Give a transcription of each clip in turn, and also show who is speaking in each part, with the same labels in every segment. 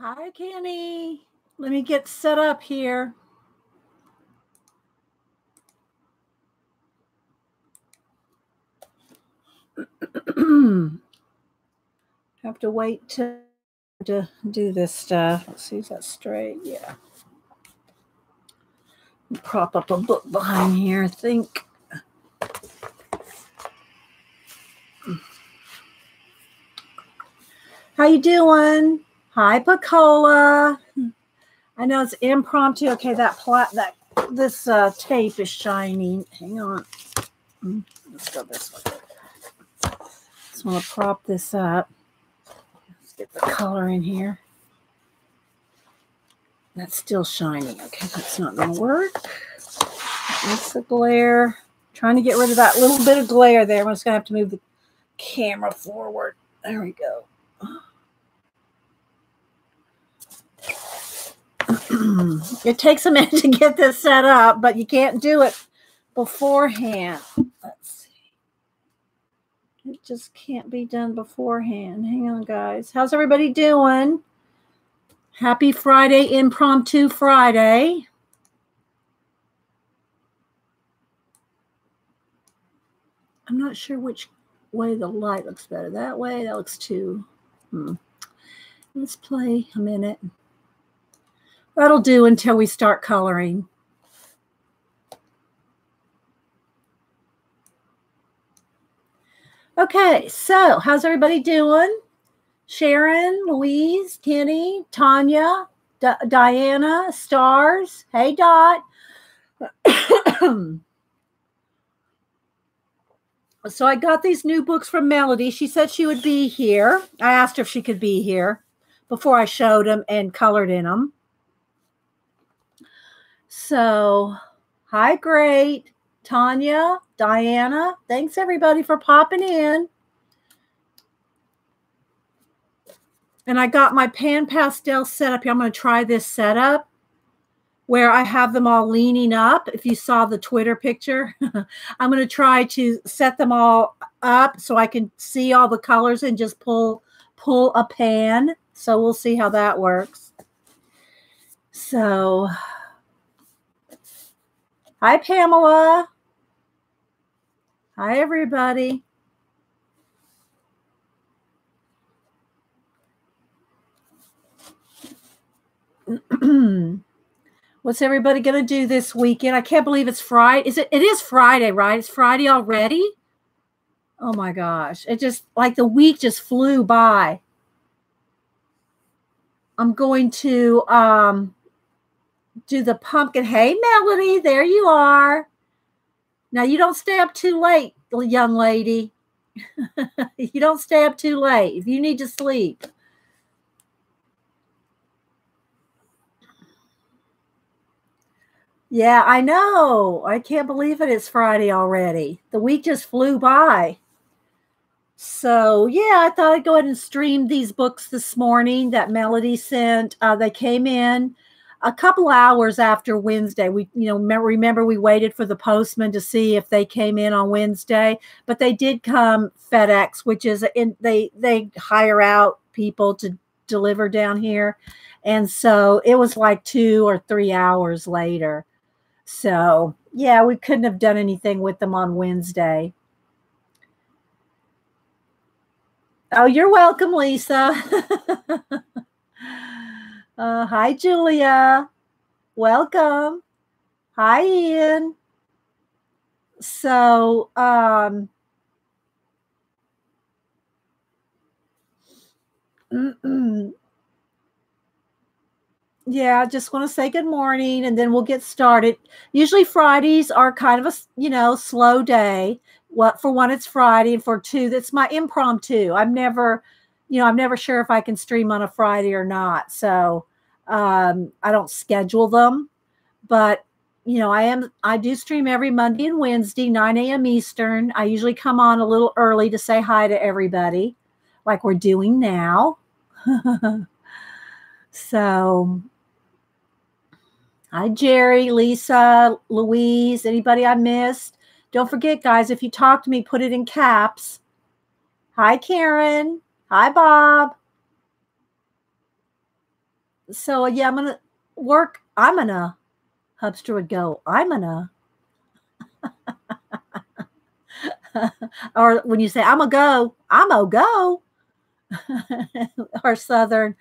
Speaker 1: Hi, Kenny. Let me get set up here. Have to wait to do this stuff. Let's see, is that straight? Yeah. Prop up a book behind here, I think. How you doing? Hi, Pacola. I know it's impromptu. Okay, this tape is shining. Hang on. Let's go this way. Just want to prop this up. Let's get the color in here. That's still shining. Okay, that's not going to work. That's the glare. Trying to get rid of that little bit of glare there. I'm just going to have to move the camera forward. There we go. It takes a minute to get this set up, but you can't do it beforehand. Let's see. It just can't be done beforehand. Hang on, guys. How's everybody doing? Happy Friday, Impromptu Friday. I'm not sure which way the light looks better. That way, that looks too. Let's play a minute. That'll do until we start coloring. Okay, so how's everybody doing? Sharon, Louise, Kenny, Tanya, Diana, Stars. Hey, Dot. So I got these new books from Melody. She said she would be here. I asked her if she could be here before I showed them and colored in them. So, hi, great. Tanya, Diana, thanks everybody for popping in. And I got my PanPastels set up here. I'm going to try this setup where I have them all leaning up. If you saw the Twitter picture, I'm going to try to set them all up so I can see all the colors and just pull a pan. So we'll see how that works. So, hi, Pamela. Hi, everybody. What's everybody going to do this weekend? I can't believe it's Friday. It is Friday, right? It's Friday already? Oh, my gosh. It just, like the week just flew by. I'm going to do the pumpkin. Hey, Melody, there you are. Now, you don't stay up too late, young lady. You don't stay up too late if you need to sleep. Yeah, I know. I can't believe it. It's Friday already. The week just flew by. So, yeah, I thought I'd go ahead and stream these books this morning that Melody sent. They came in a couple hours after Wednesday. We, remember we waited for the postman to see if they came in on Wednesday, but they did come FedEx, which is they hire out people to deliver down here. And so it was like 2 or 3 hours later. So, yeah, we couldn't have done anything with them on Wednesday. Oh, you're welcome, Lisa. Hi, Julia. Welcome. Hi, Ian. So, yeah, I just want to say good morning and then we'll get started. Usually Fridays are kind of a, slow day. For one, it's Friday, and for two, that's my impromptu. I'm never sure if I can stream on a Friday or not. So I don't schedule them, but I do stream every Monday and Wednesday, 9 a.m. Eastern. I usually come on a little early to say hi to everybody like we're doing now. So, hi, Jerry, Lisa, Louise, anybody I missed? Don't forget, guys, if you talk to me, put it in caps. Hi, Karen. Hi, Bob. So yeah, Hubster would go, I'm gonna. Or when you say, I'm gonna go. our southern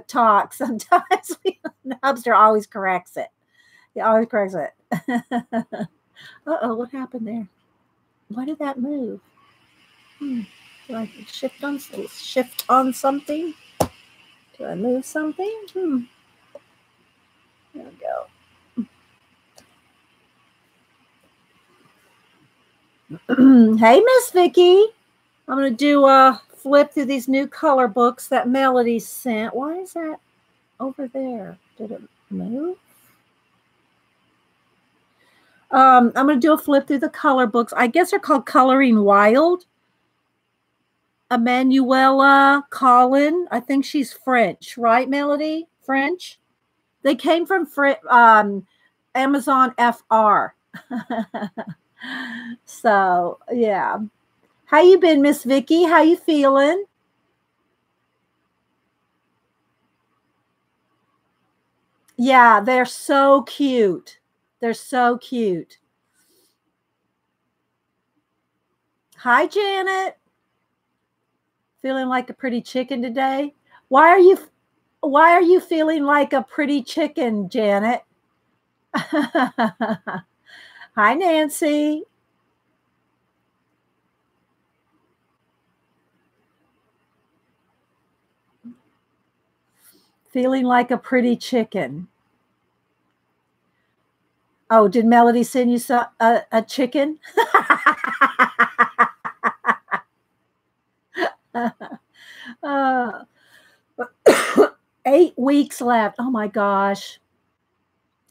Speaker 1: talk. Sometimes Hubster always corrects it. He always corrects it. Uh-oh, what happened there? Why did that move? Do I shift on something? Do I move something? There we go. Hey, Miss Vicky. I'm going to do a flip through these new color books that Melody sent. Why is that over there? Did it move? I'm going to do a flip through the color books. I guess they're called Coloring Wild. Emmanuelle, Colin. I think she's French, right, Melody? French? They came from Amazon FR. So, yeah. How you been, Miss Vicky? How you feeling? Yeah, they're so cute. They're so cute. Hi, Janet. Feeling like a pretty chicken today? Why are you feeling like a pretty chicken, Janet? Hi, Nancy. Feeling like a pretty chicken. Oh, did Melody send you a chicken? uh, 8 weeks left. Oh my gosh.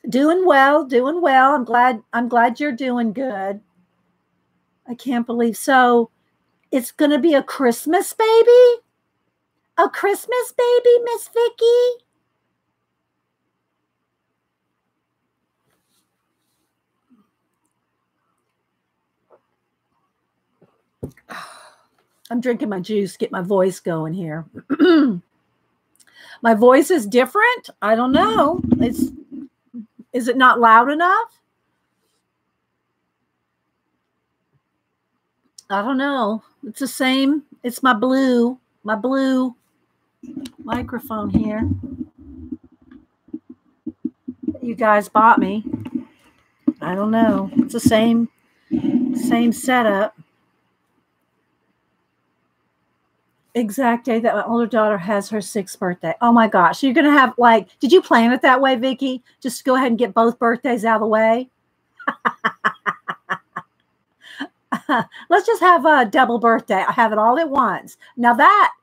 Speaker 1: Doing well, doing well. I'm glad you're doing good. I can't believe. So it's going to be a Christmas baby? A Christmas baby, Miss Vicky? I'm drinking my juice, get my voice going here. My voice is different. I don't know. Is it not loud enough? I don't know. It's the same. It's my blue microphone here. You guys bought me. I don't know. It's the same setup. Exact day that my older daughter has her 6th birthday. Oh my gosh. You're going to have did you plan it that way, Vicky? Just go ahead and get both birthdays out of the way. Let's just have a double birthday. I have it all at once. Now that,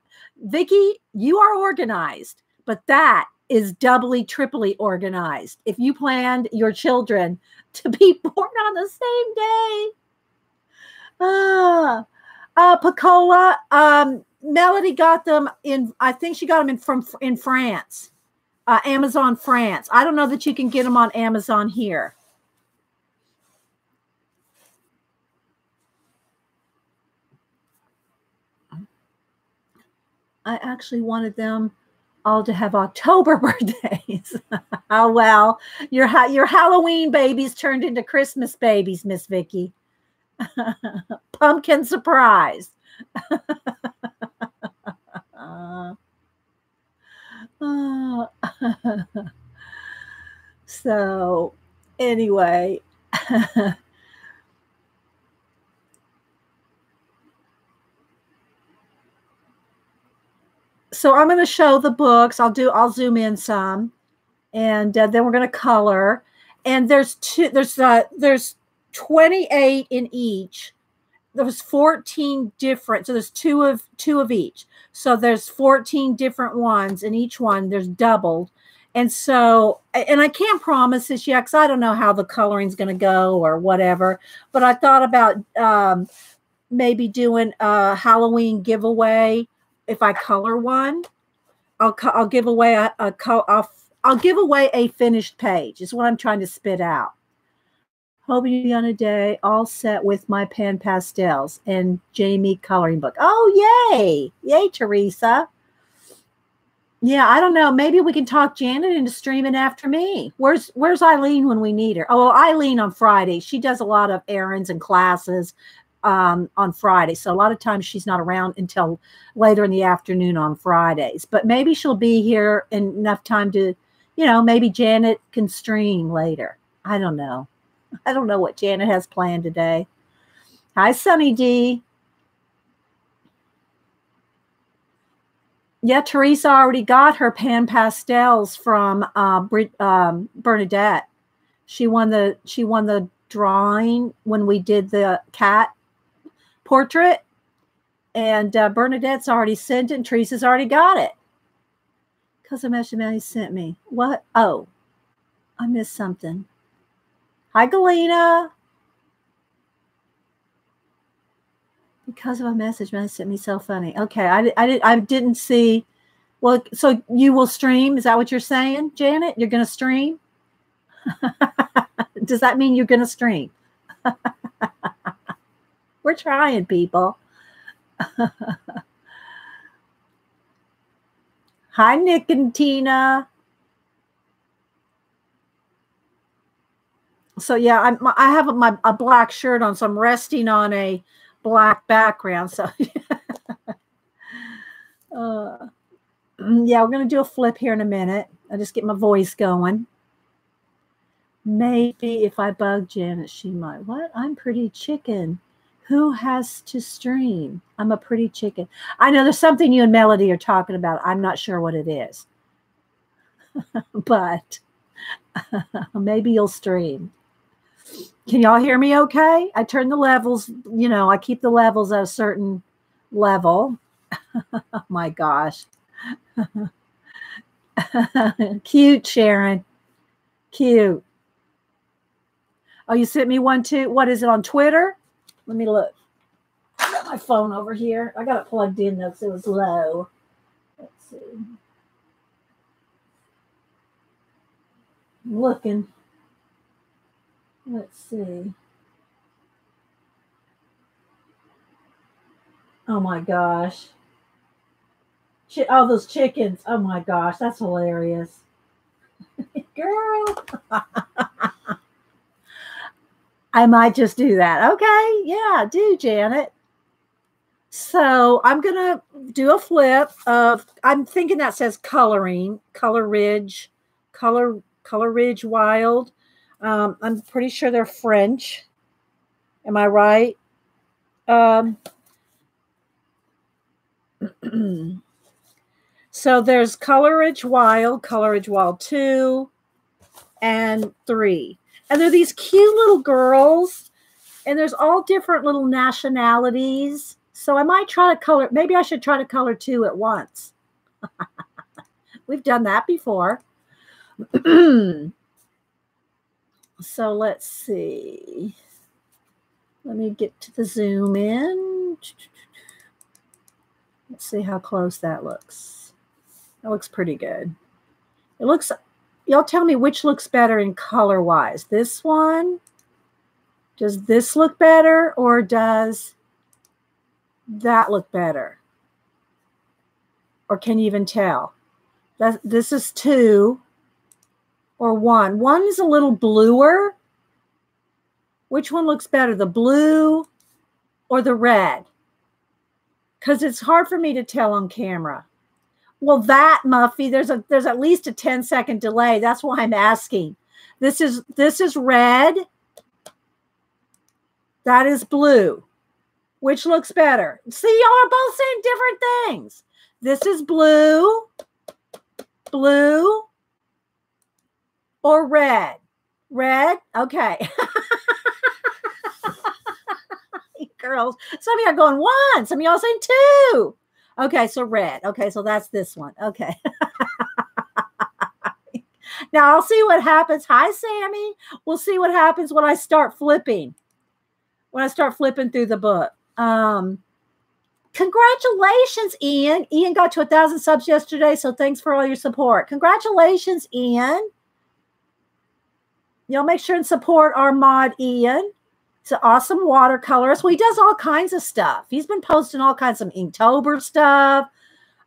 Speaker 1: Vicky, you are organized, but that is doubly, triply organized. If you planned your children to be born on the same day. Picola, Melody got them I think she got them in France, Amazon France. I don't know that you can get them on Amazon here. I actually wanted them all to have October birthdays. Oh, well, your Halloween babies turned into Christmas babies, Miss Vicky. Pumpkin surprise. So, anyway. So I'm going to show the books. I'll zoom in some, and then we're going to color. And there's 28 in each. There was 14 different. So there's two of each. So there's 14 different ones, and each one there's doubled. And so, and I can't promise this yet because I don't know how the coloring's going to go or whatever. But I thought about maybe doing a Halloween giveaway. If I color one, I'll give away I'll give away a finished page. Is what I'm trying to spit out. Hoping you on a day all set with my PanPastels and Jamie coloring book. Oh, yay! Yay, Teresa. Yeah, I don't know. Maybe we can talk Janet into streaming after me. Where's Eileen when we need her? Oh, well, Eileen on Friday. She does a lot of errands and classes on Friday. So a lot of times she's not around until later in the afternoon on Fridays. But maybe she'll be here in enough time to, maybe Janet can stream later. I don't know. I don't know what Janet has planned today. Hi, Sunny D. Yeah, Teresa already got her PanPastels from Bernadette. She won the drawing when we did the cat portrait, and Bernadette's already sent it, and Teresa's already got it. Because Emmanuelle sent me. What? Oh, I missed something. Hi, Galena. Because of a message, man, sent me so funny. Okay, I didn't see. Well, so you will stream? Is that what you're saying, Janet? You're going to stream? Does that mean you're going to stream? We're trying, people. Hi, Nick and Tina. So yeah, I have a black shirt on, so I'm resting on a black background. So yeah, we're gonna do a flip here in a minute. I'll just get my voice going. Maybe if I bug Janet, she might. What? I'm pretty chicken. Who has to stream? I'm a pretty chicken. I know there's something you and Melody are talking about. I'm not sure what it is. But maybe you'll stream. Can y'all hear me okay? I turn the levels, I keep the levels at a certain level. Oh my gosh. Cute, Sharon. Cute. Oh, you sent me one too? What is it, on Twitter? Let me look. I got my phone over here. I got it plugged in though, so it was low. Let's see. I'm looking. Let's see. Oh my gosh. Oh, those chickens. Oh my gosh, that's hilarious. Girl. I might just do that. Okay, yeah, do, Janet. So I'm going to do a flip of, I'm thinking that says coloring, Color Ridge Wild. I'm pretty sure they're French. Am I right? So there's Color Ridge Wild 2, and 3. And they're these cute little girls, and there's all different little nationalities. So I might try to color, maybe I should try to color 2 at once. We've done that before. So let's see. Let me get to the zoom in. Let's see how close that looks. That looks pretty good. It looks, y'all tell me which looks better in color-wise. This one? Does this look better, or does that look better? Or can you even tell? This is 2 or 1. 1 is a little bluer. Which one looks better, the blue or the red? Because it's hard for me to tell on camera. Well, that, Muffy, there's at least a 10-second delay. That's why I'm asking. This is red. That is blue. Which looks better? See, y'all are both saying different things. This is blue, or red. Red? Okay. Girls, some of y'all going 1. Some of y'all saying 2. Okay, so red. Okay, so that's this one. Okay. Now I'll see what happens. Hi, Sammy. We'll see what happens when I start flipping. When I start flipping through the book. Congratulations, Ian. Ian got to 1,000 subs yesterday, so thanks for all your support. Congratulations, Ian. Y'all make sure and support our mod, Ian. He's an awesome watercolorist. Well, he does all kinds of stuff. He's been posting all kinds of Inktober stuff.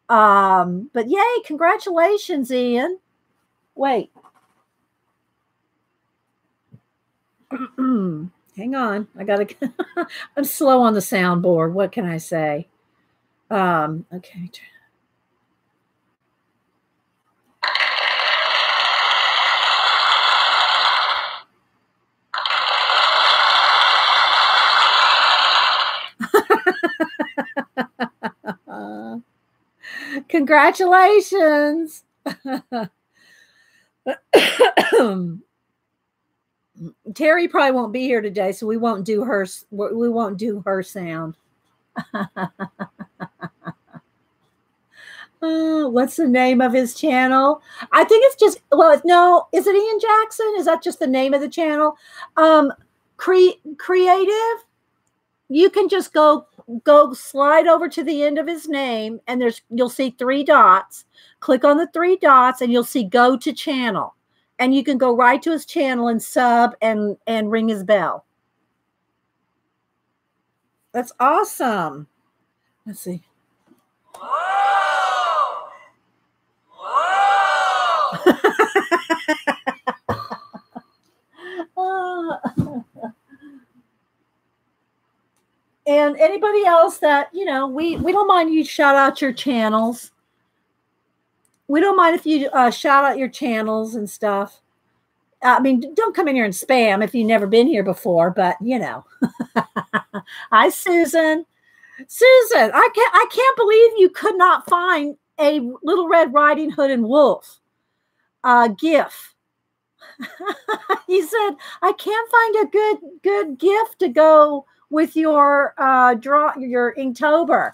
Speaker 1: But yay, congratulations, Ian. Wait. Hang on. I gotta I'm slow on the soundboard. What can I say? Okay. Congratulations. Terry probably won't be here today, so we won't do her sound. What's the name of his channel? I think it's just, well, no, is it Ian Jackson? Is that just the name of the channel? Creative. You can just go slide over to the end of his name, and you'll see 3 dots. Click on the 3 dots, and you'll see go to channel, and you can go right to his channel and sub and ring his bell. That's awesome. Let's see. Whoa! Whoa! And anybody else that, we don't mind you shout out your channels. We don't mind if you shout out your channels and stuff. I mean, don't come in here and spam if you've never been here before, but Hi, Susan. Susan, I can't believe you could not find a Little Red Riding Hood and Wolf GIF. He said, I can't find a good GIF to go with your your Inktober.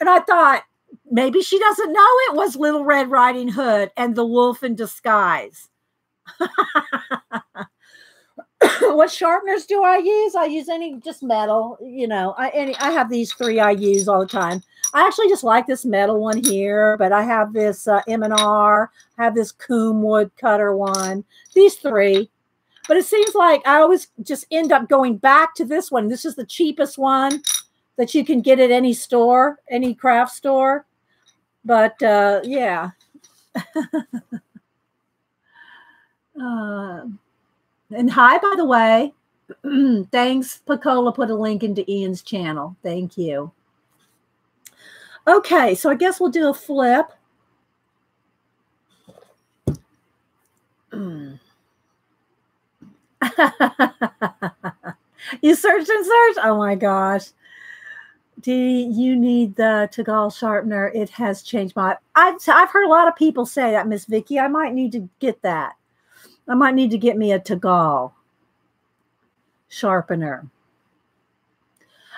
Speaker 1: And I thought, maybe she doesn't know it was Little Red Riding Hood and the Wolf in Disguise. What sharpeners do I use? I use just metal. I have these 3 I use all the time. I actually just like this metal one here, but I have this M&R, I have this Coombe wood cutter one. These 3. But it seems like I always just end up going back to this one. This is the cheapest one that you can get at any store, any craft store. But yeah. And hi, by the way. Thanks, Pacola put a link into Ian's channel. Thank you. Okay, so I guess we'll do a flip. You searched and searched? Oh my gosh. Do you need the Tagal sharpener? It has changed my... I've heard a lot of people say that, Miss Vicky. I might need to get that. I might need to get me a Tagal sharpener.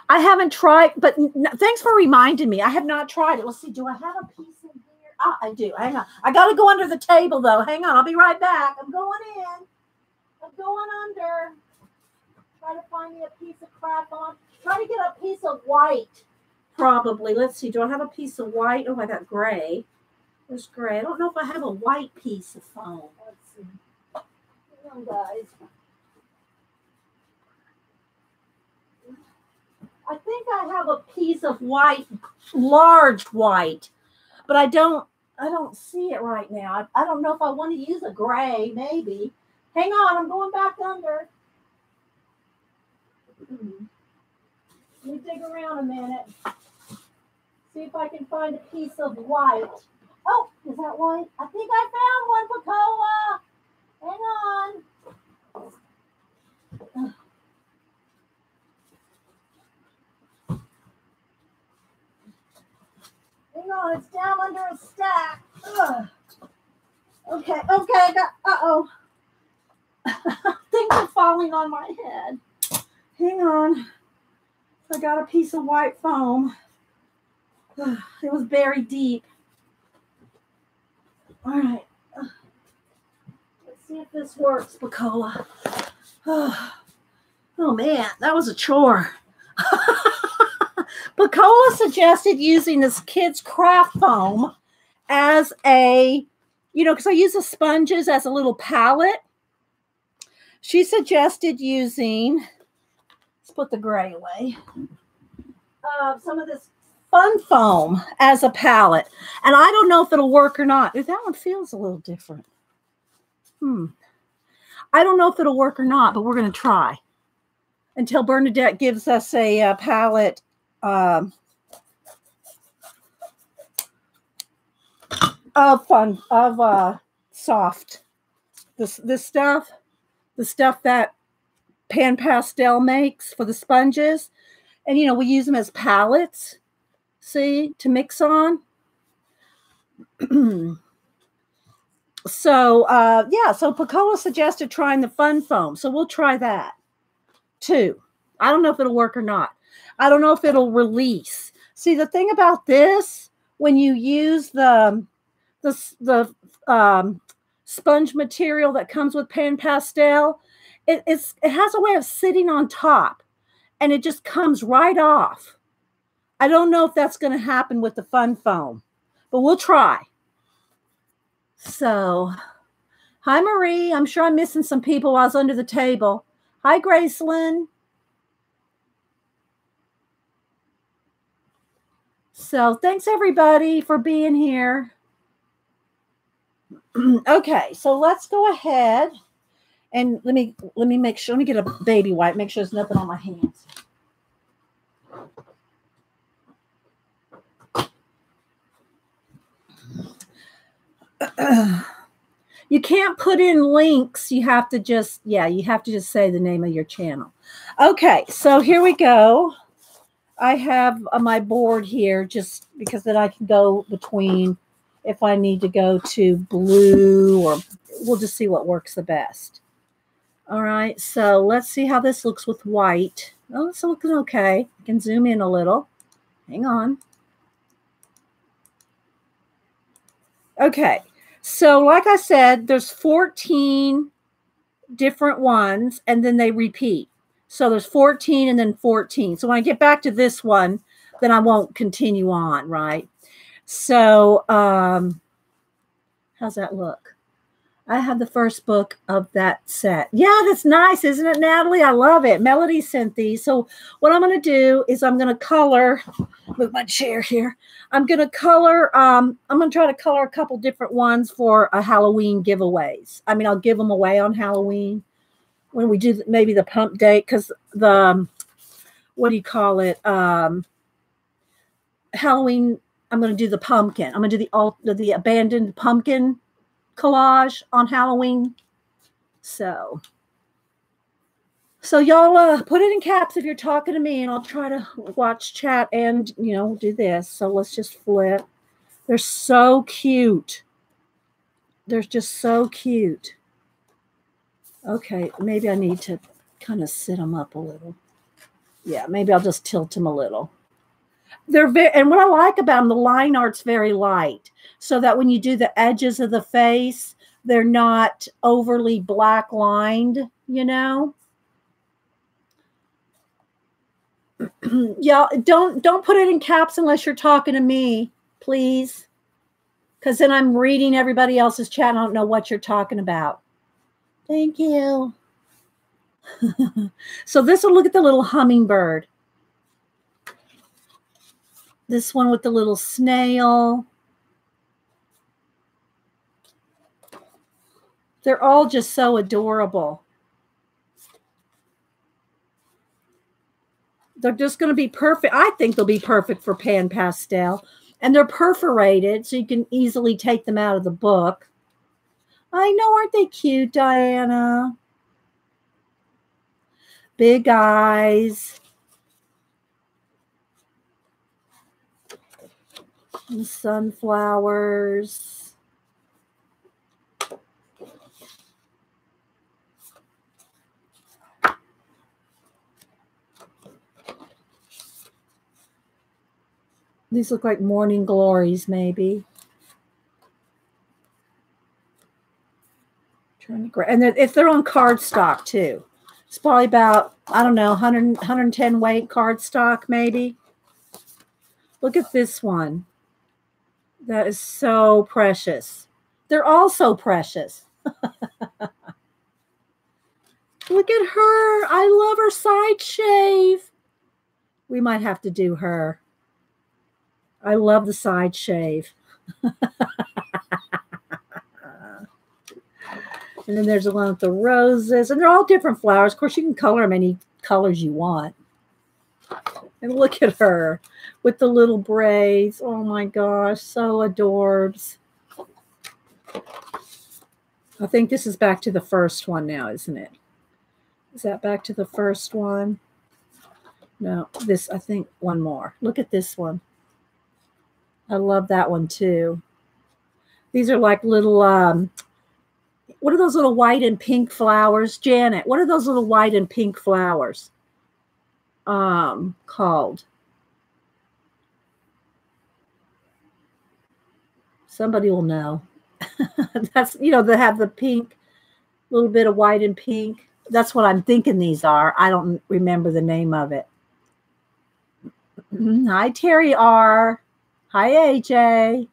Speaker 1: I haven't tried, but thanks for reminding me. I have not tried it. Let's see. Do I have a piece in here? Ah, I do. Hang on. I got to go under the table, though. Hang on. I'll be right back. I'm going in. I'm going under. Try to find me a piece of crap on. Try to get a piece of white, probably. Let's see. Do I have a piece of white? Oh, I got gray. There's gray. I don't know if I have a white piece of foam. Let's see. Hang on, guys. I think I have a piece of white, large white, but I don't see it right now. I don't know if I want to use a gray, maybe. Hang on, I'm going back under. Let me dig around a minute. See if I can find a piece of white. Oh, is that white? I think I found one, Pacola. Hang on. Hang on, it's down under a stack. Ugh. Okay, I got, uh-oh. Things are falling on my head. Hang on. I got a piece of white foam. Ugh, it was buried deep. All right. Let's see if this works, Pacola. Oh, man, that was a chore. Pacola suggested using this kid's craft foam as a, because I use the sponges as a little palette. She suggested using, let's put the gray away, some of this Fun Foam as a palette. And I don't know if it'll work or not. Ooh, that one feels a little different. I don't know if it'll work or not, but we're going to try until Bernadette gives us a palette of soft. This stuff, the stuff that PanPastel makes for the sponges. And, you know, we use them as palettes, see, to mix on. So, yeah, so Pacola suggested trying the Fun Foam. So we'll try that too. I don't know if it'll work or not. I don't know if it'll release. See, the thing about this, when you use the sponge material that comes with PanPastel, it has a way of sitting on top and it just comes right off. I don't know if that's going to happen with the Fun Foam, but we'll try. So, hi, Marie. I'm sure I'm missing some people while I was under the table. Hi, Gracelyn. So, thanks, everybody, for being here. Okay, so let's go ahead and let me make sure. Let me get a baby wipe. Make sure there's nothing on my hands. You can't put in links. You have to just, you have to just say the name of your channel. Okay, so here we go. I have my board here just because then I can go between if I need to go to blue, or we'll just see what works the best. All right, so let's see how this looks with white. Oh, it's looking okay. I can zoom in a little. Hang on. Okay, so like I said, there's 14 different ones, and then they repeat. So there's 14 and then 14. So when I get back to this one, then I won't continue on, right? So how's that look? I have the first book of that set. Yeah, that's nice, isn't it, Natalie? I love it. Melody sent these. So what I'm going to do is I'm going to color, move my chair here. I'm going to color, I'm going to try to color a couple different ones for a Halloween giveaways. I mean, I'll give them away on Halloween when we do maybe the pump date, because the, what do you call it? Halloween, I'm going to do the pumpkin. I'm going to do the abandoned pumpkin collage on Halloween. So y'all put it in caps if you're talking to me, and I'll try to watch chat and, you know, do this. So let's just flip. They're so cute. They're just so cute. Okay, maybe I need to kind of sit them up a little. Yeah, maybe I'll just tilt them a little. They're very, and what I like about them, the line art's very light, so that when you do the edges of the face, they're not overly black lined, you know. Y'all don't put it in caps unless you're talking to me, please, because then I'm reading everybody else's chat and I don't know what you're talking about. Thank you. So this one, look at the little hummingbird. This one with the little snail. They're all just so adorable. They're just going to be perfect. I think they'll be perfect for PanPastel. And they're perforated, so you can easily take them out of the book. I know, aren't they cute, Diana? Big eyes. And sunflowers. These look like morning glories, maybe. And if they're on cardstock too, it's probably about, I don't know, 110 weight cardstock, maybe. Look at this one. That is so precious. They're all so precious. Look at her. I love her side shave. We might have to do her. I love the side shave. And then there's the one with the roses. And they're all different flowers. Of course, you can color them any colors you want. And look at her with the little braids. Oh, my gosh. So adorbs. I think this is back to the first one now, isn't it? Is that back to the first one? No, this, I think one more. Look at this one. I love that one too. These are like little, what are those little white and pink flowers? Janet, what are those little white and pink flowers called? Somebody will know. That's, you know, they have the pink, little bit of white and pink. That's what I'm thinking these are. I don't remember the name of it. Hi, Terry R. Hi, AJ.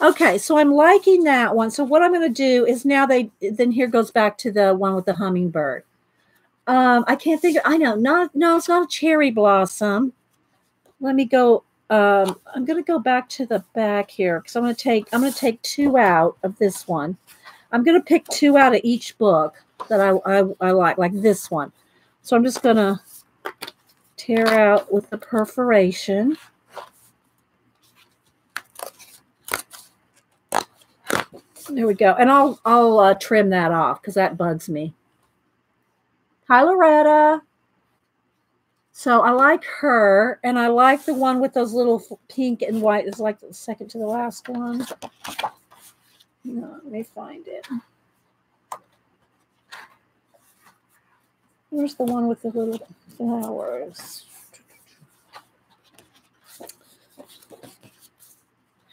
Speaker 1: Okay, so I'm liking that one. So what I'm going to do is now then here goes back to the one with the hummingbird. I can't think of, I know, no, it's not a cherry blossom. Let me go, I'm going to go back to the back here because I'm going to take two out of this one. I'm going to pick two out of each book that I like this one. So I'm just going to tear out with the perforation. There we go. And I'll trim that off because that bugs me. Hi, Loretta. So I like her, and I like the one with those little pink and white. It's like the second to the last one. No, let me find it. Where's the one with the little flowers?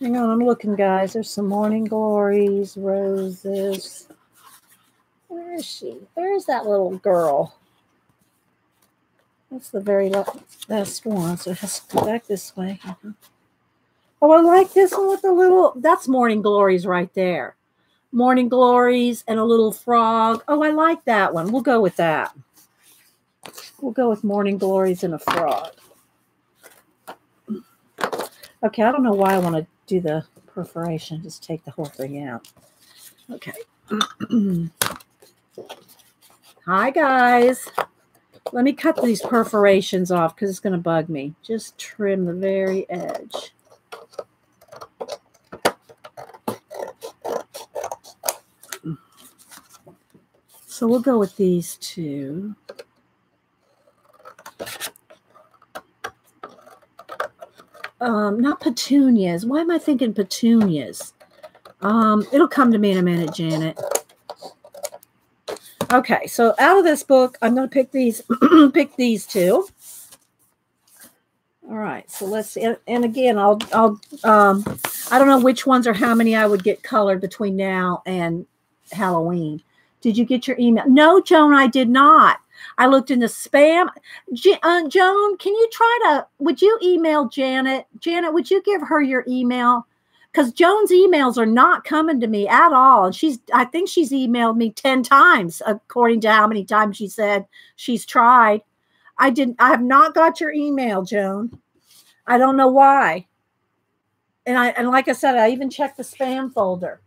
Speaker 1: Hang on, I'm looking, guys. There's some morning glories, roses. Where is she? Where is that little girl? That's the very last one, so it has to go back this way. Oh, I like this one with the little, that's morning glories right there. Morning glories and a little frog. Oh, I like that one. We'll go with that. We'll go with morning glories and a frog. Okay, I don't know why I want to do the perforation. Just take the whole thing out. Okay. Hi, guys. Let me cut these perforations off because it's going to bug me. Just trim the very edge. So we'll go with these two. Not petunias. Why am I thinking petunias? It'll come to me in a minute, Janet. Okay, so out of this book, I'm going to pick these, pick these two. All right, so let's see. And again, I don't know which ones or how many I would get colored between now and Halloween. Did you get your email? No, Joan, I did not. I looked in the spam. Joan, can you try to, would you email Janet? Janet, would you give her your email? Because Joan's emails are not coming to me at all. And I think she's emailed me 10 times, according to how many times she said she's tried. I have not got your email, Joan. I don't know why. And like I said, I even checked the spam folder.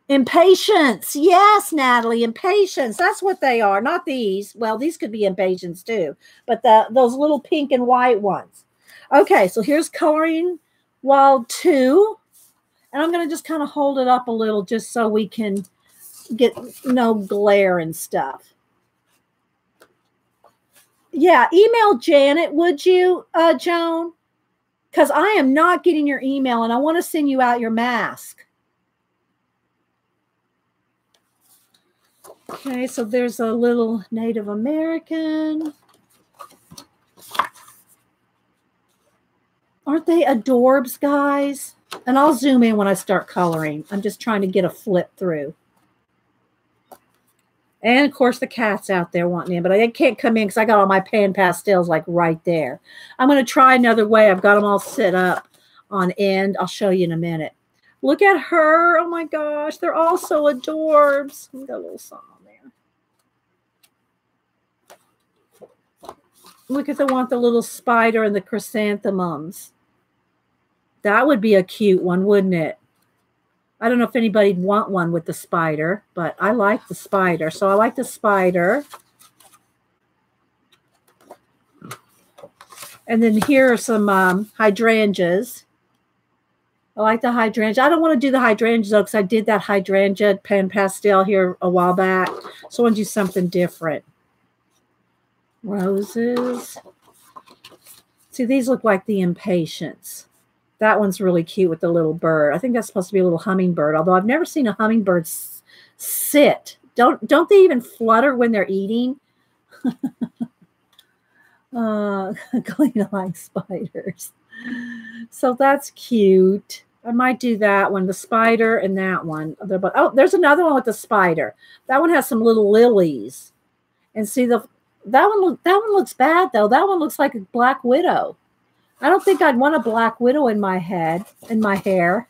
Speaker 1: Impatience. Yes, Natalie, impatience. That's what they are. Not these. Well, these could be impatience too. But those little pink and white ones. Okay, so here's coloring wall 2. And I'm going to just kind of hold it up a little just so we can get no glare and stuff. Yeah, email Janet, would you, Joan? Because I am not getting your email, and I want to send you out your mask. Okay, so there's a little Native American. Aren't they adorbs, guys? And I'll zoom in when I start coloring. I'm just trying to get a flip through. And, of course, the cat's out there wanting in. But I can't come in because I got all my PanPastels, like, right there. I'm going to try another way. I've got them all set up on end. I'll show you in a minute. Look at her. Oh, my gosh. They're all so adorbs. Let me got a little song on there. Look at the one, the little spider and the chrysanthemums. That would be a cute one, wouldn't it? I don't know if anybody'd want one with the spider, but I like the spider. So I like the spider. And then here are some hydrangeas. I like the hydrangea. I don't want to do the hydrangea though, because I did that hydrangea pan pastel here a while back. So I want to do something different. Roses. See, these look like the impatiens. That one's really cute with the little bird. I think that's supposed to be a little hummingbird, although I've never seen a hummingbird sit. Don't they even flutter when they're eating? Colin likes spiders. So that's cute. I might do that one, the spider and that one. Oh, there's another one with the spider. That one has some little lilies. And see, that one looks bad though. That one looks like a black widow. I don't think I'd want a black widow in my head, in my hair.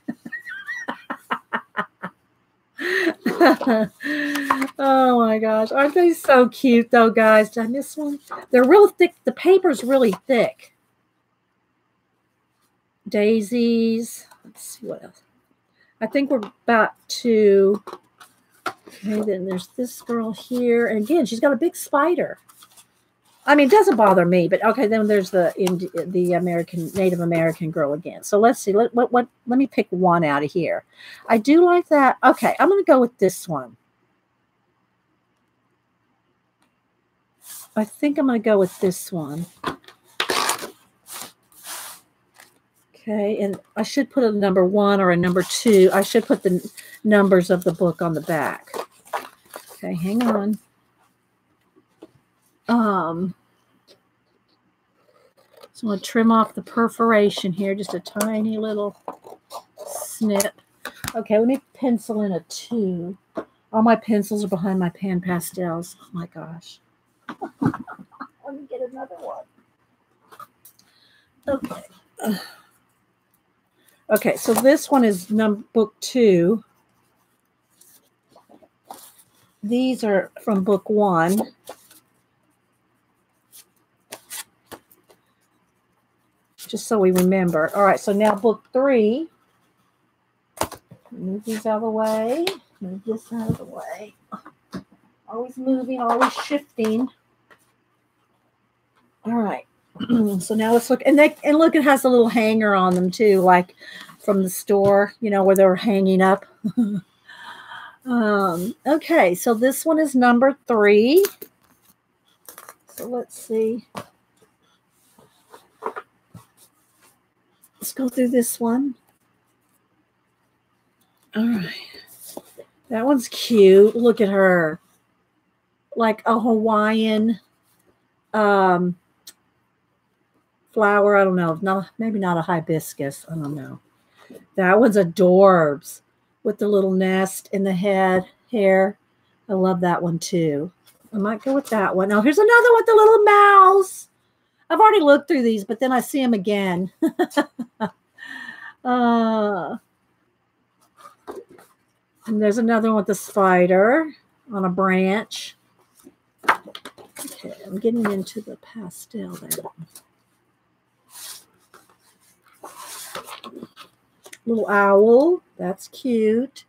Speaker 1: Oh my gosh. Aren't they so cute though, guys? Did I miss one? They're real thick. The paper's really thick. Daisies. Let's see what else. I think we're about to. Okay, then there's this girl here. And again, she's got a big spider. I mean, it doesn't bother me, but okay, then there's the Native American girl again. So let's see. Let me pick one out of here. I do like that. Okay, I'm going to go with this one. I think I'm going to go with this one. Okay, and I should put a number 1 or a number 2. I should put the numbers of the book on the back. Okay, hang on. So I'm going to trim off the perforation here, just a tiny little snip. Okay, let me pencil in a 2. All my pencils are behind my PanPastels. Oh my gosh. Let me get another one. Okay. Okay, so this one is book 2. These are from book 1. Just so we remember. All right, so now book 3. Move these out of the way. Move this out of the way. Always moving, always shifting. All right. So now let's look. And look, it has a little hanger on them too, like from the store, you know, where they're hanging up. Okay, so this one is number 3. So let's see. Let's go through this one. All right. That one's cute. Look at her. Like a Hawaiian flower. I don't know. No, maybe not a hibiscus. I don't know. That one's adorbs with the little nest in the hair. I love that one too. I might go with that one. Oh, here's another with the little mouse. I've already looked through these, but then I see them again. And there's another one with the spider on a branch. Okay, I'm getting into the pastel there. Little owl. That's cute.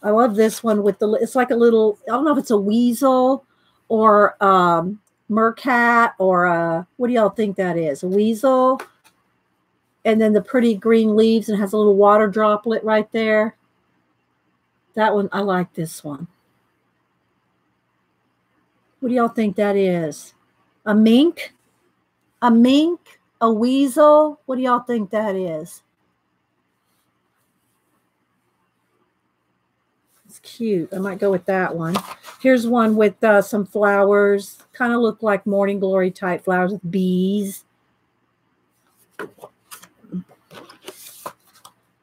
Speaker 1: I love this one with it's like a little, I don't know if it's a weasel or mercat or what do y'all think that is? A weasel? And then the pretty green leaves and has a little water droplet right there. That one, I like this one. What do y'all think that is? A mink? A mink? A weasel? What do y'all think that is? It's cute. I might go with that one. Here's one with some flowers. Kind of look like morning glory type flowers with bees.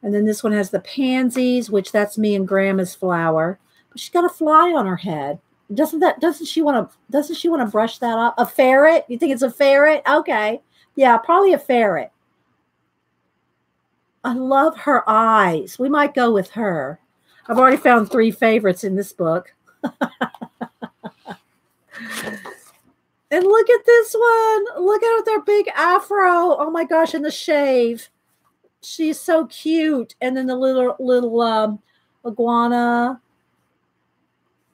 Speaker 1: And then this one has the pansies, which that's me and Grandma's flower. But she's got a fly on her head. Doesn't she want to brush that off? A ferret? You think it's a ferret? Okay. Yeah, probably a ferret. I love her eyes. We might go with her. I've already found 3 favorites in this book. And look at this one. Look at their big afro. Oh my gosh, and the shave. She's so cute. And then the little iguana.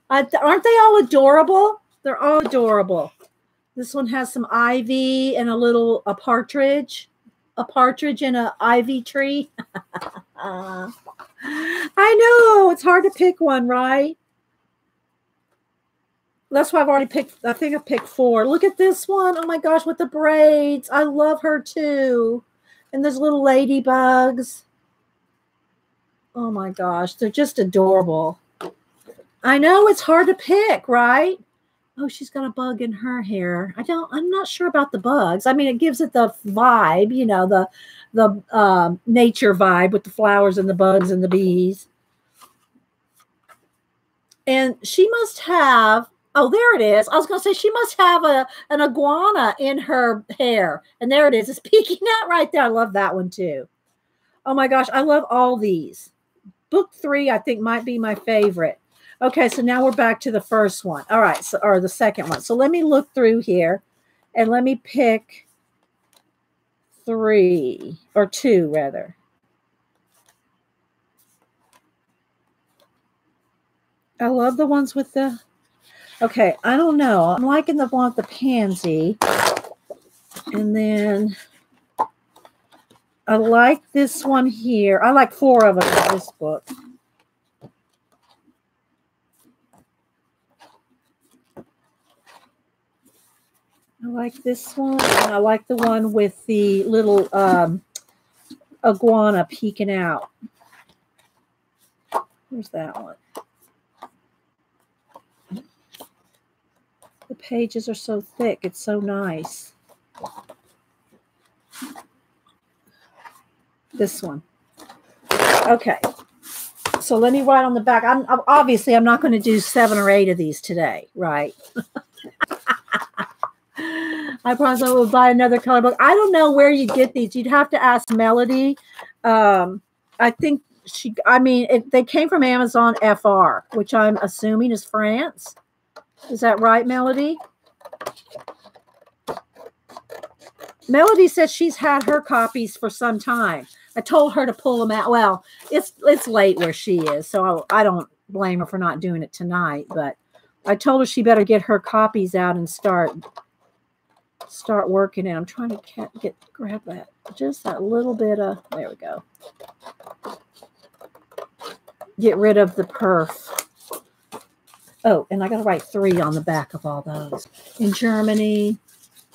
Speaker 1: Aren't they all adorable? They're all adorable. This one has some ivy and a partridge in an ivy tree. I know, it's hard to pick one, right? That's why I've already picked, I think I picked 4. Look at this one. Oh my gosh, with the braids. I love her too. And there's little ladybugs. Oh my gosh, they're just adorable. I know it's hard to pick, right? Oh, she's got a bug in her hair. I'm not sure about the bugs. I mean, it gives it the vibe, you know, the nature vibe with the flowers and the bugs and the bees. And she must have, oh, there it is. I was going to say she must have an iguana in her hair. And there it is. It's peeking out right there. I love that one too. Oh my gosh, I love all these. Book 3, I think, might be my favorite. Okay, so now we're back to the first one. All right, so, or the second one. So let me look through here and let me pick 3 or 2 rather. I love the ones with the, okay, I don't know. I'm liking the one with the pansy. And then I like this one here. I like 4 of them in this book. I like this one, and I like the one with the little iguana peeking out. Where's that one? The pages are so thick. It's so nice. This one. Okay. So let me write on the back. I'm not going to do 7 or 8 of these today, right? I promise I will buy another color book. I don't know where you get these. You'd have to ask Melody. I think they came from Amazon FR, which I'm assuming is France. Is that right, Melody? Melody says she's had her copies for some time. I told her to pull them out. Well, it's late where she is, so I don't blame her for not doing it tonight. But I told her she better get her copies out and start working it. I'm trying to grab that, just that little bit of, there we go. Get rid of the perf. Oh, and I got to write 3 on the back of all those. In Germany,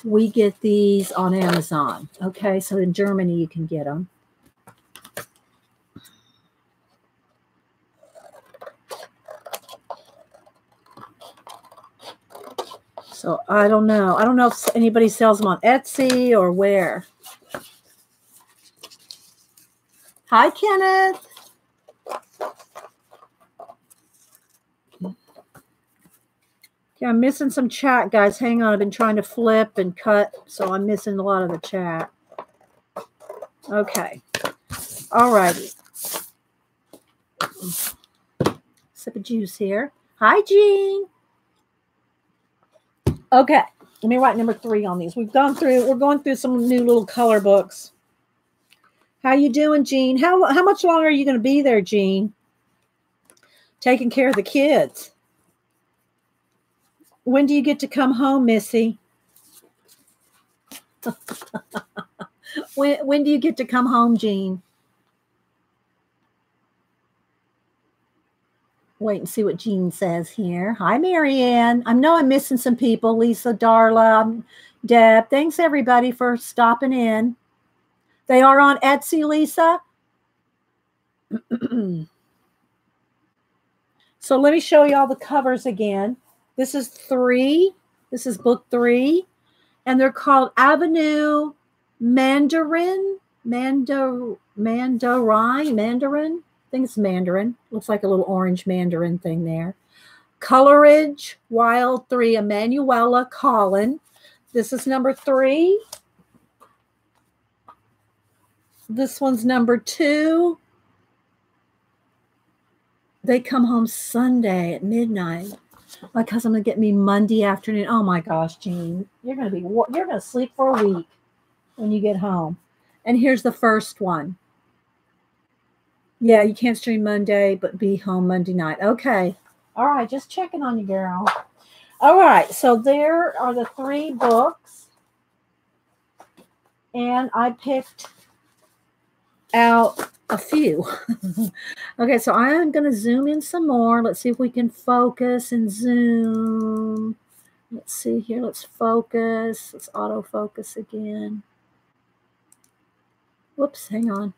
Speaker 1: we get these on Amazon. Okay, so in Germany you can get them. So I don't know. I don't know if anybody sells them on Etsy or where. Hi, Kenneth. Okay, I'm missing some chat, guys. Hang on. I've been trying to flip and cut, so I'm missing a lot of the chat. Okay. All righty. Sip of juice here. Hi, Jean. Okay, let me write number 3 on these. We're going through some new little color books. How you doing, Jean? How much longer are you going to be there, Jean? Taking care of the kids. When do you get to come home, Missy? When do you get to come home, Jean? Wait and see what Jean says here. Hi, Marianne. I know I'm missing some people. Lisa, Darla, Deb. Thanks, everybody, for stopping in. They are on Etsy, Lisa. So let me show you all the covers again. This is 3. This is book 3. And they're called Avenue Mandarin. Mandarin. I think it's Mandarin. Looks like a little orange mandarin thing there. Coleridge, Wild 3, Emmanuelle, Colin. This is number 3. This one's number 2. They come home Sunday at midnight. My cousin gonna get me Monday afternoon. Oh my gosh, Jean, you're gonna sleep for a week when you get home. And here's the first one. Yeah, you can't stream Monday, but be home Monday night. Okay. All right, just checking on you, girl. All right, so there are the 3 books. And I picked out a few. Okay, so I'm going to zoom in some more. Let's see if we can focus and zoom. Let's see here. Let's focus. Let's autofocus again. Whoops, hang on.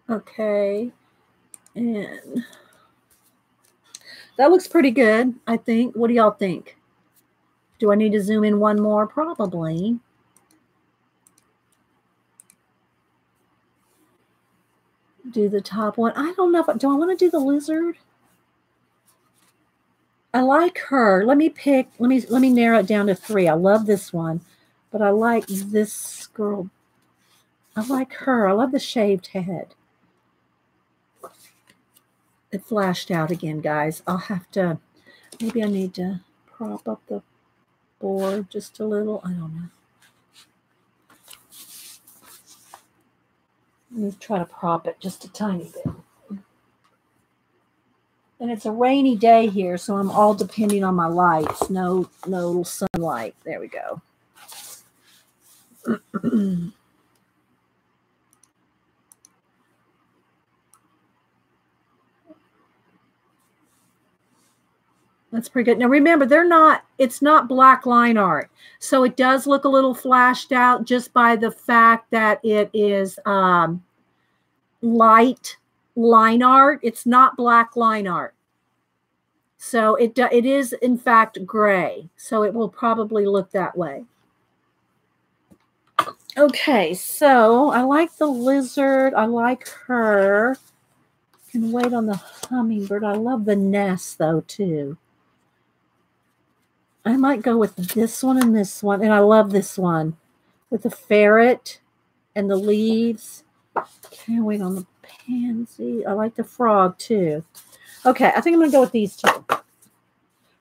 Speaker 1: Okay. And that looks pretty good, I think. What do y'all think? Do I need to zoom in one more? Probably. Do the top one. I don't know. Do I want to do the lizard? I like her. Let me narrow it down to 3. I love this one, but I like this girl. I like her. I love the shaved head. It flashed out again, guys. I'll have to, maybe I need to prop up the board just a little. I don't know. Let me try to prop it just a tiny bit. And it's a rainy day here, so I'm all depending on my lights. No sunlight. There we go. That's pretty good. Now remember, it's not black line art. So it does look a little flashed out just by the fact that it is light line art. It's not black line art. So it is in fact gray. So it will probably look that way. Okay, so I like the lizard. I like her. Can wait on the hummingbird. I love the nest though too. I might go with this one and this one. And I love this one with the ferret and the leaves. Can't wait on the pansy. I like the frog too. Okay, I think I'm going to go with these 2.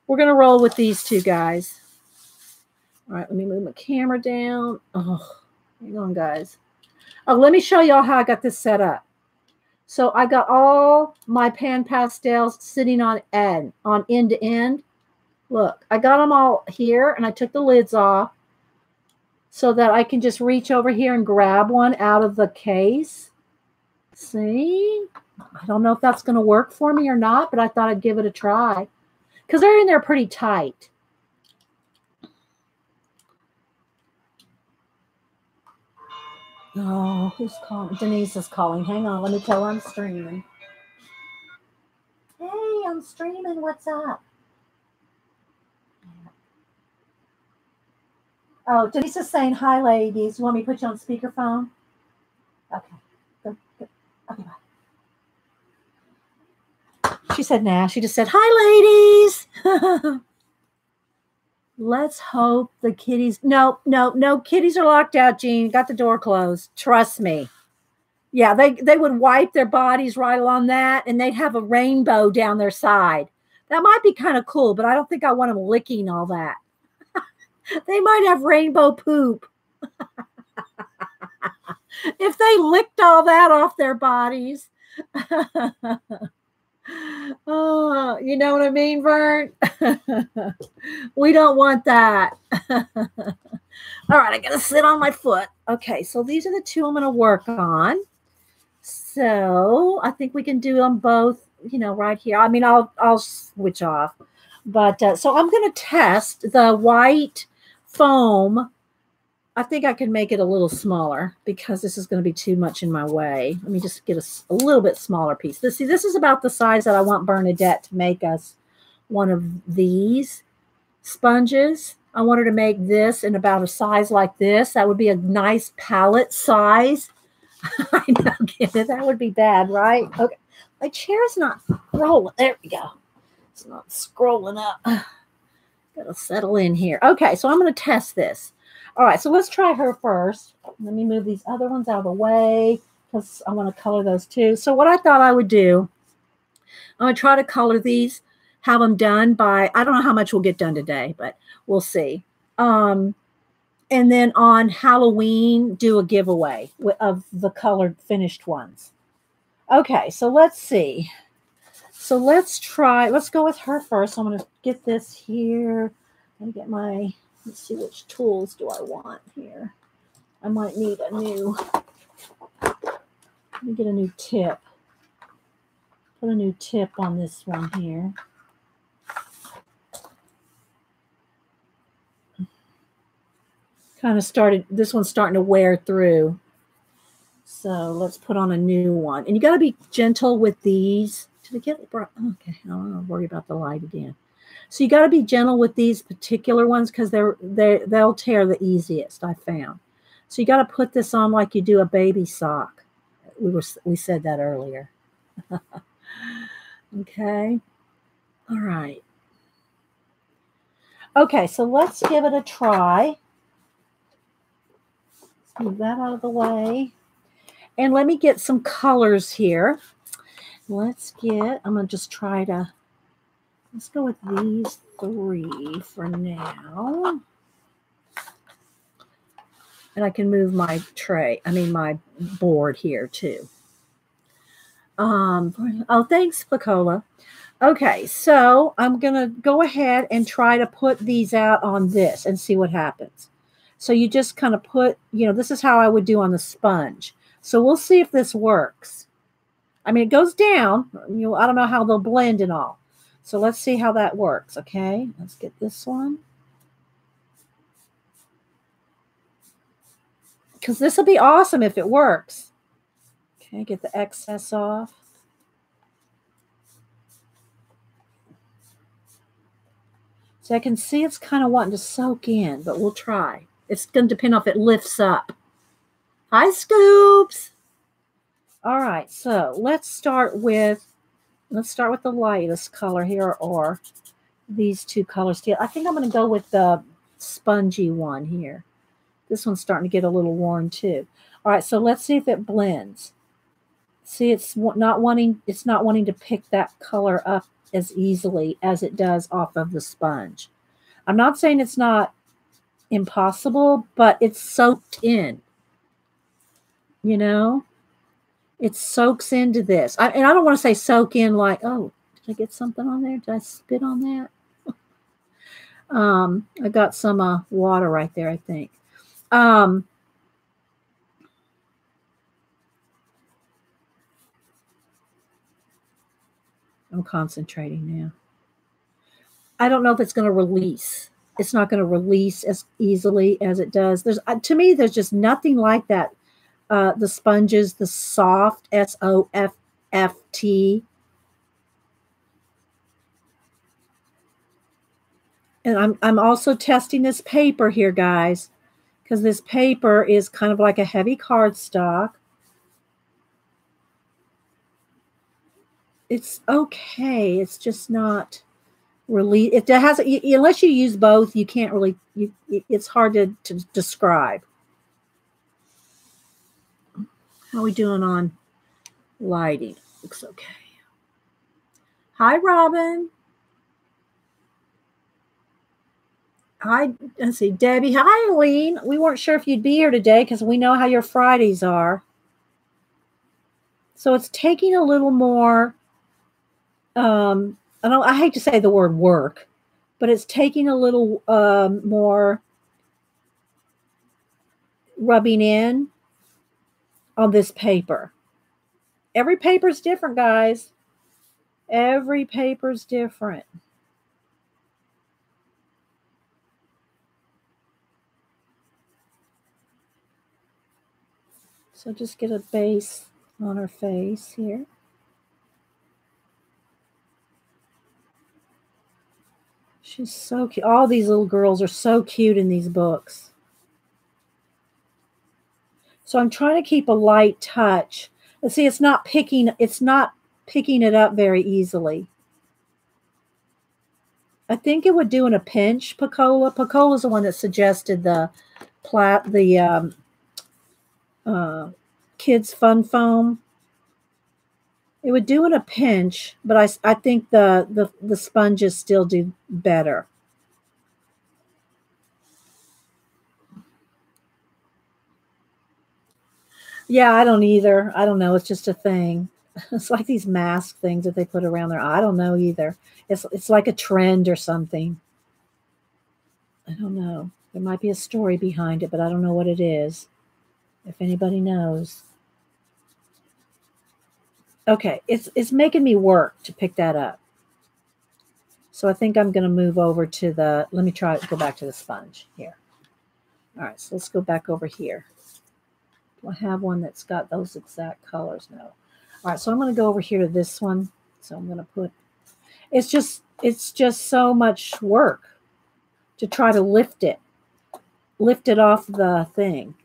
Speaker 1: We're going to roll with these 2, guys. All right, let me move my camera down. Oh, hang on, guys. Oh, let me show y'all how I got this set up. So I got all my PanPastels sitting on end to end. Look, I got them all here, and I took the lids off so that I can just reach over here and grab one out of the case. See? I don't know if that's going to work for me or not, but I thought I'd give it a try because they're in there pretty tight. Oh, who's calling? Denise is calling. Hang on. Let me tell her I'm streaming. Hey, I'm streaming. What's up? Oh, Denise is saying, hi, ladies. You want me to put you on speakerphone? Okay. Good. Okay, bye. She said, nah. She just said, hi, ladies. Let's hope the kitties. No, kitties are locked out, Jean. Got the door closed. Trust me. Yeah, they would wipe their bodies right along that, and they'd have a rainbow down their side. That might be kind of cool, but I don't think I want them licking all that. They might have rainbow poop. If they licked all that off their bodies. Oh, you know what I mean, Vern? We don't want that. All right, I got to sit on my foot. Okay, so these are the 2 I'm going to work on. So I think we can do them both, right here. I mean, I'll switch off. But so I'm going to test the white foam. I think I can make it a little smaller because this is going to be too much in my way. Let me just get a little bit smaller piece. This is about the size that I want Bernadette to make us one of these sponges. I want her to make this in about a size like this. That would be a nice palette size. I know, that would be bad, right? Okay, my chair's not rolling. There we go. It's not scrolling up. Gotta settle in here. Okay, so I'm going to test this. All right, so let's try her first. Let me move these other ones out of the way because I want to color those too. So what I thought I would do I'm going to try to color these, have them done by, I don't know how much we'll get done today, but we'll see. And then on Halloween, do a giveaway of the colored finished ones. Okay, so let's see. So let's go with her first. I'm going to get this here and get my, let's see, which tools do I want here? I might need let me get a new tip. Put a new tip on this one here. Kind of started, this one's starting to wear through. So let's put on a new one. And you got to be gentle with these. Did I get it? Okay, I don't want to worry about the light again. So you got to be gentle with these particular ones because they'll tear the easiest, I found. So you got to put this on like you do a baby sock. We said that earlier. Okay. All right. Okay, so let's give it a try. Let's move that out of the way. And let me get some colors here. I'm going to just try to, let's go with these 3 for now. And I can move my my board here too. Oh, thanks, Pacola. Okay, so I'm going to go ahead and try to put these out on this and see what happens. So you just kind of put, this is how I would do on the sponge. So we'll see if this works. I mean, it goes down. I don't know how they'll blend and all. So let's see how that works, okay? Let's get this one. Because this will be awesome if it works. Okay, get the excess off. So I can see it's kind of wanting to soak in, but we'll try. It's going to depend on if it lifts up. Hi, Scoops. All right, so let's start with the lightest color here, or these 2 colors. I think I'm going to go with the spongy one here. This one's starting to get a little worn too. All right, so let's see if it blends. See, it's not wanting to pick that color up as easily as it does off of the sponge. I'm not saying it's not impossible, but it's soaked in. It soaks into this. And I don't want to say soak in like, oh, did I get something on there? Did I spit on that? I got some water right there, I think. I'm concentrating now. I don't know if it's going to release. It's not going to release as easily as it does. To me, there's just nothing like that. The sponges, the soft, SOFT. And I'm also testing this paper here, guys, because this paper is kind of like a heavy cardstock. It's okay. It's just not really. It has, unless you use both, you can't really. It's hard to describe. How are we doing on lighting? Looks okay. Hi, Robin. Hi, let's see, Debbie. Hi, Eileen. We weren't sure if you'd be here today because we know how your Fridays are. So it's taking a little more, I hate to say the word work, but it's taking a little more rubbing in on this paper. Every paper's different, guys. Every paper's different. So just get a base on her face here. She's so cute. All these little girls are so cute in these books. So I'm trying to keep a light touch. And see, it's not picking it up very easily. I think it would do in a pinch, Pacola. Pacola's the one that suggested the kids fun foam. It would do in a pinch, but I think the sponges still do better. Yeah, I don't either. I don't know. It's just a thing. It's like these mask things that they put around their eye. I don't know either. It's like a trend or something. I don't know. There might be a story behind it, but I don't know what it is. If anybody knows. Okay, it's making me work to pick that up. So I think I'm going to move over to the, let me try go back to the sponge here. All right, so let's go back over here. Do I have one that's got those exact colors? No. All right, so I'm going to go over here to this one. So I'm going to put, it's just so much work to try to lift it off the thing.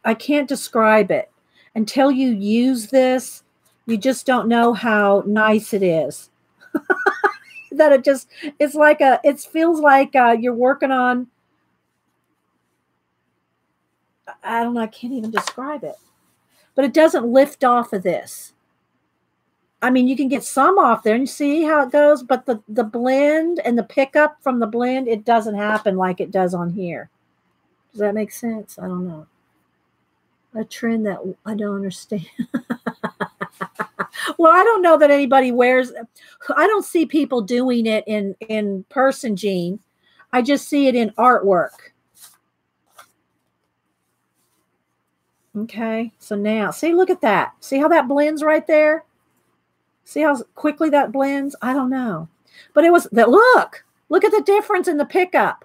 Speaker 1: I can't describe it. Until you use this, you just don't know how nice it is. That it feels like you're working on, I don't know, I can't even describe it. But it doesn't lift off of this. I mean, you can get some off there and see how it goes, but the blend and the pickup from the blend, it doesn't happen like it does on here. Does that make sense? I don't know. A trend that I don't understand. Well, I don't know that anybody wears, I don't see people doing it in person, Jean. I just see it in artwork. Okay, so now, see, look at that. See how that blends right there? See how quickly that blends? I don't know. But it was that, look at the difference in the pickup.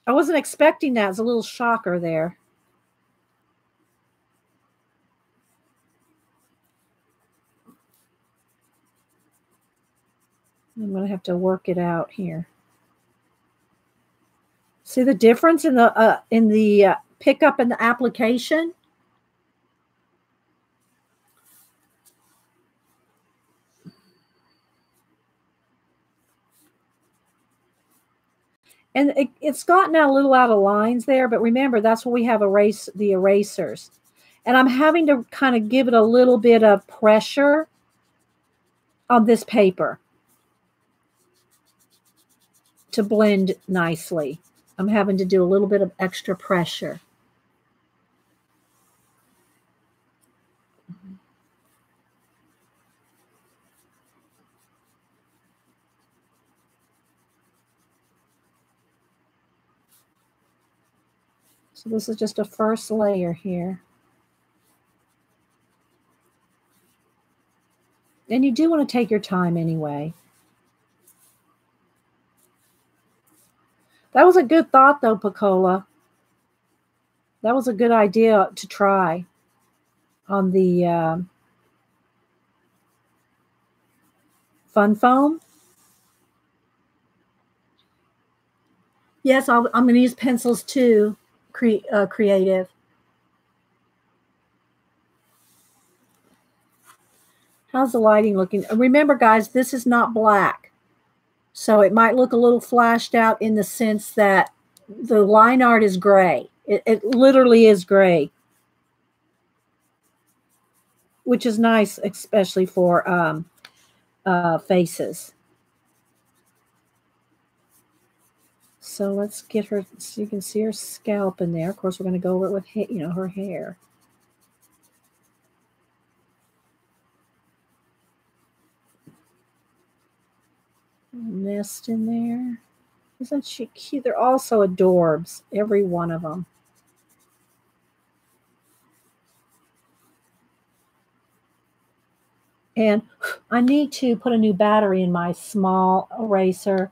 Speaker 1: I wasn't expecting that. It's a little shocker there. I'm going to have to work it out here. See the difference in the pickup and the application? And it's gotten a little out of lines there, but remember, that's what we have the erasers. And I'm having to kind of give it a little bit of pressure on this paper to blend nicely. I'm having to do a little bit of extra pressure. So this is just a first layer here. And you do want to take your time anyway. That was a good thought, though, Picola. That was a good idea to try on the Fun Foam. Yes, I'm going to use pencils too, creative. How's the lighting looking? Remember, guys, this is not black. So it might look a little flashed out in the sense that the line art is gray. It literally is gray, which is nice, especially for faces. So let's get her, so you can see her scalp in there. Of course, we're going to go over it with, her hair. Nest in there. Isn't she cute? They're also adorbs, every one of them. And I need to put a new battery in my small eraser,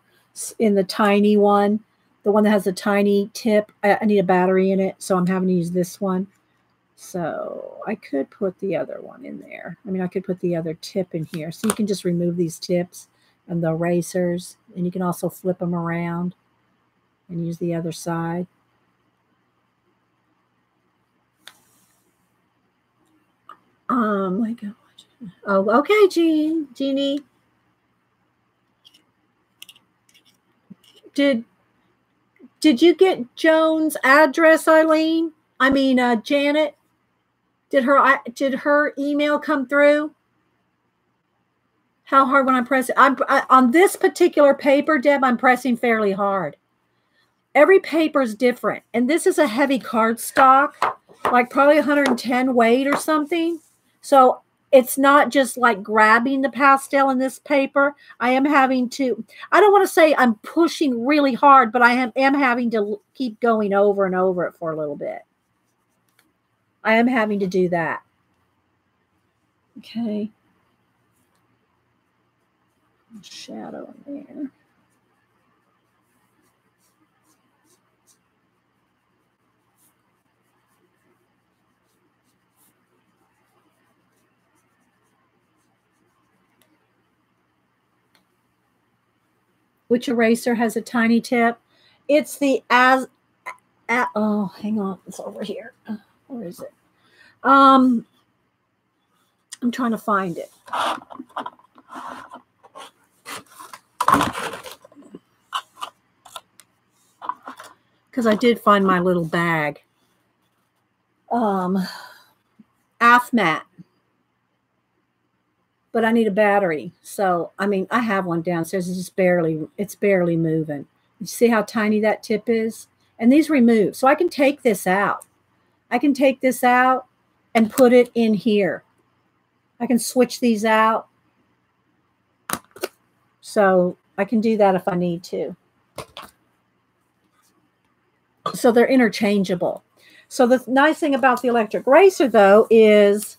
Speaker 1: in the tiny one, the one that has a tiny tip. I need a battery in it, so I'm having to use this one. So I could put the other one in there. I mean, I could put the other tip in here. So you can just remove these tips and the erasers, and you can also flip them around and use the other side. My God. Oh, okay, Jeannie. Did you get Joan's address, Eileen? I mean, Janet? Did her email come through? How hard when I'm pressing? On this particular paper, Deb, I'm pressing fairly hard. Every paper is different. And this is a heavy cardstock, like probably 110 weight or something. So it's not just like grabbing the pastel in this paper. I am having to, I don't want to say I'm pushing really hard, but I am having to keep going over and over it for a little bit. I am having to do that. Okay. Shadow in there. Which eraser has a tiny tip? It's the oh, hang on, it's over here. Where is it? I'm trying to find it. Because I did find my little bag. AFMAT. But I need a battery. So, I mean, I have one downstairs. It's just barely moving. You see how tiny that tip is? And these remove. So I can take this out. I can take this out and put it in here. I can switch these out. So I can do that if I need to. So they're interchangeable. So the nice thing about the electric eraser, though, is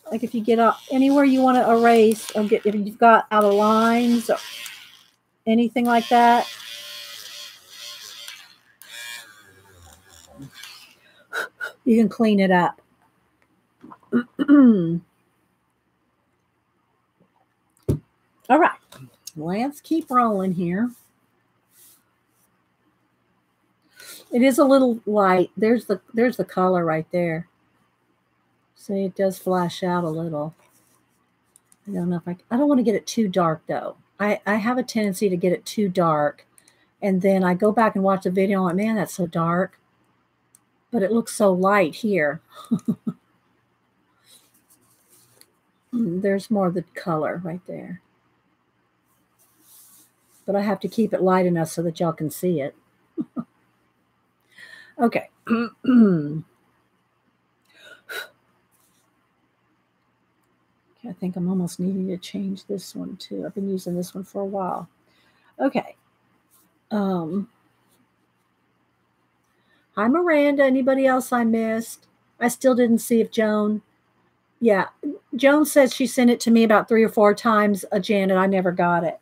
Speaker 1: like if you get up anywhere you want to erase, or if you've got out of lines or anything like that, you can clean it up. All right, let's keep rolling here. It is a little light. There's the color right there. See, it does flash out a little. I don't know if I don't want to get it too dark though. I have a tendency to get it too dark, and then I go back and watch the video and I'm like, man, that's so dark. But it looks so light here. There's more of the color right there. But I have to keep it light enough so that y'all can see it. Okay. I think I'm almost needing to change this one too. I've been using this one for a while. Okay. Hi, Miranda. Anybody else I missed? I still didn't see if Joan. Yeah. Joan says she sent it to me about 3 or 4 times, Janet. I never got it.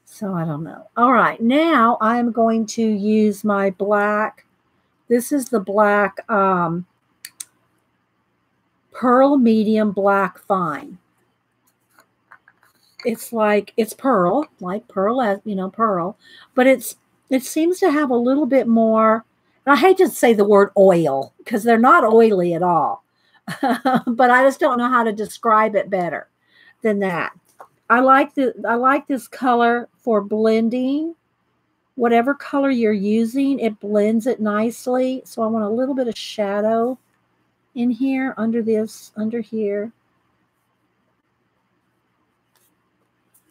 Speaker 1: So I don't know. All right. Now I'm going to use my black. This is the black Pearl Medium Black Fine. It's like, it's pearl, like pearl, as you know, pearl, but it seems to have a little bit more, and I hate to say the word oil because they're not oily at all, but I just don't know how to describe it better than that. I like this color for blending. Whatever color you're using, it blends it nicely. So I want a little bit of shadow in here, under here.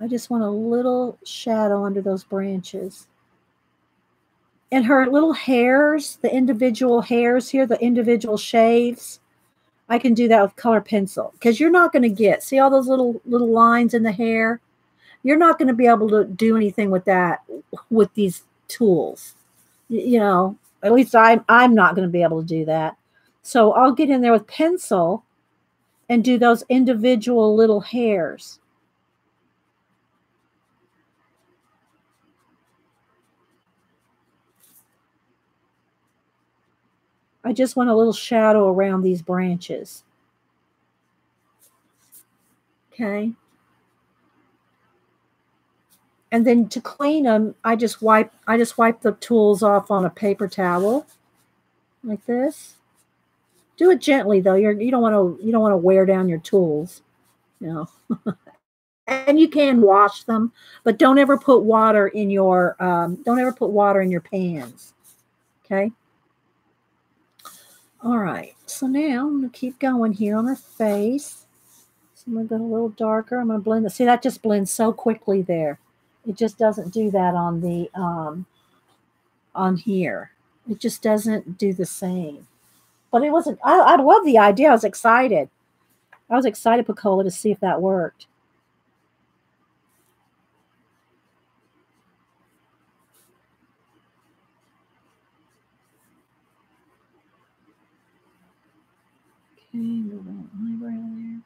Speaker 1: I just want a little shadow under those branches. And her little hairs, the individual hairs here, the individual shaves, I can do that with color pencil. Because you're not going to get, see all those little lines in the hair? You're not going to be able to do anything with that with these tools. You know, at least I'm not going to be able to do that. So I'll get in there with pencil and do those individual little hairs. I just want a little shadow around these branches. Okay. And then to clean them, I just wipe the tools off on a paper towel like this. Do it gently though. You don't want to wear down your tools, you know. And you can wash them, but don't ever put water in your pans. Okay. All right. So now I'm going to keep going here on her face. So I'm going to go a little darker. I'm going to blend it. See, that just blends so quickly there. It just doesn't do that on the on here. It just doesn't do the same. But it wasn't. I love the idea. I was excited. I was excited, Picola, to see if that worked. Okay, move on eyebrow there.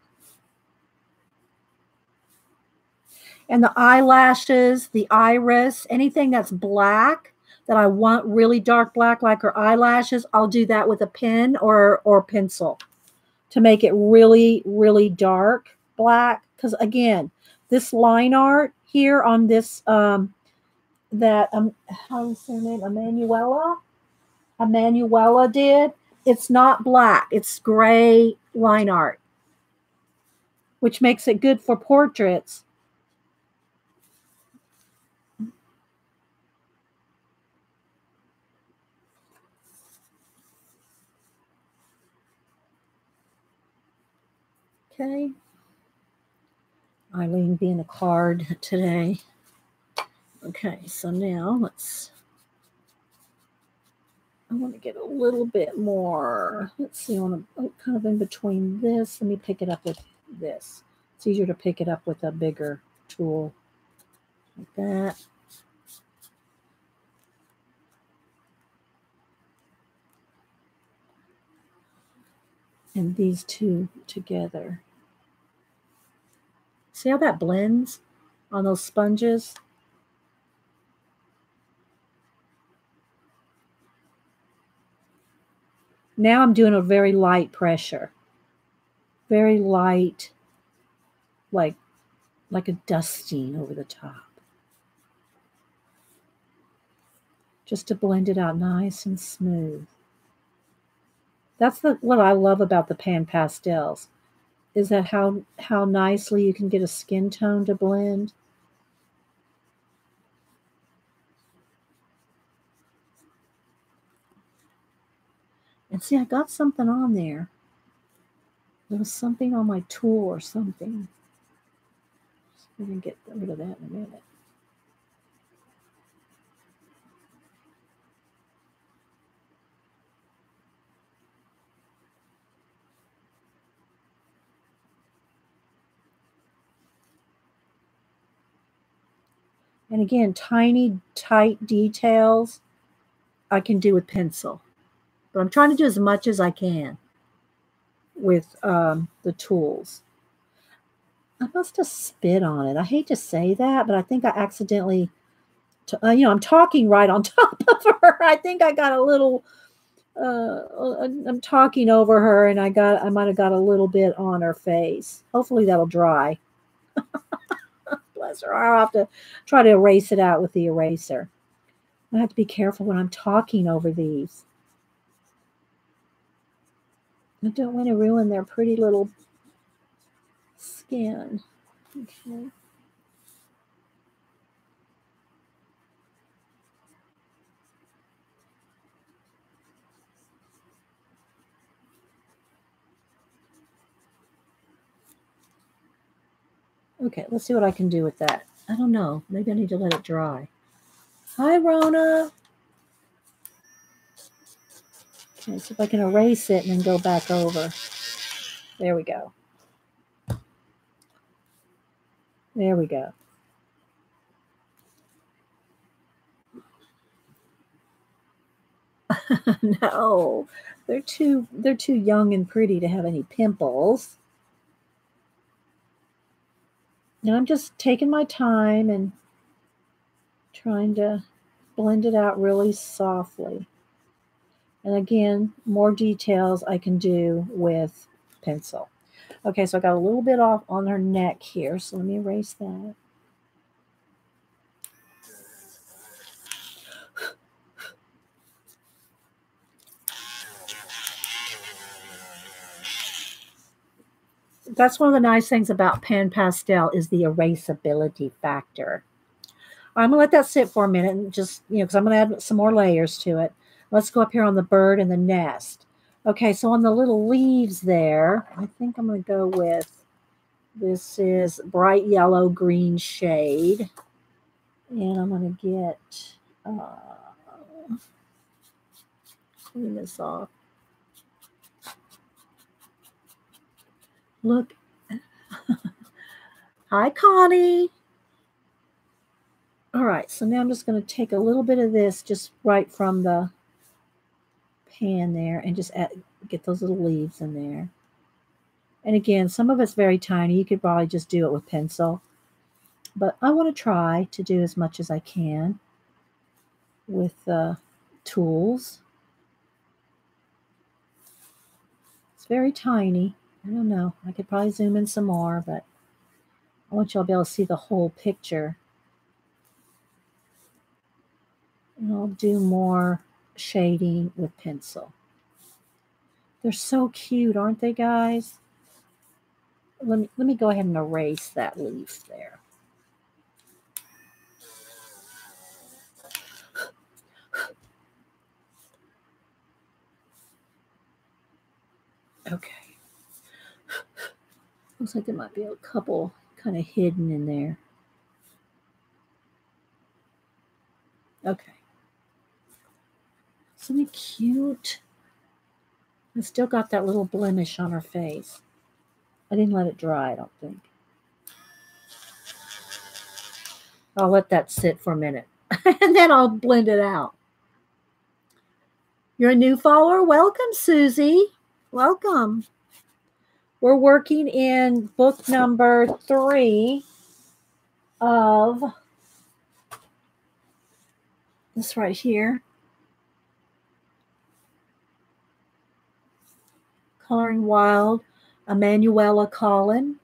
Speaker 1: And the eyelashes, the iris, anything that's black that I want really dark black like her eyelashes, I'll do that with a pen or pencil to make it really, really dark black. Because again, this line art here on this that how's her name? Emmanuelle did. It's not black. It's gray line art, which makes it good for portraits. Okay. Eileen being a card today. Okay, so now I want to get a little bit more. Let's see, I want to kind of in between this. Let me pick it up with this. It's easier to pick it up with a bigger tool like that. And these two together. See how that blends on those sponges? Now I'm doing a very light pressure. Very light, like a dusting over the top. Just to blend it out nice and smooth. That's what I love about the PanPastels, is that how nicely you can get a skin tone to blend. And see, I got something on there. There was something on my tool or something. We're going to get rid of that in a minute. And again, tiny, tight details I can do with pencil. But I'm trying to do as much as I can with the tools. I must have spit on it. I hate to say that, but I think I accidentally, I'm talking right on top of her. I think I got a little, I'm talking over her and I might have got a little bit on her face. Hopefully that'll dry. Bless her. I'll have to try to erase it out with the eraser. I have to be careful when I'm talking over these. I don't want to ruin their pretty little skin. Okay. Okay, let's see what I can do with that. I don't know. Maybe I need to let it dry. Hi, Rona. Okay, see if I can erase it and then go back over. There we go. There we go. No, they're too young and pretty to have any pimples. And I'm just taking my time and trying to blend it out really softly. And again, more details I can do with pencil. Okay, so I got a little bit off on her neck here, so let me erase that. That's one of the nice things about Pan Pastel is the erasability factor. I'm gonna let that sit for a minute and just, because I'm gonna add some more layers to it. Let's go up here on the bird and the nest. Okay, so on the little leaves there, I think I'm gonna go with, this is bright yellow green shade. And I'm gonna get, clean this off. Look. Hi, Connie. All right, so now I'm just going to take a little bit of this just right from the pan there and just get those little leaves in there. And again, some of it's very tiny. You could probably just do it with pencil. But I want to try to do as much as I can with the tools. It's very tiny. I don't know. I could probably zoom in some more, but I want y'all to be able to see the whole picture. And I'll do more shading with pencil. They're so cute, aren't they, guys? Let me go ahead and erase that leaf there. Okay. Looks like there might be a couple kind of hidden in there. Okay. Isn't it cute? It's still got that little blemish on her face. I didn't let it dry, I don't think. I'll let that sit for a minute. And then I'll blend it out. You're a new follower? Welcome, Susie. Welcome. We're working in book number 3 of this right here. Coloring Wild, Emmanuelle, Colin.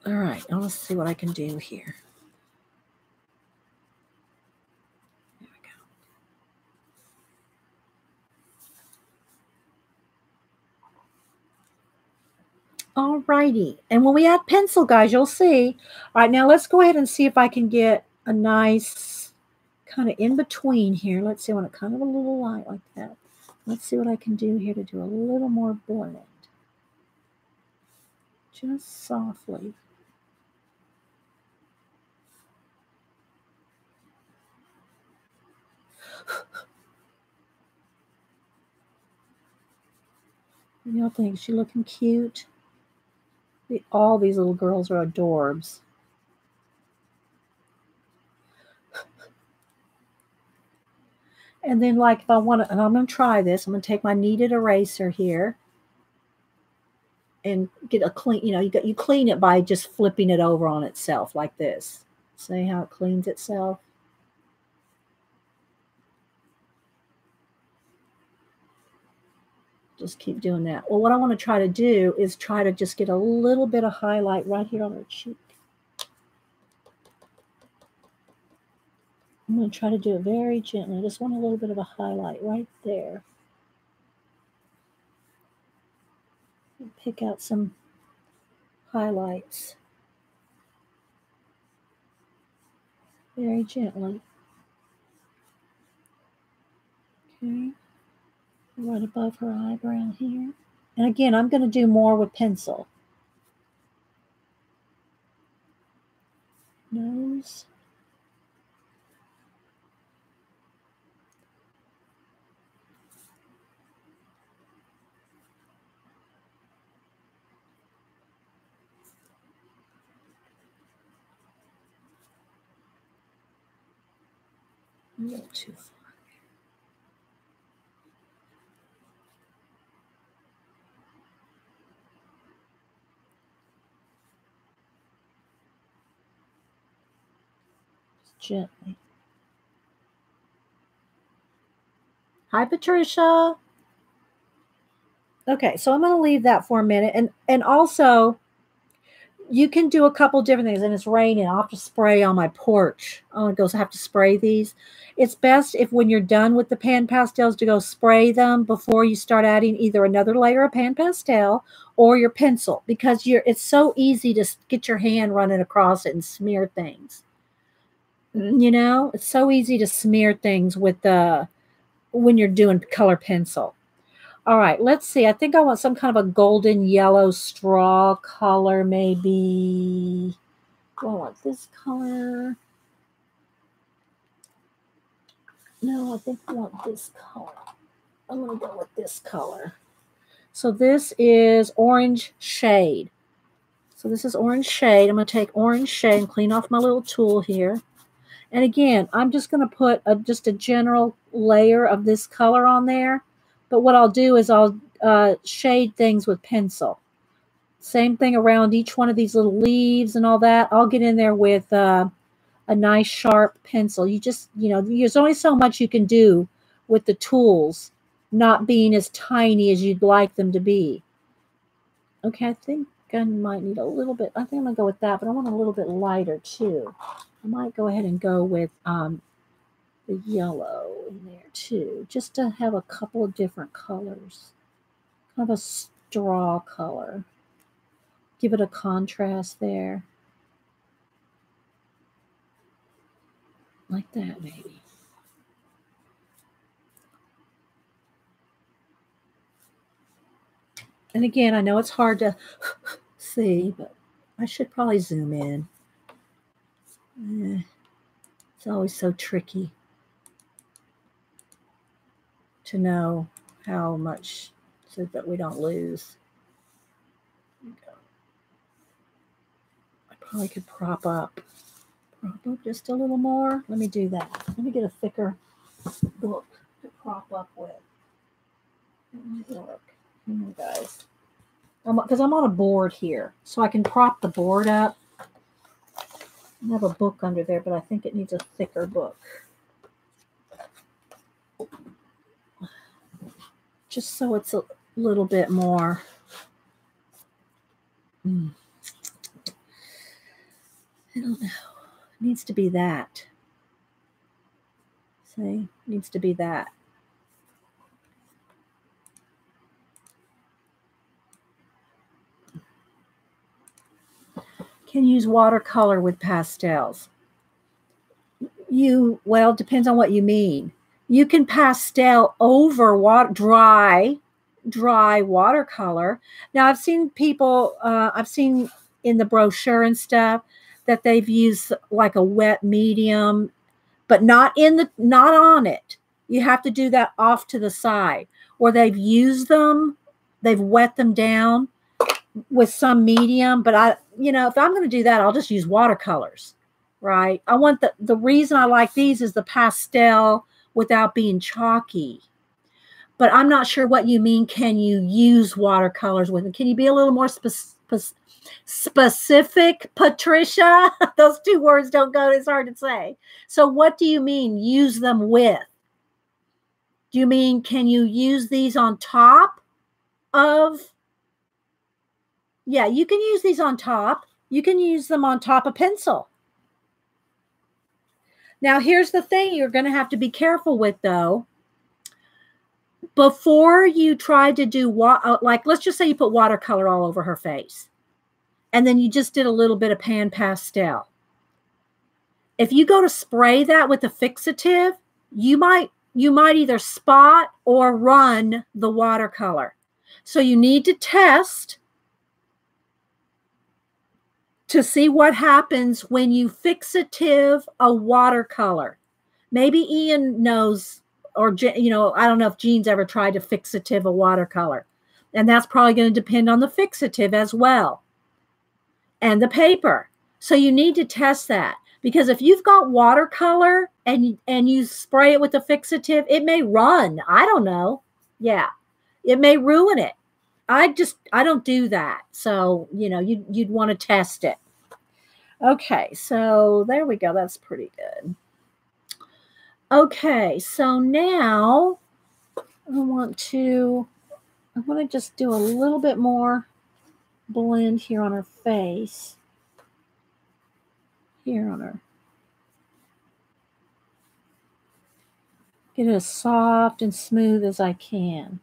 Speaker 1: All right, now let's see what I can do here. There we go. All righty, and when we add pencil, guys, you'll see. All right, now let's go ahead and see if I can get a nice kind of in between here. Let's see, I want it kind of a little light like that. Let's see what I can do here to do a little more blend. Just softly. What do y'all think? Is she looking cute? All these little girls are adorbs. And then, like, if I want to, and I'm going to try this, I'm going to take my kneaded eraser here and get a clean, you clean it by just flipping it over on itself like this. See how it cleans itself? Just keep doing that. Well, what I want to try to do is try to just get a little bit of highlight right here on her cheek. I'm going to try to do it very gently. I just want a little bit of a highlight right there. Pick out some highlights very gently. Okay. Right above her eyebrow here. And again, I'm going to do more with pencil. Nose. A little too far. Just gently. Hi, Patricia. Okay, so I'm going to leave that for a minute. And also, you can do a couple different things, and it's raining. I'll have to spray on my porch. Oh, it goes, I have to spray these. It's best if when you're done with the pan pastels to go spray them before you start adding either another layer of pan pastel or your pencil, because it's so easy to get your hand running across it and smear things. You know, it's so easy to smear things with when you're doing color pencil. All right, let's see. I think I want some kind of a golden yellow straw color, maybe. Do I want this color? No, I think I want this color. I'm going to go with this color. So this is orange shade. So this is orange shade. I'm going to take orange shade and clean off my little tool here. And again, I'm just going to put just a general layer of this color on there. But what I'll do is I'll shade things with pencil. Same thing around each one of these little leaves and all that. I'll get in there with a nice sharp pencil. You just, there's only so much you can do with the tools not being as tiny as you'd like them to be. Okay, I think I might need a little bit. I think I'm going to go with that, but I want a little bit lighter too. I might go ahead and go with the yellow in there too, just to have a couple of different colors. Kind of a straw color. Give it a contrast there. Like that, maybe. And again, I know it's hard to see, but I should probably zoom in. It's always so tricky to know how much so that we don't lose. I probably could prop up just a little more. Let me do that. Let me get a thicker book to prop up with. It might work. Guys. Because I'm on a board here, so I can prop the board up. I have a book under there, but I think it needs a thicker book. Just so it's a little bit more. I don't know. It needs to be that. See? It needs to be that. Can use watercolor with pastels. Well, it depends on what you mean. You can pastel over dry watercolor. Now, I've seen people, I've seen in the brochure and stuff that they've used like a wet medium, but not on it. You have to do that off to the side, or they've used them, they've wet them down with some medium. But if I'm going to do that, I'll just use watercolors, right? I want the reason I like these is the pastel without being chalky. But I'm not sure what you mean. Can you use watercolors with them? Can you be a little more specific, Patricia? Those two words don't go. It's hard to say. So what do you mean use them with? Do you mean can you use these on top of? Yeah, you can use these on top. You can use them on top of pencil. Now, here's the thing you're going to have to be careful with, though. Before you try to do, like, let's just say you put watercolor all over her face, and then you just did a little bit of pan pastel. If you go to spray that with a fixative, you might either spot or run the watercolor. So you need to test to see what happens when you fixative a watercolor. Maybe Ian knows, or, I don't know if Jean's ever tried to fixative a watercolor. And that's probably going to depend on the fixative as well. And the paper. So you need to test that. Because if you've got watercolor and you spray it with a fixative, it may run. I don't know. Yeah. It may ruin it. I don't do that. So, you'd want to test it. Okay, so there we go. That's pretty good. Okay, so now I want to just do a little bit more blend here on her face. here on her. Get it as soft and smooth as I can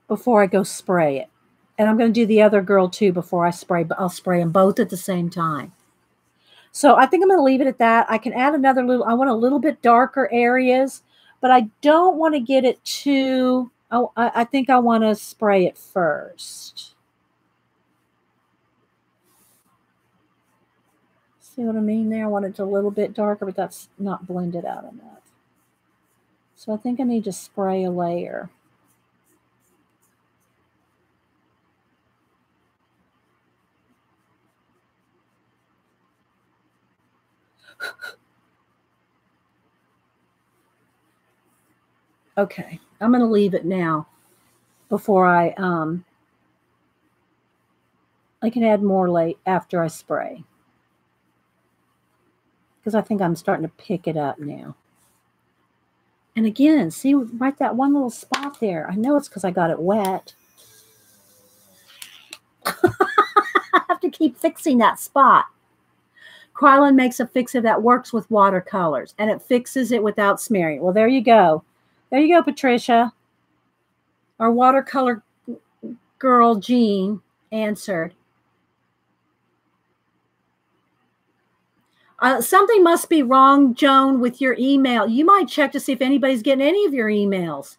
Speaker 1: before I go spray it. And I'm going to do the other girl too before I spray, but I'll spray them both at the same time. So I think I'm going to leave it at that. I can add another little, I want a little bit darker areas, but I don't want to get it too, I think I want to spray it first. See what I mean there? I want it a little bit darker, but that's not blended out enough. So I think I need to spray a layer. Okay, I'm going to leave it now before I can add more late after I spray. Because I think I'm starting to pick it up now. And again, see right that one little spot there. I know it's because I got it wet. I have to keep fixing that spot. Colin makes a fixer that works with watercolors, and it fixes it without smearing. Well, there you go. There you go, Patricia. Our watercolor girl, Jean, answered. Something must be wrong, Joan, with your email. You might check to see if anybody's getting any of your emails.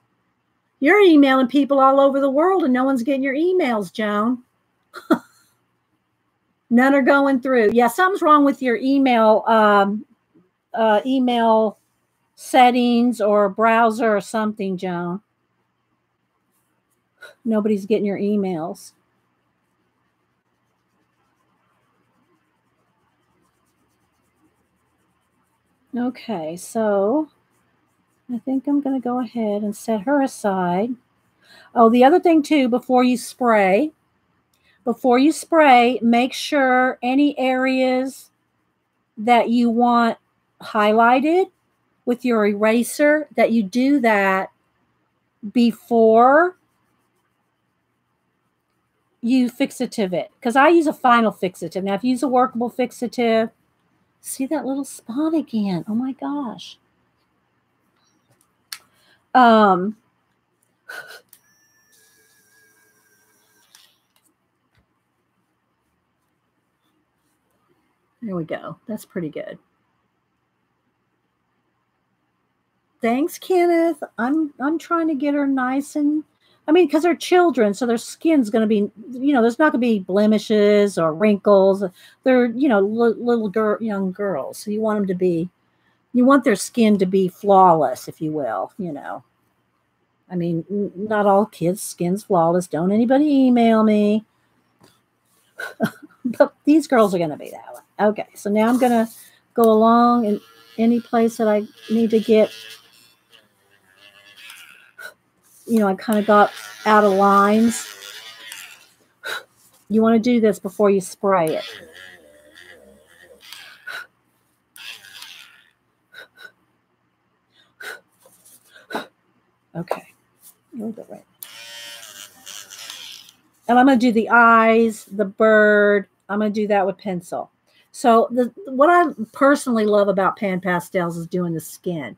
Speaker 1: You're emailing people all over the world, and no one's getting your emails, Joan. None are going through. Yeah, something's wrong with your email email settings or browser or something, Joan. Nobody's getting your emails. Okay, so I think I'm going to go ahead and set her aside. Oh, the other thing too, before you spray, make sure any areas that you want highlighted with your eraser, that you do that before you fixative it. Because I use a final fixative. Now, if you use a workable fixative, see that little spot again. Oh my gosh. There we go. That's pretty good. Thanks, Kenneth. I'm trying to get her nice and, I mean, because they're children, so their skin's going to be, there's not going to be blemishes or wrinkles. They're, little young girls. So you want them to be, you want their skin to be flawless, if you will, I mean, not all kids' skin's flawless. Don't anybody email me. But these girls are going to be that way. Okay, so now I'm going to go along in any place that I need to get, I kind of got out of lines. You want to do this before you spray it. Okay, a little bit right. And I'm going to do the eyes, the bird. I'm going to do that with pencil. So what I personally love about PanPastels is doing the skin.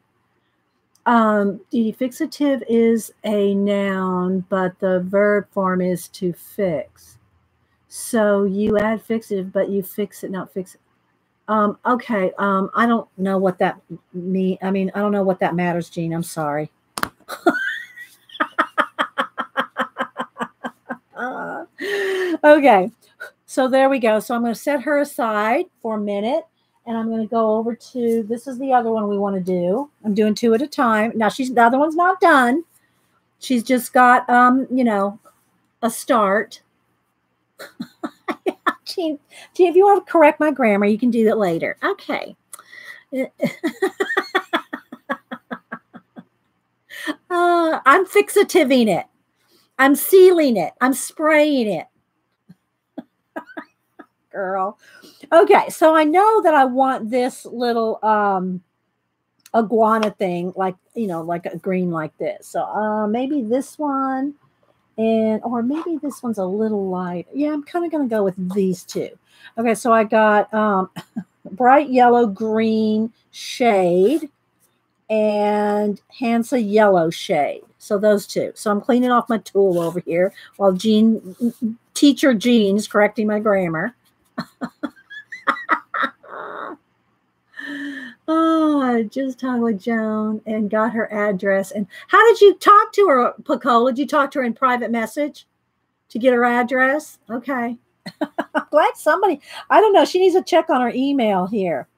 Speaker 1: The fixative is a noun, but the verb form is to fix. So you add fixative, but you fix it, not fix it. Okay. I don't know what that means. I mean, I don't know what that matters, Jean. I'm sorry. Okay. So there we go. So I'm going to set her aside for a minute. And I'm going to go over to, this is the other one we want to do. I'm doing two at a time. Now the other one's not done. She's just got, a start. Gee, if you want to correct my grammar, you can do that later. Okay. I'm fixativing it. I'm sealing it. I'm spraying it. Girl. Okay, so I know that I want this little iguana thing, like, like a green like this. So maybe this one And, or maybe this one's a little light. Yeah, I'm kind of going to go with these two. Okay, so I got bright yellow green shade and Hansa yellow shade. So those two. So I'm cleaning off my tool over here while teacher Jean's correcting my grammar. Oh, I just talked with Joan and got her address. And how did you talk to her, Picola? Did you talk to her in private message to get her address? Okay. I'm glad somebody, I don't know, she needs to check on her email here.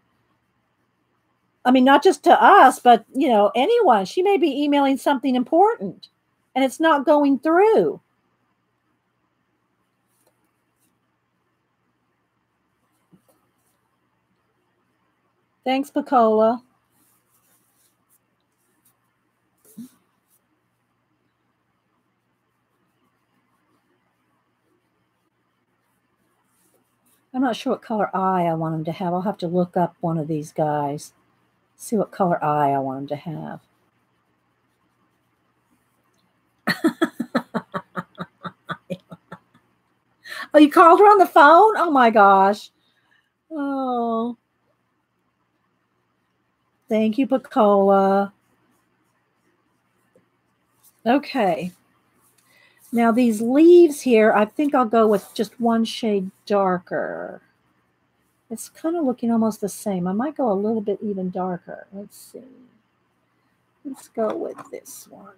Speaker 1: I mean, not just to us, but, you know, anyone. She may be emailing something important and it's not going through. Thanks, Picola. I'm not sure what color eye I want him to have. I'll have to look up one of these guys. See what color eye I want him to have. Oh, you called her on the phone? Oh, my gosh. Oh. Thank you, Picola. Okay. Now, these leaves here, I think I'll go with just one shade darker. It's kind of looking almost the same. I might go a little bit even darker. Let's see. Let's go with this one.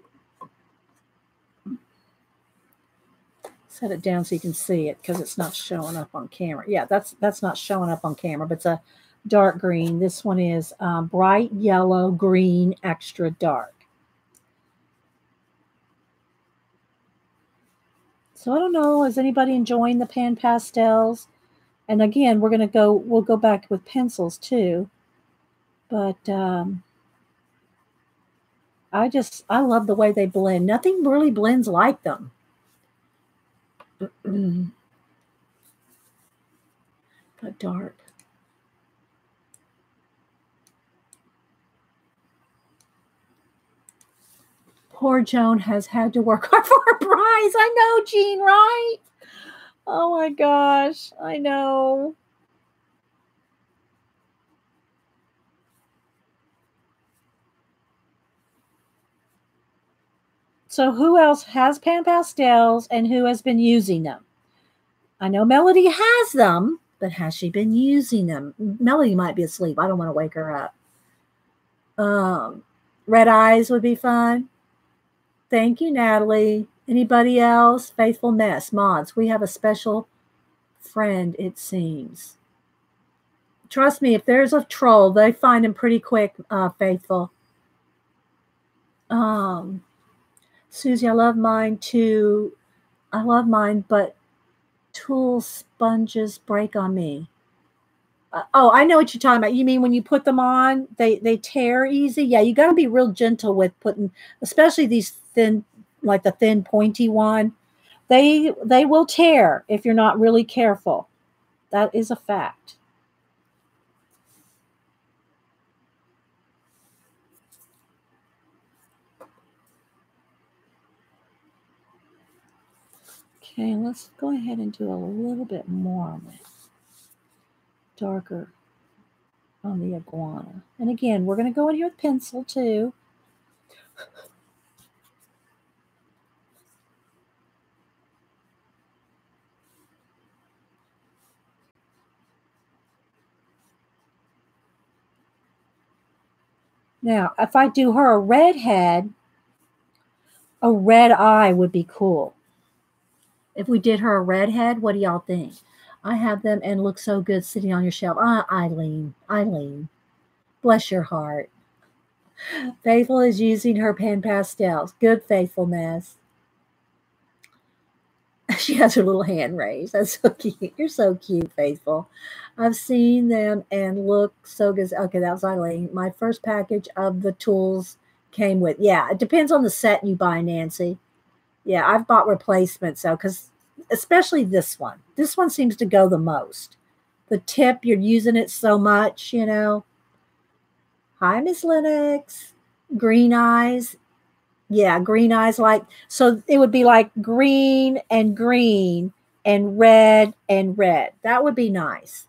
Speaker 1: Set it down so you can see it because it's not showing up on camera. Yeah, that's not showing up on camera, but it's a dark green. This one is bright yellow, green, extra dark. So I don't know, is anybody enjoying the PanPastels? And again, we'll go back with pencils too. But I love the way they blend. Nothing really blends like them. But dark. Poor Joan has had to work hard for her prize. I know, Jean, right? Oh my gosh, I know. So who else has PanPastels and who has been using them? I know Melody has them, but has she been using them? Melody might be asleep. I don't want to wake her up. Red eyes would be fun. Thank you, Natalie. Anybody else? Faithful Mess, mods. We have a special friend, it seems. Trust me, if there's a troll, they find him pretty quick, Faithful. Susie, I love mine too. I love mine, but tool sponges break on me. Oh, I know what you're talking about. You mean when you put them on, they tear easy? Yeah, you got to be real gentle with putting, especially these thin, like the thin pointy one. They will tear if you're not really careful. That is a fact. Okay, let's go ahead and do a little bit more on it. Darker on the iguana. And again, we're going to go in here with pencil too. Now, if I do her a red head, a red eye would be cool. If we did her a red head, what do y'all think? I have them and look so good sitting on your shelf. Eileen, bless your heart. Faithful is using her PanPastels. Good faithfulness. She has her little hand raised. That's so cute. You're so cute, Faithful. I've seen them and look so good. Okay, that was Eileen. My first package of the tools came with. Yeah, it depends on the set you buy, Nancy. Yeah, I've bought replacements, though, because especially this one. This one seems to go the most. The tip, you're using it so much, you know. Hi, Miss Lennox. Green eyes. Yeah, green eyes, like, so it would be like green and red and red. That would be nice.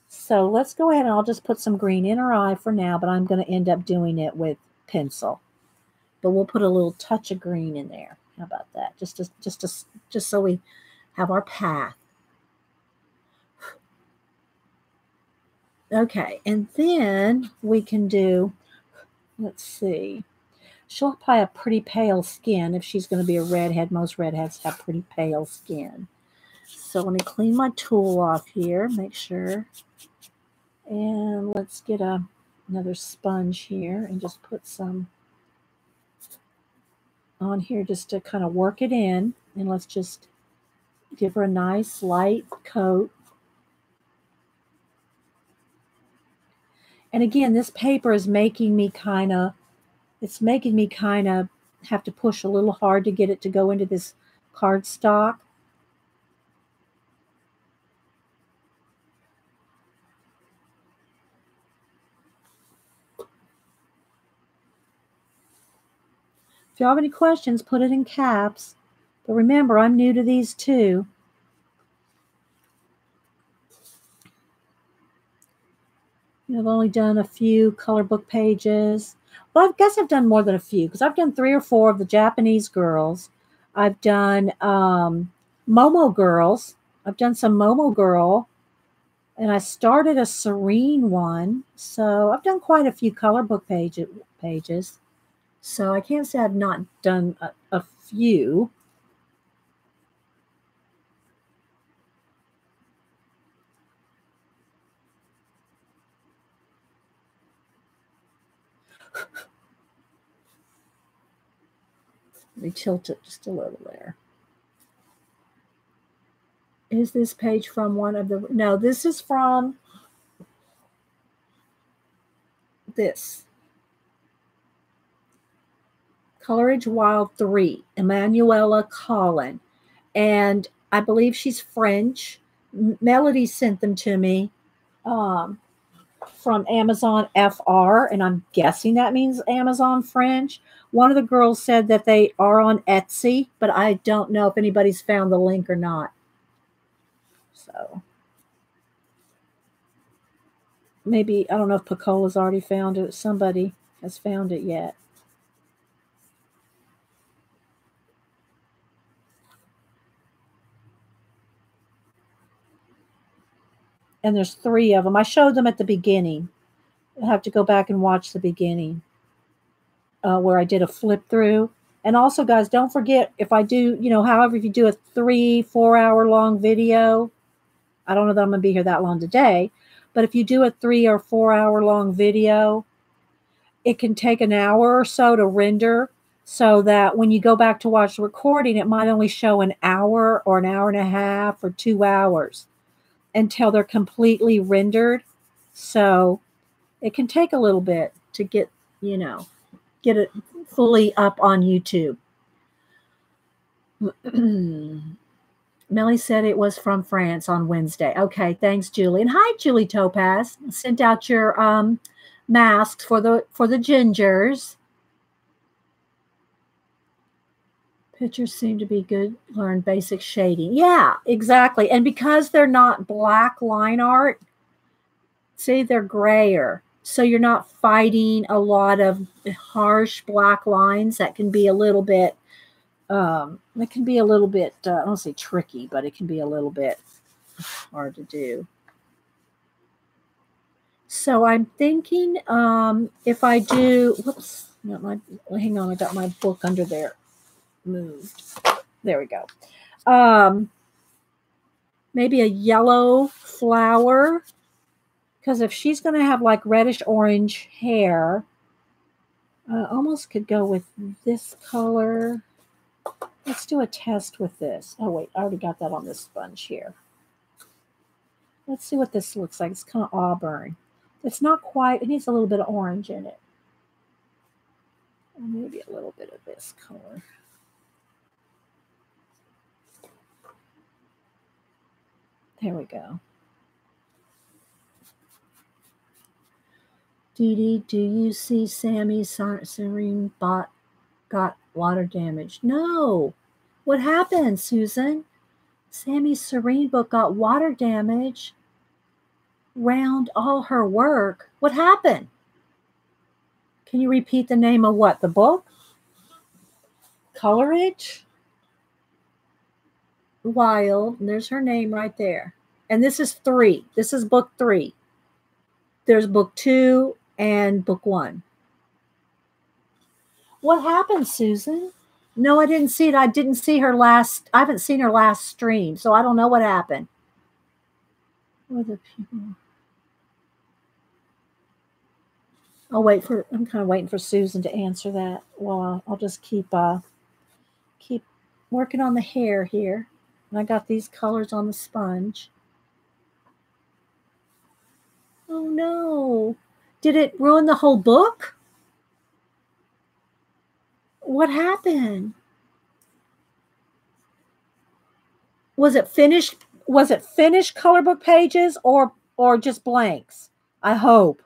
Speaker 1: So let's go ahead and I'll just put some green in her eye for now, but I'm going to end up doing it with pencil. But we'll put a little touch of green in there. How about that? Just so we have our path. Okay, and then we can do, let's see. She'll probably have pretty pale skin if she's going to be a redhead. Most redheads have pretty pale skin. So let me clean my tool off here, make sure. And let's get another sponge here and just put some on here just to kind of work it in. And let's just give her a nice light coat. And again, this paper is making me kind of have to push a little hard to get it to go into this cardstock. If you have any questions, put it in caps. But remember, I'm new to these too. I've only done a few color book pages. Well, I guess I've done more than a few because I've done 3 or 4 of the Japanese girls. I've done Momo girls. I've done some Momo girl. And I started a Serene one. So I've done quite a few color book pages. So I can't say I've not done a few. Let me tilt it just a little there. Is this page from one of the... No, this is from this. Coleridge Wild 3, Emmanuelle Colin. And I believe she's French. Melody sent them to me from Amazon FR, and I'm guessing that means Amazon French. One of the girls said that they are on Etsy, but I don't know if anybody's found the link or not. So maybe, I don't know if Pacola's already found it. Somebody has found it yet. And there's 3 of them. I showed them at the beginning. I have to go back and watch the beginning where I did a flip through. And also, guys, don't forget, if I do, however, if you do a 3-4 hour long video, I don't know that I'm going to be here that long today, but if you do a 3 or 4 hour long video, it can take an hour or so to render, so that when you go back to watch the recording, it might only show an hour or an hour and a half or 2 hours until they're completely rendered. So it can take a little bit to get it fully up on YouTube. Melly said it was from France on Wednesday. Okay, thanks, Julie. And hi, Julie Topaz. Sent out your masks for the gingers. Pictures seem to be good. Learn basic shading. Yeah, exactly. And because they're not black line art, see, they're grayer. So you're not fighting a lot of harsh black lines that can be a little bit, I don't say tricky, but it can be a little bit hard to do. So I'm thinking if I do, whoops, hang on, I got my book under there moved. There we go. Maybe a yellow flower, because if she's going to have like reddish orange hair, almost could go with this color. Let's do a test with this. Oh, wait, I already got that on this sponge here. Let's see what this looks like. It's kind of auburn. It's not quite, it needs a little bit of orange in it. And maybe a little bit of this color. There we go. Dee Dee, do you see Sammy's Serene bought got water damage. No. What happened, Susan? Sammy's Serene book got water damage round all her work. What happened? Can you repeat the name of what? The book? Coleridge? Wild. And there's her name right there. And this is 3. This is book 3. There's book 2 and book 1. What happened, Susan? No, I didn't see it. I didn't see her last. I haven't seen her last stream, so I don't know what happened. What are the people? I'm kind of waiting for Susan to answer that. Well, I'll just keep working on the hair here. And I got these colors on the sponge. Oh no. Did it ruin the whole book? What happened? Was it finished color book pages or just blanks? I hope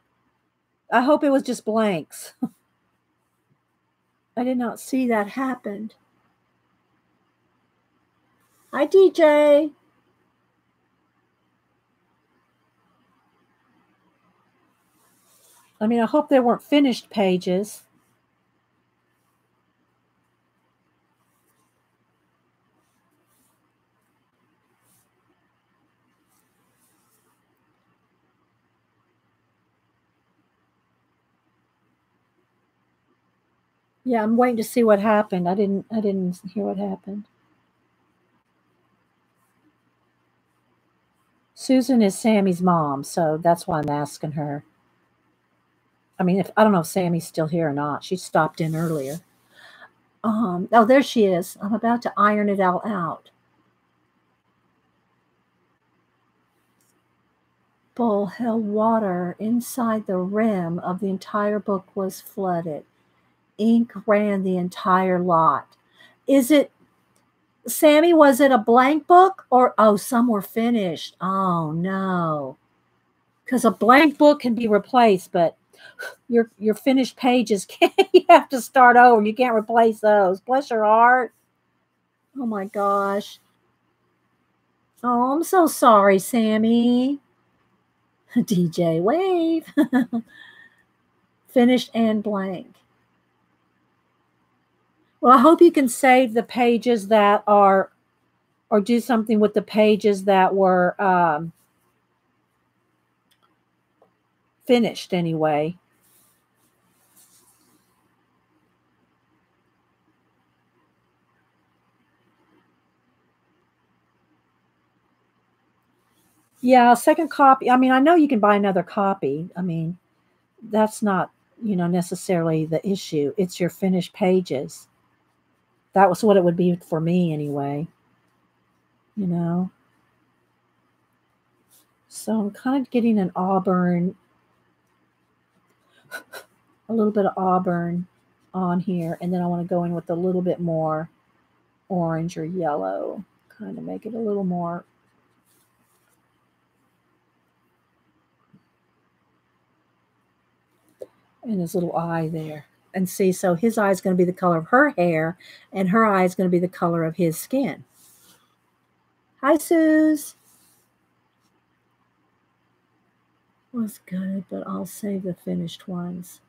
Speaker 1: it was just blanks. I did not see that happen. Hi, DJ. I mean, I hope they weren't finished pages. Yeah, I'm waiting to see what happened. I didn't hear what happened. Susan is Sammy's mom, so that's why I'm asking her. I mean, I don't know if Sammy's still here or not. She stopped in earlier. Oh, there she is. I'm about to iron it all out. Bowl held water inside the rim of the entire book was flooded. Ink ran the entire lot. Is it, Sammy, was it a blank book or, oh, some were finished? Oh, no. Because a blank book can be replaced, but your finished pages can't, you have to start over. You can't replace those. Bless your heart. Oh my gosh. Oh, I'm so sorry, Sammy. DJ, wave. Finished and blank. Well, I hope you can save the pages that are, or do something with the pages that were finished anyway. Yeah, second copy. I mean, I know you can buy another copy. I mean, that's not, necessarily the issue. It's your finished pages. That was what it would be for me anyway. So I'm kind of getting an auburn, a little bit of auburn on here, and then I want to go in with a little bit more orange or yellow, kind of make it a little more. And his little eye there. And see, so his eye is going to be the color of her hair, and her eye is going to be the color of his skin. Hi, Suze. Was good, but I'll save the finished ones.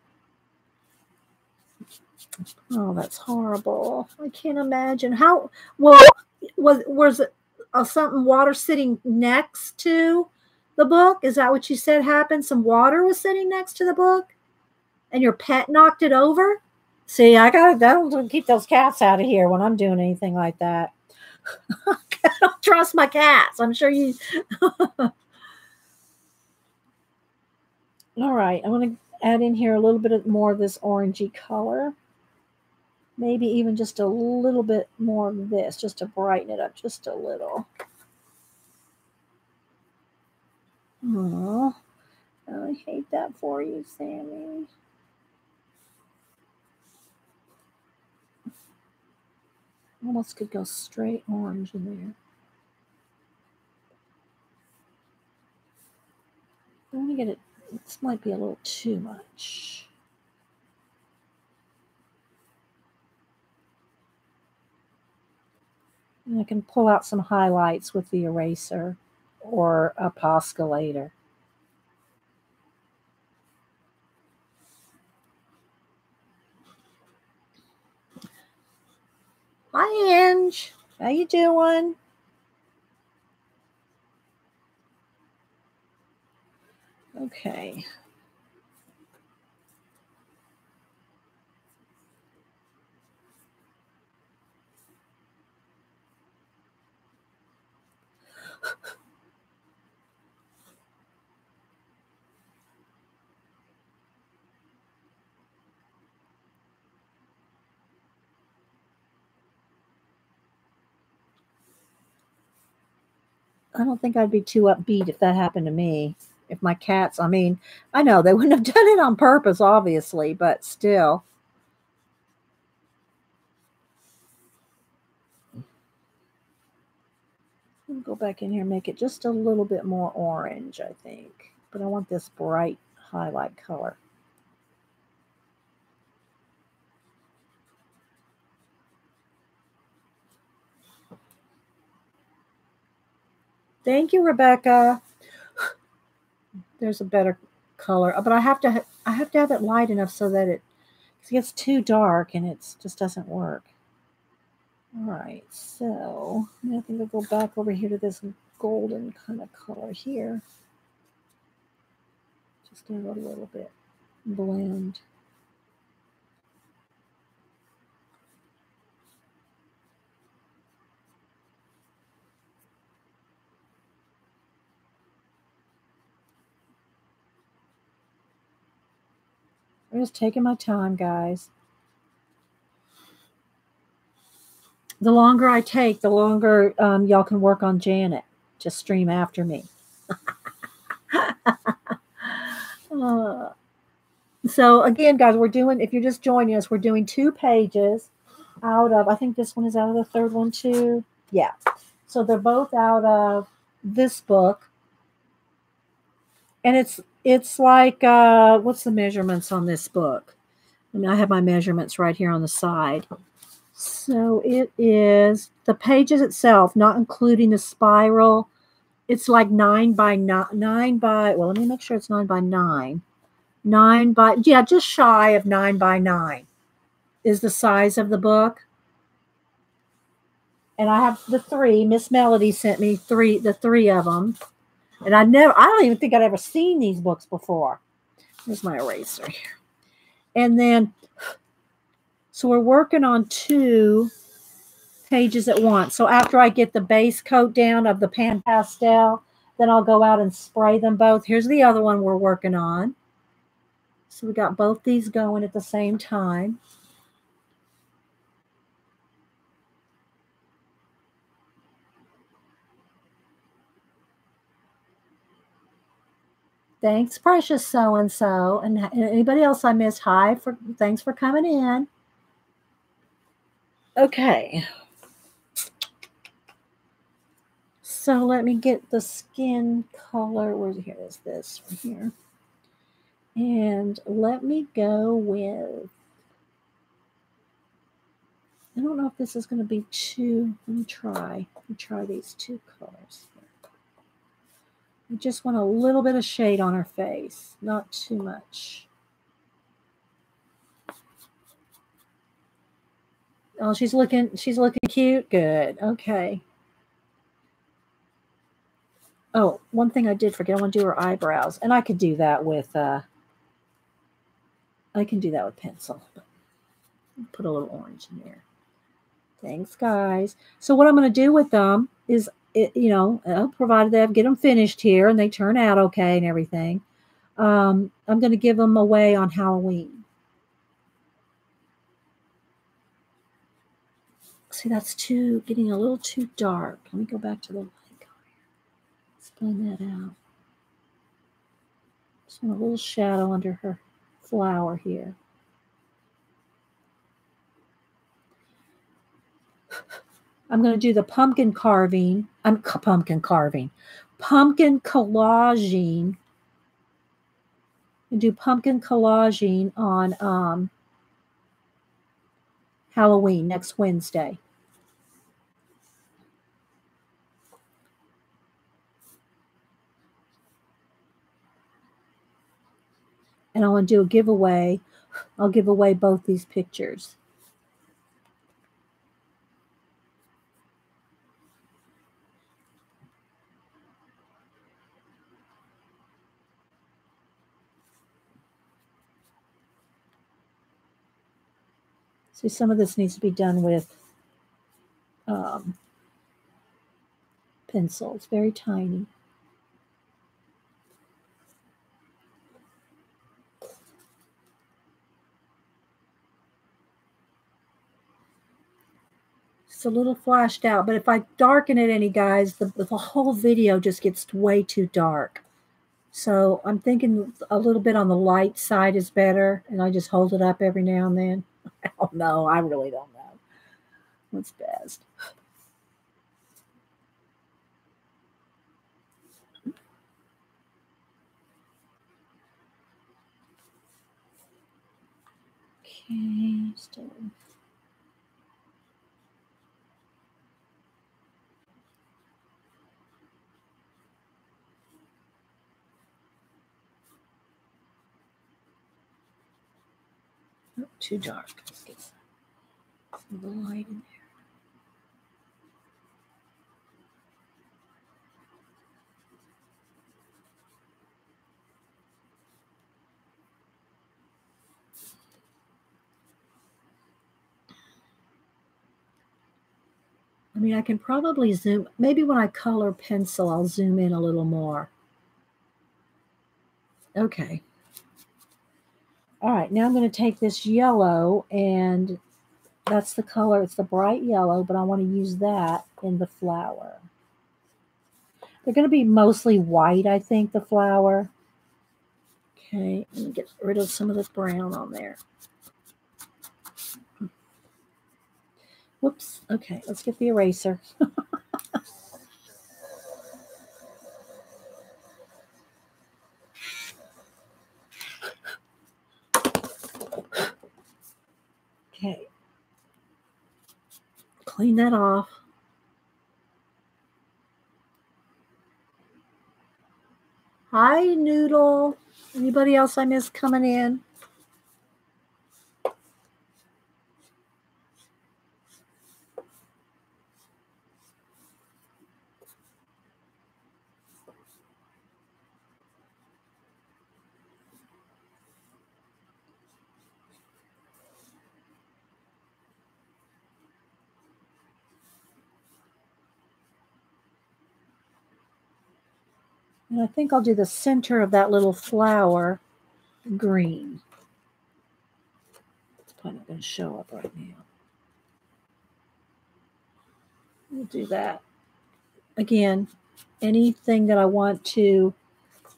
Speaker 1: Oh, that's horrible. I can't imagine how. Well, was it something water sitting next to the book? Is that what you said happened? Some water was sitting next to the book, and your pet knocked it over? See, that'll keep those cats out of here when I'm doing anything like that. I don't trust my cats. I'm sure you. All right, I'm going to add in here a little bit more of this orangey color. Maybe even just a little bit more of this, just to brighten it up just a little. Oh, I hate that for you, Sammy. Almost could go straight orange in there. I want to get it. This might be a little too much. And I can pull out some highlights with the eraser or a Posca later. Hi, Ange. How you doing? Okay. I don't think I'd be too upbeat if that happened to me. If my cats, I mean, I know they wouldn't have done it on purpose, obviously, but still. I'll go back in here and make it just a little bit more orange, I think. But I want this bright highlight color. Thank you, Rebecca. There's a better color, but I have to have it light enough so that it gets too dark and it just doesn't work. All right, so I think I'll go back over here to this golden kind of color here. Just add a little bit blend. I'm just taking my time, guys. The longer I take, the longer y'all can work on Janet. Just stream after me. So again, guys, we're doing, if you're just joining us, we're doing 2 pages out of, I think this one is out of the third one too. Yeah. So they're both out of this book. And it's like, what's the measurements on this book? I mean, I have my measurements right here on the side. So it is, the pages itself, not including the spiral, it's like 9 by 9 by, well, let me make sure it's 9 by 9. 9 by, yeah, just shy of 9 by 9 is the size of the book. And I have the 3. Miss Melody sent me the 3 of them. And I don't even think I'd ever seen these books before. Here's my eraser here. And then, so we're working on 2 pages at once. So after I get the base coat down of the PanPastel, then I'll go out and spray them both. Here's the other one we're working on. So we got both these going at the same time. Thanks, precious so-and-so. And anybody else I missed, hi, thanks for coming in. Okay. So let me get the skin color. Here is this from here. And let me go with, I don't know if this is going to be too, let me try these 2 colors. I just want a little bit of shade on her face, not too much. Oh, she's looking cute. Good. Okay. Oh, one thing I did forget, I want to do her eyebrows, and I could do that with pencil. Put a little orange in there. Thanks, guys. So what I'm going to do with them is, provided they get them finished here and they turn out okay and everything, I'm going to give them away on Halloween. See, that's getting a little too dark. Let me go back to the light color. Let's blend that out. Just want a little shadow under her flower here. I'm going to do the pumpkin collaging. And do pumpkin collaging on Halloween next Wednesday. and I want to do a giveaway. I'll give away both these pictures. See, some of this needs to be done with pencil. It's very tiny. It's a little flashed out, but if I darken it any, guys, the whole video just gets way too dark. So I'm thinking a little bit on the light side is better, and I just hold it up every now and then. I don't know. I really don't know what's best. Okay, still. Oh, too dark. Let's get some of the light in there. I mean, I can probably zoom. Maybe when I color pencil, I'll zoom in a little more. Okay. All right, now I'm going to take this yellow, and that's the color. It's the bright yellow, but I want to use that in the flower. They're going to be mostly white, I think, the flower. Okay, let me get rid of some of this brown on there. Whoops. Okay, let's get the eraser. Okay. Clean that off. Hi, Noodle. Anybody else I missed coming in? And I think I'll do the center of that little flower green. It's probably not going to show up right now. We'll do that. Again, anything that I want to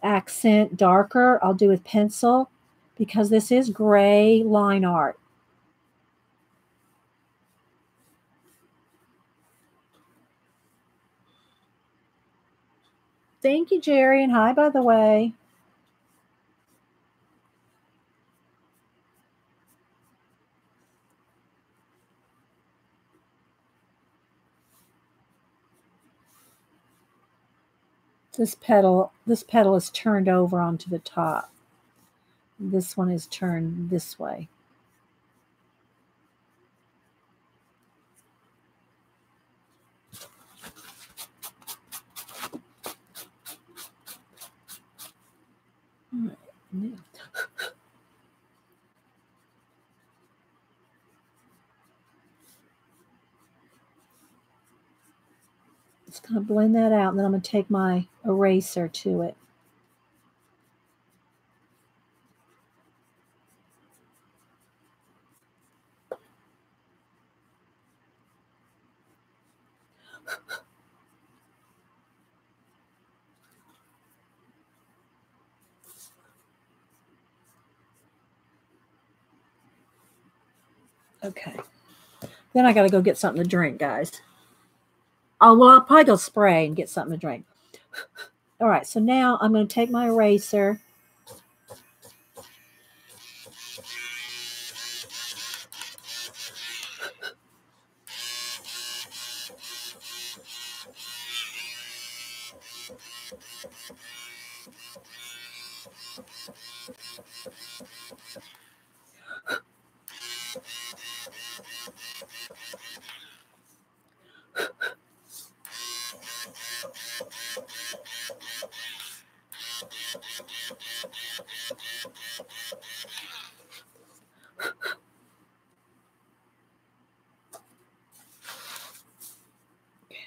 Speaker 1: accent darker, I'll do with pencil because this is gray line art. Thank you, Jerry, and hi, by the way. This petal is turned over onto the top. This one is turned this way. All right. Just going to blend that out, and then I'm going to take my eraser to it. Okay. Then I got to go get something to drink, guys. Oh, well, I'll probably go spray and get something to drink. All right, so now I'm going to take my eraser.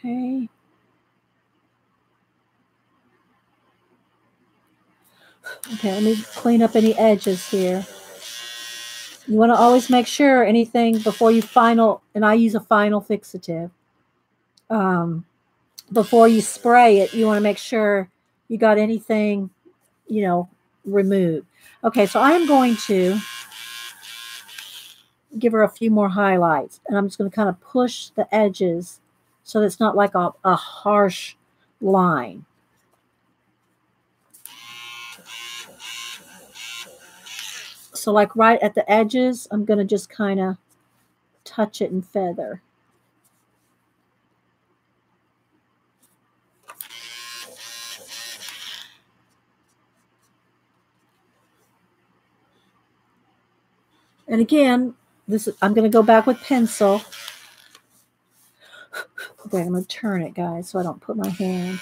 Speaker 1: Okay. Okay, let me clean up any edges here. You want to always make sure anything before you final, and I use a final fixative. Um, Before you spray it, you want to make sure you got anything, you know, removed. Okay, so I am going to give her a few more highlights, and I'm just going to kind of push the edges so that it's not like a harsh line. So like right at the edges, I'm going to just kind of touch it and feather. And again, I'm going to go back with pencil. Okay, I'm going to turn it, guys, so I don't put my hand.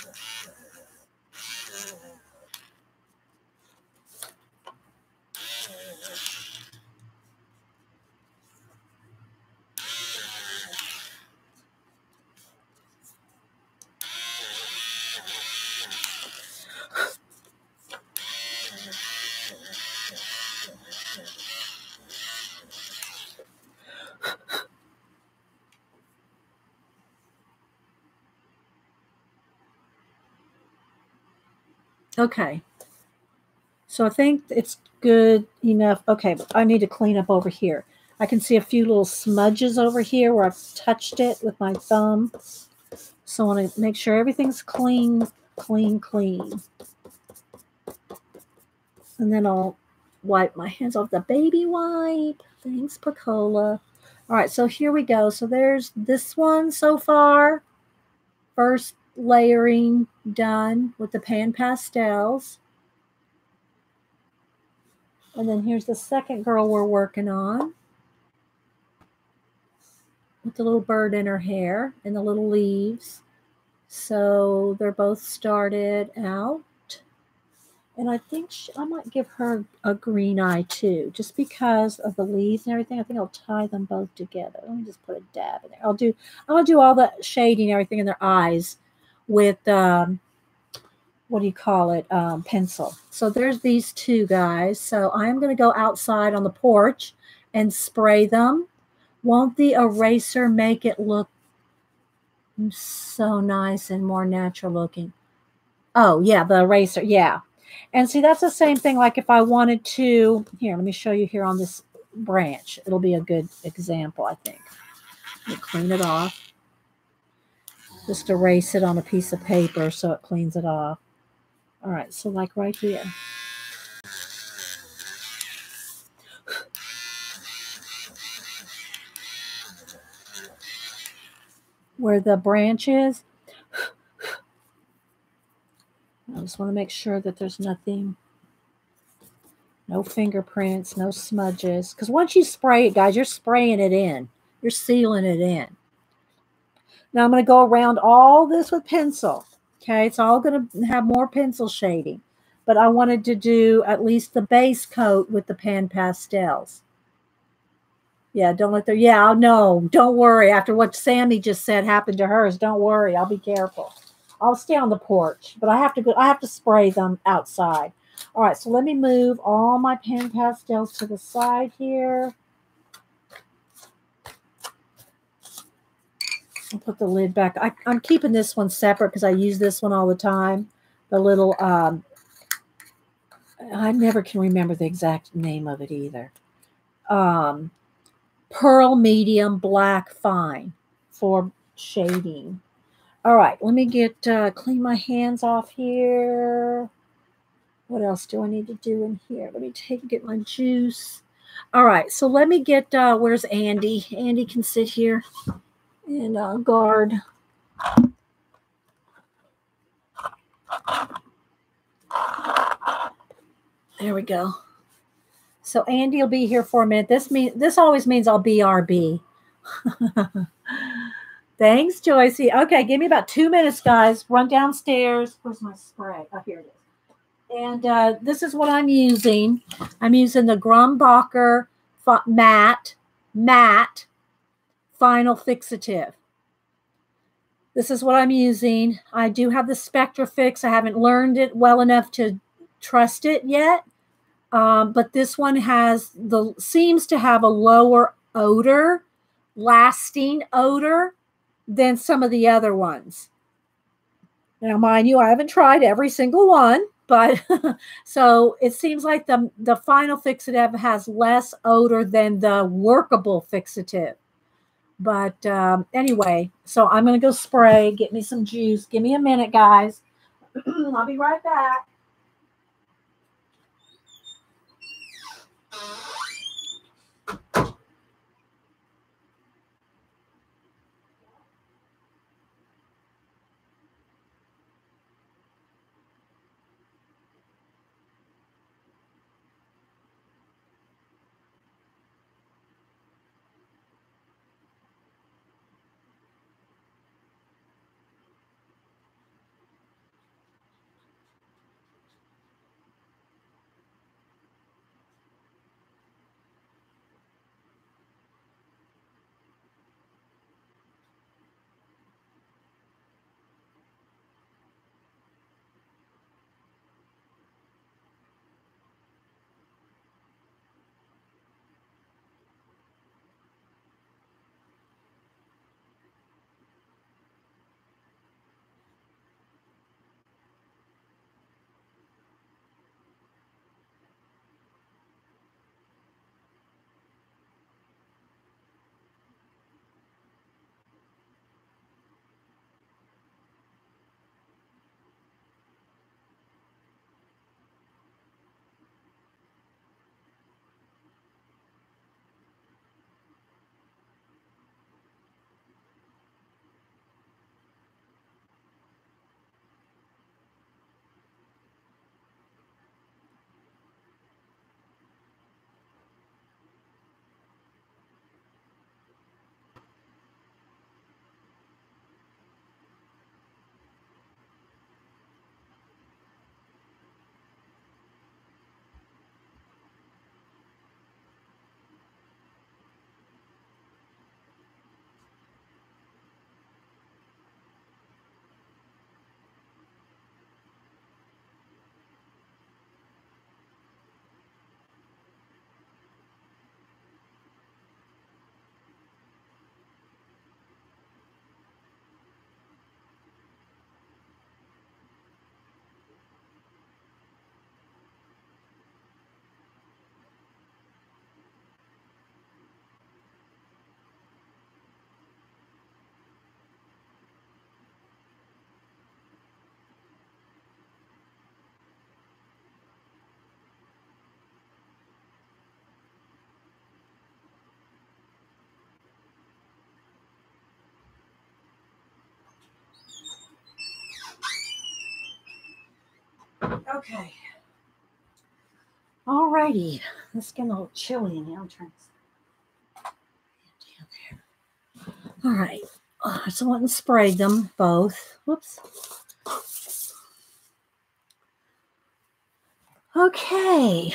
Speaker 1: Okay. So I think it's good enough. Okay, but I need to clean up over here. I can see a few little smudges over here where I've touched it with my thumb. So I want to make sure everything's clean, clean, clean. And then I'll wipe my hands off the baby wipe. Thanks, Pacola. All right, so here we go. So there's this one so far. First layering done with the PanPastels. And then here's the second girl we're working on with the little bird in her hair and the little leaves. So they're both started out. And I think I might give her a green eye too, just because of the leaves and everything. I think I'll tie them both together. Let me just put a dab in there. I'm gonna do all the shading and everything in their eyes with what do you call it? Pencil. So there's these two guys. So I'm gonna go outside on the porch and spray them. Won't the eraser make it look so nice and more natural looking? Oh yeah, the eraser. Yeah. And see, that's the same thing. Like if I wanted to, here, let me show you here on this branch. It'll be a good example, I think. Let me clean it off. Just erase it on a piece of paper so it cleans it off. All right, so like right here. Where the branch is, I just want to make sure that there's nothing, no fingerprints, no smudges. Because once you spray it, guys, you're spraying it in. You're sealing it in. Now I'm going to go around all this with pencil. Okay, it's all going to have more pencil shading. But I wanted to do at least the base coat with the PanPastels. Yeah, don't let there. Yeah, no, don't worry. After what Sammy just said happened to hers, don't worry. I'll be careful. I'll stay on the porch, but I have to go. I have to spray them outside. All right, so let me move all my PanPastels to the side here. I'll put the lid back. I'm keeping this one separate because I use this one all the time. The little, I never can remember the exact name of it either. Pearl medium black fine for shading. All right, let me get clean my hands off here. What else do I need to do in here? Let me get my juice. All right, so let me get, where's Andy? Andy can sit here and guard. There we go. So Andy will be here for a minute. This always means I'll BRB. Thanks, Joycey. Okay, give me about 2 minutes, guys. Run downstairs. Where's my spray? Oh, here it is. And this is what I'm using. I'm using the Grumbacher matte final fixative. This is what I'm using. I do have the Spectra Fix. I haven't learned it well enough to trust it yet. But this one seems to have a lower odor, lasting odor than some of the other ones. Now, mind you, I haven't tried every single one, but so it seems like the final fixative has less odor than the workable fixative. But anyway, so I'm going to go spray, get me some juice. Give me a minute, guys. I'll be right back. Okay. All righty. It's getting a little chilly in here. I'm trying to All right. So I went and sprayed them both. Whoops. Okay.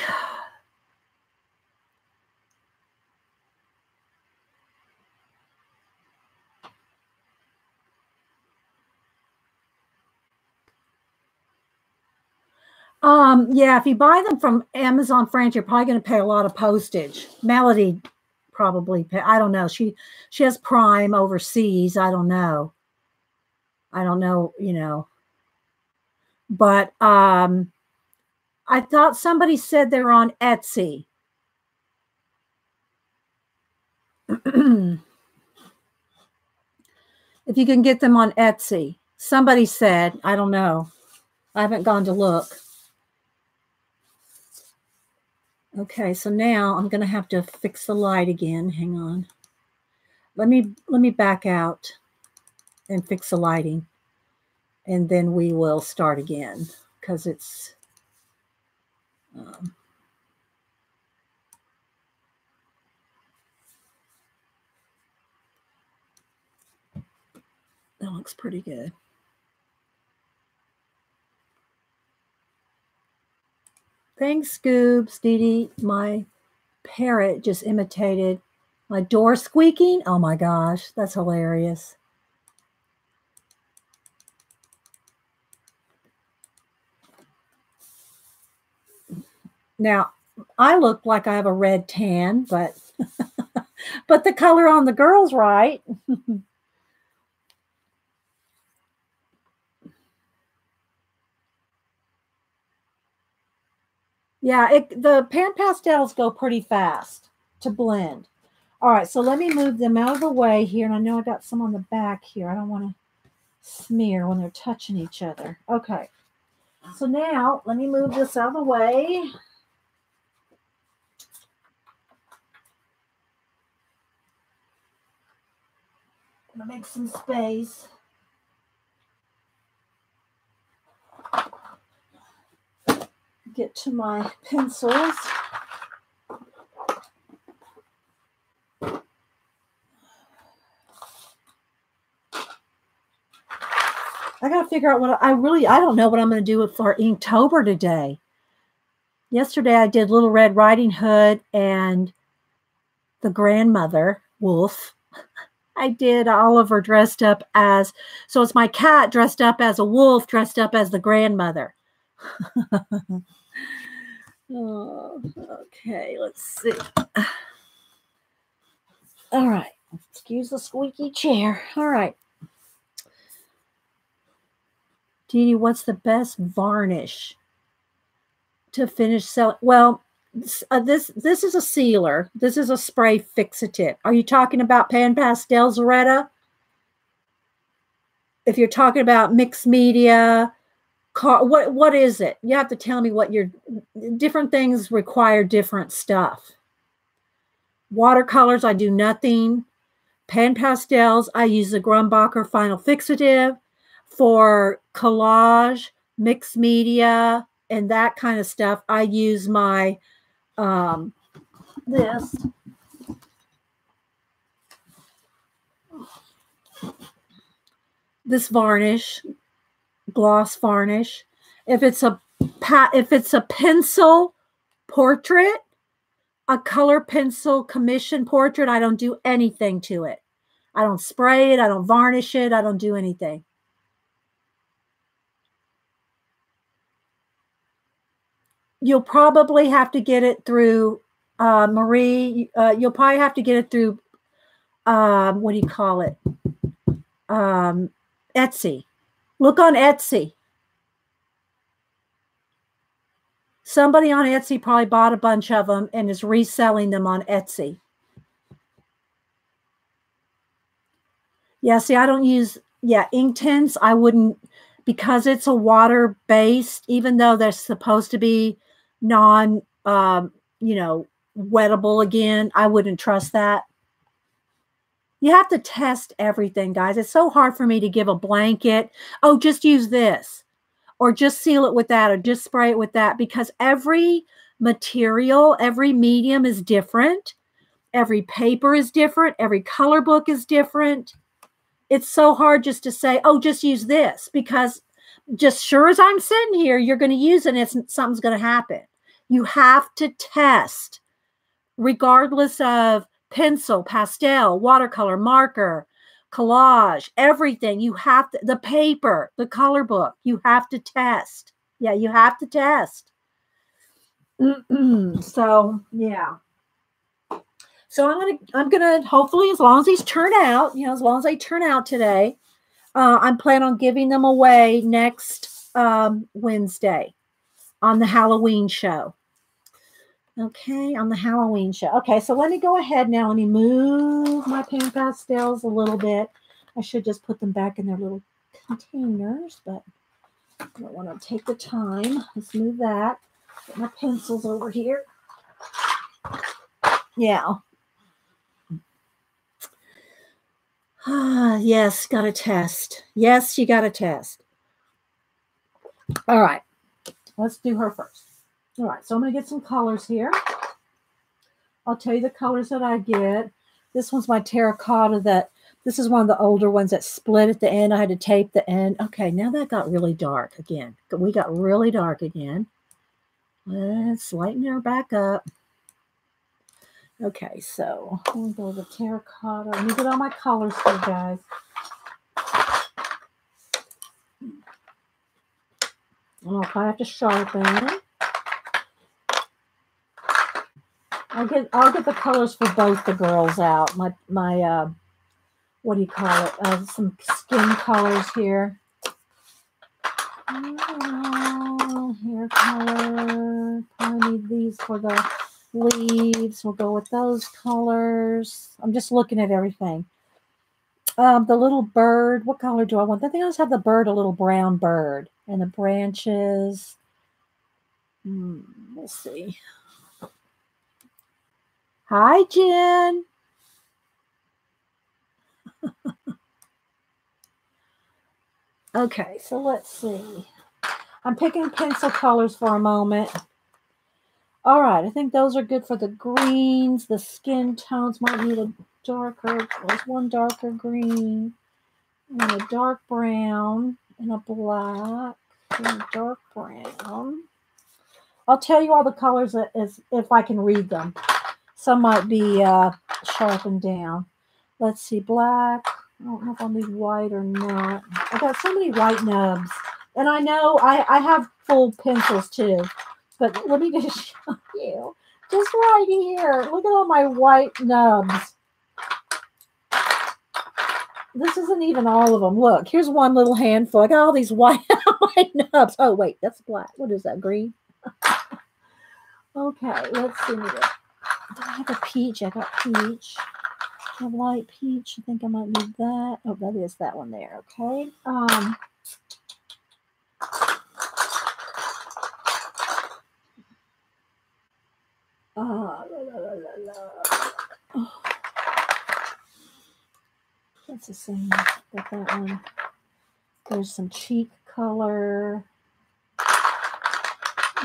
Speaker 1: Yeah, if you buy them from Amazon France, you're probably going to pay a lot of postage. Melody probably pay. I don't know. She has Prime overseas. I don't know. But I thought somebody said they're on Etsy. If you can get them on Etsy. Somebody said, I don't know. I haven't gone to look. Okay, so now I'm going to have to fix the light again. Hang on. Let me back out and fix the lighting. And then we will start again because it's That looks pretty good. Thanks, Scoobs. Dee Dee, my parrot just imitated my door squeaking. Oh my gosh, that's hilarious. Now, I look like I have a red tan, but but the color on the girl's right. Yeah, the PanPastels go pretty fast to blend. All right, so let me move them out of the way here. And I know I got some on the back here. I don't want to smear when they're touching each other. Okay, so now let me move this out of the way. I'm going to make some space. Get to my pencils. I got to figure out what I don't know what I'm going to do for Inktober today. Yesterday I did Little Red Riding Hood and the grandmother wolf. I did Oliver dressed up as, so it's my cat dressed up as a wolf, dressed up as the grandmother. Oh, okay, let's see. All right, excuse the squeaky chair. All right. Dee Dee, what's the best varnish to finish selling? Well, this is a sealer. This is a spray fixative. Are you talking about PanPastels, Loretta? If you're talking about mixed media, what is it? You have to tell me what your different things require different stuff. Watercolors, I do nothing. PanPastels, I use the Grumbacher Final Fixative. For collage, mixed media, and that kind of stuff, I use my this varnish, gloss varnish. If it's a pencil portrait, a color pencil commission portrait, I don't do anything to it. I don't spray it. I don't varnish it. I don't do anything. You'll probably have to get it through Marie. You'll probably have to get it through what do you call it? Etsy. Look on Etsy. Somebody on Etsy probably bought a bunch of them and is reselling them on Etsy. Yeah, see, I don't use, ink tints. I wouldn't, because it's a water-based, even though they're supposed to be wettable again, I wouldn't trust that. You have to test everything, guys. It's so hard for me to give a blanket. Oh, just use this, or just seal it with that, or just spray it with that, because every material, every medium is different. Every paper is different. Every color book is different. It's so hard just to say, oh, just use this, because just sure as I'm sitting here, you're going to use it and something's going to happen. You have to test, regardless of pencil, pastel, watercolor, marker, collage, everything. You have to, the paper, the color book, you have to test. Yeah, you have to test. So, yeah. So I'm gonna hopefully, as long as these turn out, as long as they turn out today, I'm planning on giving them away next Wednesday on the Halloween show. Okay, on the Halloween show. Okay, so let me go ahead now. Let me move my PanPastels a little bit. I should just put them back in their little containers, but I don't want to take the time. Let's move that. Get my pencils over here. Yeah. Yes, got to test. Yes, you got to test. All right, let's do her first. All right, so I'm going to get some colors here. I'll tell you the colors that I get. This one's my terracotta that This is one of the older ones that split at the end. I had to tape the end. Okay, now that got really dark again. We got really dark again. Let's lighten her back up. Okay, so I'm going to go to terracotta. Let me get all my colors for you guys. Oh, if I have to sharpen, I'll get the colors for both the girls out. My what do you call it? Some skin colors here. Oh, hair color. Probably need these for the leaves. We'll go with those colors. I'm just looking at everything. The little bird. What color do I want? I think I just have the bird, a little brown bird, and the branches. We'll see. Hi, Jen. Okay, so let's see. I'm picking pencil colors for a moment. All right, I think those are good for the greens. The skin tones might need a darker. There's one darker green, and a dark brown, and a black, and a dark brown. I'll tell you all the colors as if I can read them. Some might be sharpened down. Let's see, black. I don't know if I'll need white or not. I got so many white nubs. And I know I have full pencils too. But let me just show you. Just right here. Look at all my white nubs. This isn't even all of them. Look, here's one little handful. I got all these white nubs. Oh, wait, that's black. What is that, green? Okay, let's see. I have a peach. I got peach. I have light peach. I think I might need that. Oh, that is that one there. Okay. That's the same. Got that one. There's some cheek color.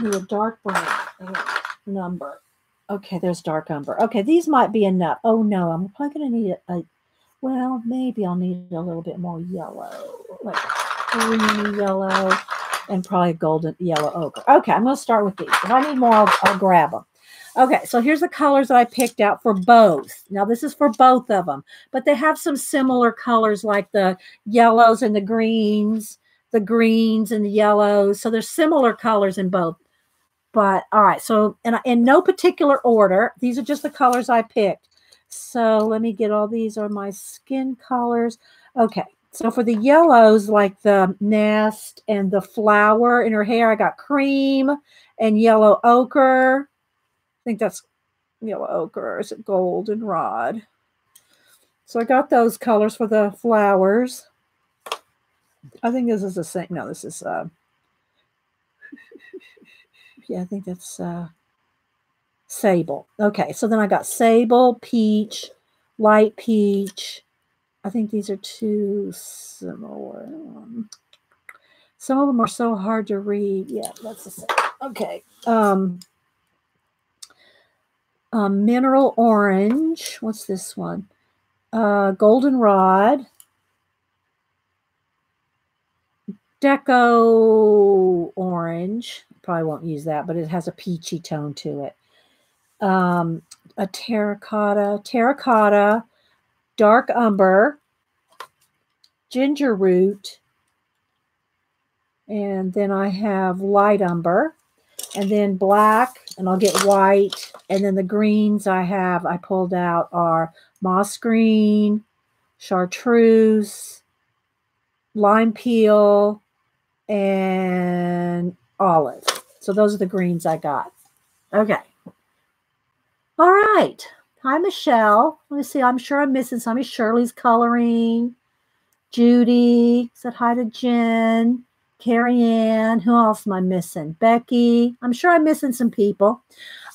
Speaker 1: Need a dark brown number. Okay, there's dark umber. Okay, these might be enough. Oh no, I'm probably going to need well, maybe I'll need a little bit more yellow, like creamy yellow, and probably golden yellow ochre. Okay, I'm going to start with these. If I need more, I'll grab them. Okay, so here's the colors that I picked out for both. Now, this is for both of them, but they have some similar colors like the yellows and the greens and the yellows. So there's similar colors in both. But, all right, so in no particular order, these are just the colors I picked. So let me get all these are my skin colors. Okay, so for the yellows, like the nest and the flower in her hair, I got cream and yellow ochre. I think that's yellow ochre. Or is it goldenrod? So I got those colors for the flowers. I think this is the same. No, this is, yeah, I think that's sable. Okay, so then I got sable, peach, light peach. I think these are too similar. Some of them are so hard to read. Yeah, that's the same. Okay. Mineral orange. What's this one? Goldenrod. Deco orange. Probably won't use that, but it has a peachy tone to it. A terracotta, dark umber, ginger root, and then I have light umber, and then black, and I'll get white, and then the greens I pulled out are moss green, chartreuse, lime peel, and olive. So those are the greens I got. Okay. All right. Hi, Michelle. Let me see. I'm sure I'm missing some. Shirley's coloring. Judy said hi to Jen. Carrie Ann. Who else am I missing? Becky. I'm sure I'm missing some people.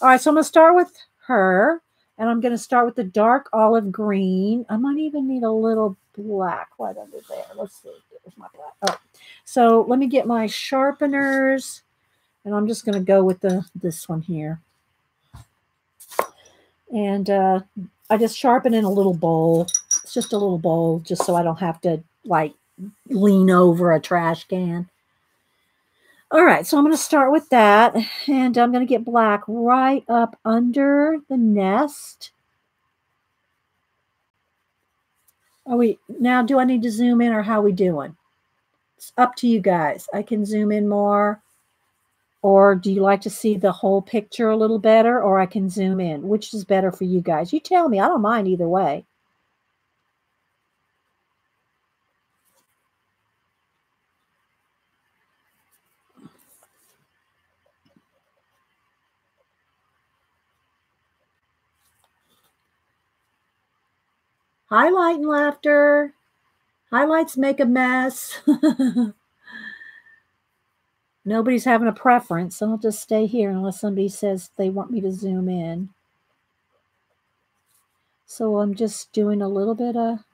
Speaker 1: All right, so I'm going to start with her. And I'm going to start with the dark olive green. I might even need a little black right under there. Let's see. There's my black. Oh. So let me get my sharpeners. And I'm just going to go with this one here. And I just sharpen in a little bowl. It's just a little bowl, just so I don't have to like lean over a trash can. All right, so I'm going to start with that, and I'm going to get black right up under the nest. Are we now? Do I need to zoom in, or how are we doing? It's up to you guys. I can zoom in more, or do you like to see the whole picture a little better, or I can zoom in? Which is better for you guys? You tell me. I don't mind either way. Highlight and laughter. Highlights make a mess. Nobody's having a preference, so I'll just stay here unless somebody says they want me to zoom in. So I'm just doing a little bit of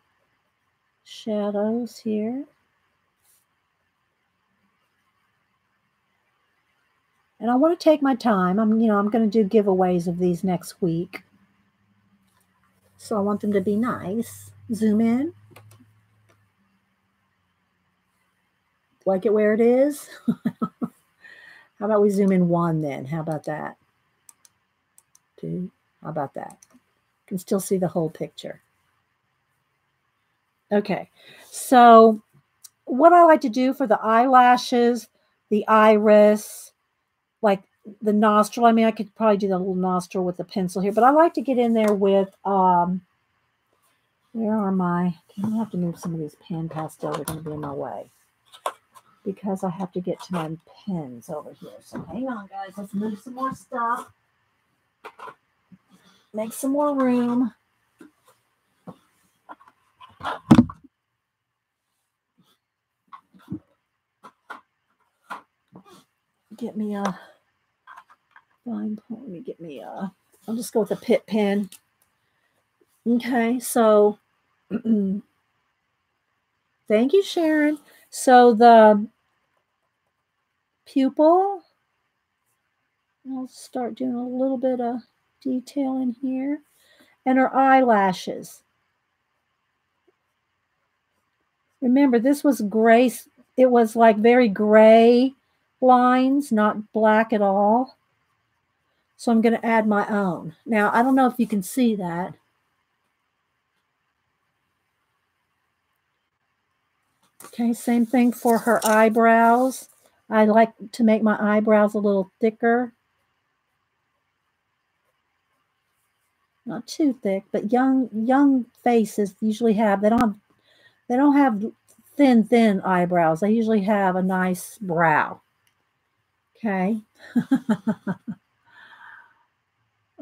Speaker 1: shadows here. And I want to take my time. I'm going to do giveaways of these next week. So I want them to be nice. Zoom in. Like it where it is? How about we zoom in one then? How about that? Two. How about that? You can still see the whole picture. Okay. So what I like to do for the eyelashes, the iris, like the nostril. I mean, I could probably do the little nostril with the pencil here, but I like to get in there with, where are my, I have to move some of these PanPastels. They're going to be in my way because I have to get to my pens over here. So hang on, guys. Let's move some more stuff. Make some more room. Get me a fine point. Let me get me a, I'll just go with a Pitt pen. Okay, so thank you, Sharon. So the pupil, I'll start doing a little bit of detail in here. And her eyelashes. Remember, this was gray. It was like very gray lines, not black at all. So I'm going to add my own. Now, I don't know if you can see that. Okay, same thing for her eyebrows. I like to make my eyebrows a little thicker. Not too thick, but young faces usually have, they don't have thin eyebrows. They usually have a nice brow. Okay.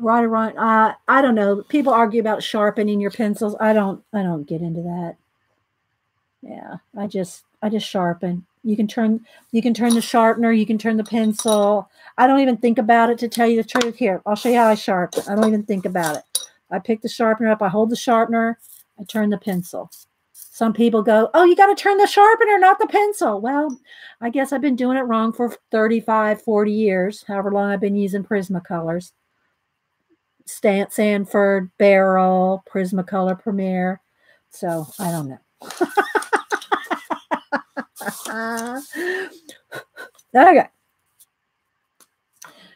Speaker 1: Right around, I don't know. People argue about sharpening your pencils. I don't get into that. Yeah, I just sharpen. You can turn the sharpener, you can turn the pencil. I don't even think about it, to tell you the truth. Here, I'll show you how I sharpen. I don't even think about it. I pick the sharpener up, I hold the sharpener, I turn the pencil. Some people go, "Oh, you got to turn the sharpener, not the pencil." Well, I guess I've been doing it wrong for 35, 40 years, however long I've been using Prismacolors. Sanford, Barrel, Prismacolor Premier. So I don't know. Okay.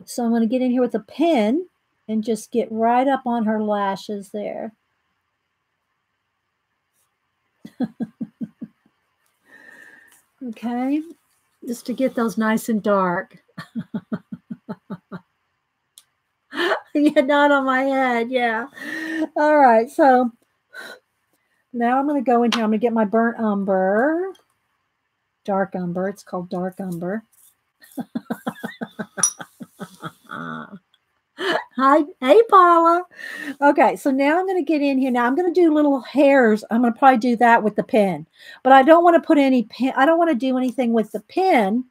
Speaker 1: So I'm going to get in here with a pen and just get right up on her lashes there. Okay. Just to get those nice and dark. Yeah, not on my head. Yeah. All right. So now I'm going to go in here. I'm going to get my burnt umber. Dark umber. It's called dark umber. Hi. Hey, Paula. Okay. So now I'm going to get in here. Now I'm going to do little hairs. I'm going to probably do that with the pen. But I don't want to put any pen. I don't want to do anything with the pen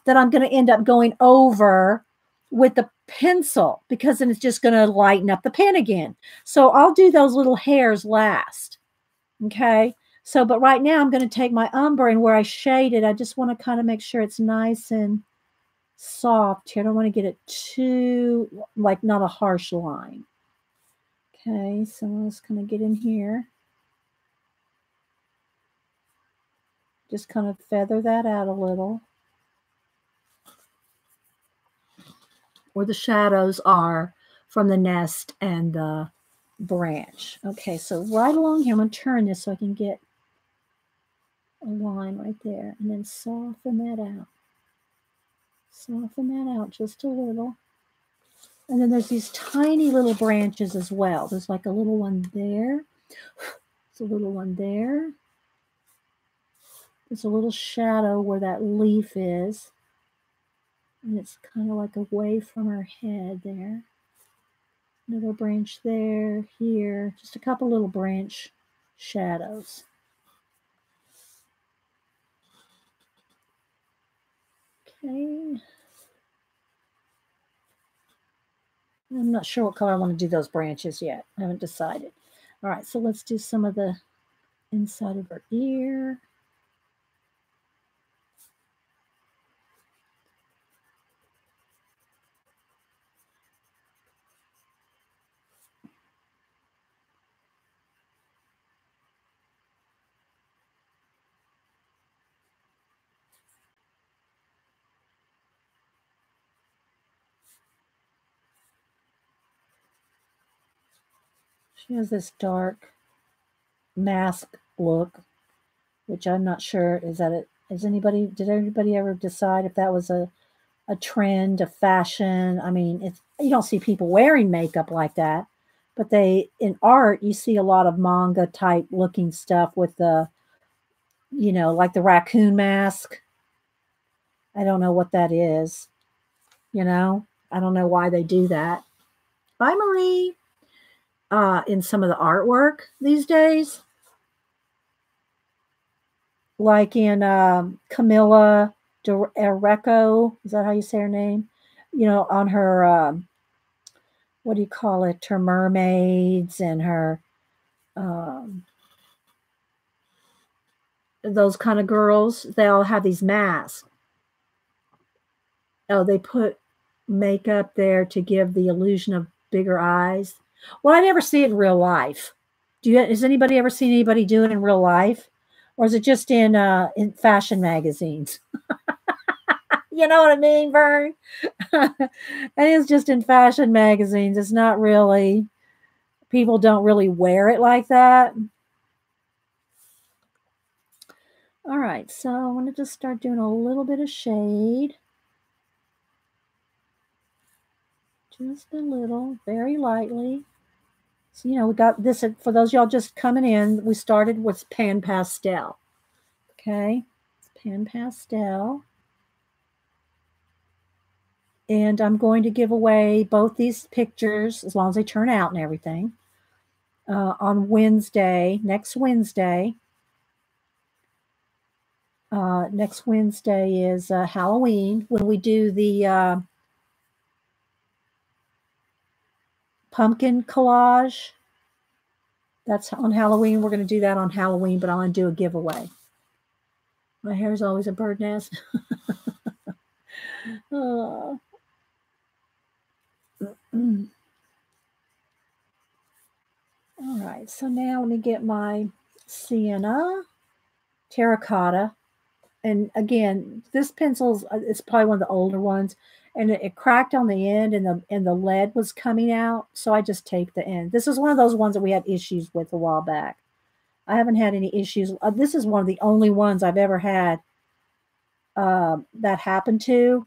Speaker 1: that I'm going to end up going over with the pencil, because then it's just going to lighten up the pen again. So I'll do those little hairs last. Okay. So, but right now I'm going to take my umber, and where I shade it, I just want to kind of make sure it's nice and soft here. I don't want to get it too, like, not a harsh line. Okay. So I'm just going to get in here. Just kind of feather that out a little. Where the shadows are from the nest and the branch. Okay, so right along here, I'm going to turn this so I can get a line right there. And then soften that out. Soften that out just a little. And then there's these tiny little branches as well. There's like a little one there. There's a little one there. There's a little shadow where that leaf is. And it's kind of like away from her head there. Another branch there, here. Just a couple little branch shadows. Okay. I'm not sure what color I want to do those branches yet. I haven't decided. All right, so let's do some of the inside of her ear. She has this dark mask look, which I'm not sure is that it. Did anybody ever decide if that was a trend, a fashion? I mean, it's, you don't see people wearing makeup like that, but in art you see a lot of manga type looking stuff with the, like the raccoon mask. I don't know what that is. I don't know why they do that. Bye, Marie. In some of the artwork these days, like in Camilla Areco, is that how you say her name? On her, what do you call it? Her mermaids and her, those kind of girls, they all have these masks. Oh, they put makeup there to give the illusion of bigger eyes. Well, I never see it in real life. Has anybody ever seen anybody do it in real life? Or is it just in fashion magazines? You know what I mean, Vern? And it's just in fashion magazines. It's not really, people don't really wear it like that. All right, so I'm going to just start doing a little bit of shade. Just a little, very lightly. So, we got this, for those y'all just coming in, we started with PanPastel. Okay, it's PanPastel. And I'm going to give away both these pictures, as long as they turn out and everything, on Wednesday, next Wednesday. Next Wednesday is Halloween, when we do the pumpkin collage. That's on Halloween. We're going to do that on Halloween, but I'm going to do a giveaway. My hair is always a bird nest. All right, so now let me get my sienna terracotta. And again, this pencil's, it's probably one of the older ones, and it cracked on the end, and the lead was coming out, so I just taped the end. This is one of those ones that we had issues with a while back. I haven't had any issues. This is one of the only ones I've ever had that happened to.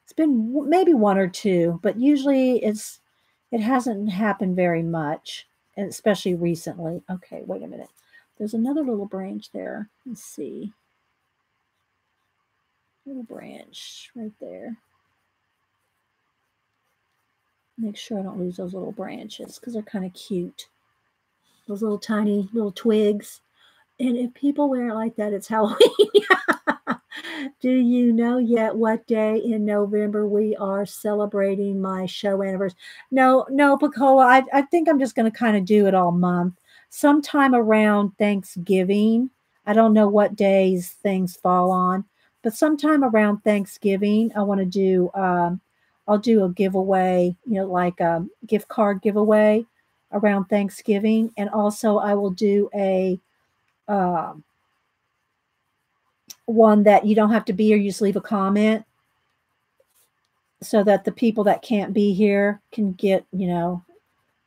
Speaker 1: It's been maybe one or two, but usually it hasn't happened very much, and especially recently. Okay, wait a minute. There's another little branch there. Let's see. Little branch right there. Make sure I don't lose those little branches because they're kind of cute. Those little tiny little twigs. And if people wear it like that, it's Halloween. Do you know yet what day in November we are celebrating my show anniversary? No, Picola, I think I'm just going to kind of do it all month. Sometime around Thanksgiving. I don't know what days things fall on, but sometime around Thanksgiving, I want to do, I'll do a giveaway, like a gift card giveaway around Thanksgiving. And also I will do a, one that you don't have to be here. You just leave a comment so that the people that can't be here can get,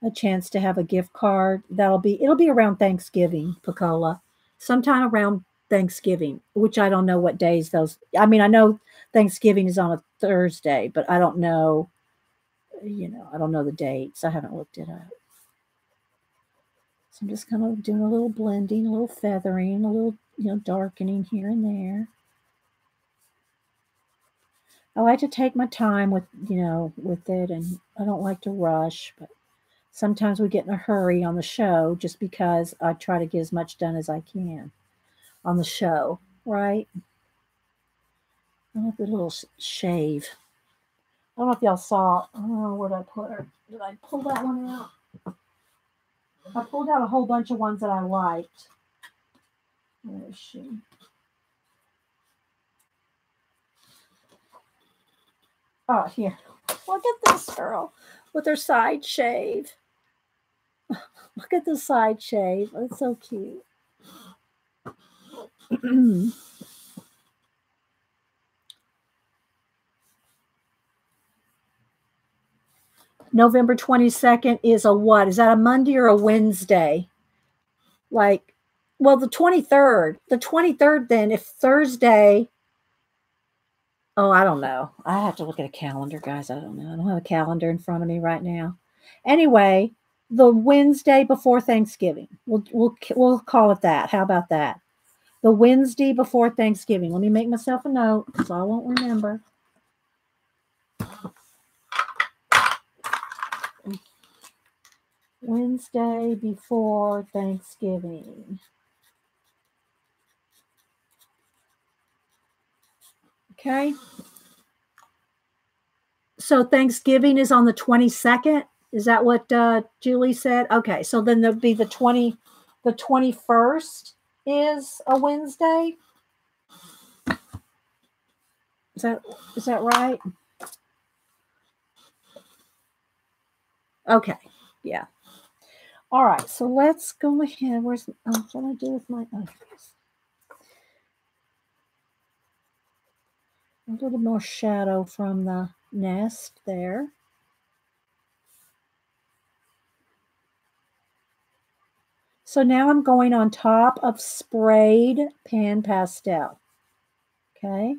Speaker 1: a chance to have a gift card. It'll be around Thanksgiving, Pacola, sometime around Thanksgiving, which I don't know what days those. I mean, I know Thanksgiving is on a Thursday, but I don't know. I don't know the dates. I haven't looked it up. So I'm just kind of doing a little blending, a little feathering, a little, darkening here and there. I like to take my time with it, and I don't like to rush, but sometimes we get in a hurry on the show just because I try to get as much done as I can on the show, right? I like the little shave. I don't know if y'all saw. I don't know where did I put her. Did I pull that one out? I pulled out a whole bunch of ones that I liked. Where is she? Oh, here. Look at this girl with her side shave. Look at the side shave. It's so cute. November 22nd is a what? Is that a Monday or a Wednesday? Like, well, the 23rd. The 23rd, then, if Thursday. Oh, I don't know. I have to look at a calendar, guys. I don't know. I don't have a calendar in front of me right now. Anyway, the Wednesday before Thanksgiving. We'll call it that. How about that? The Wednesday before Thanksgiving. Let me make myself a note so I won't remember. Wednesday before Thanksgiving. Okay. So Thanksgiving is on the 22nd. Is that what Julie said? Okay. So then there'll be the 21st is a Wednesday. Is that right? Okay. Yeah. All right. So let's go ahead. What do I do with my a little more shadow from the nest there. So now I'm going on top of sprayed pan pastel. Okay.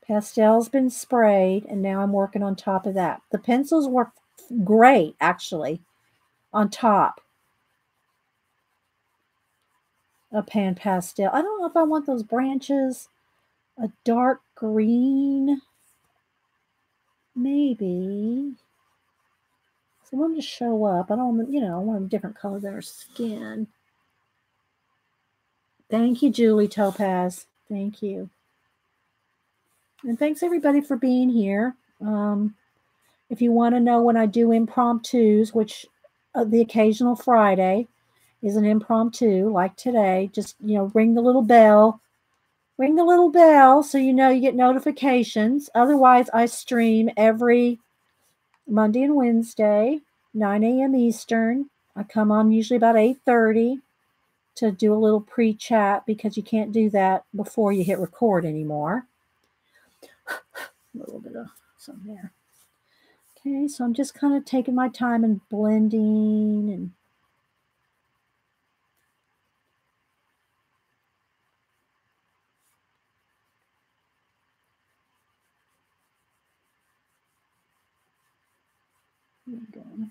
Speaker 1: Pastel's been sprayed, and now I'm working on top of that. The pencils work great, actually, on top of pan pastel. I don't know if I want those branches a dark green. Maybe. So I want them to show up. I don't want, I want a different color than her skin. Thank you, Julie Topaz. Thank you. And thanks everybody for being here. If you want to know when I do impromptus, which the occasional Friday is an impromptu, like today, just, ring the little bell. Ring the little bell so you get notifications. Otherwise, I stream every Monday and Wednesday, 9 a.m. Eastern. I come on usually about 8:30 to do a little pre-chat because you can't do that before you hit record anymore. A little bit of some there. Okay, so I'm just kind of taking my time and blending and going.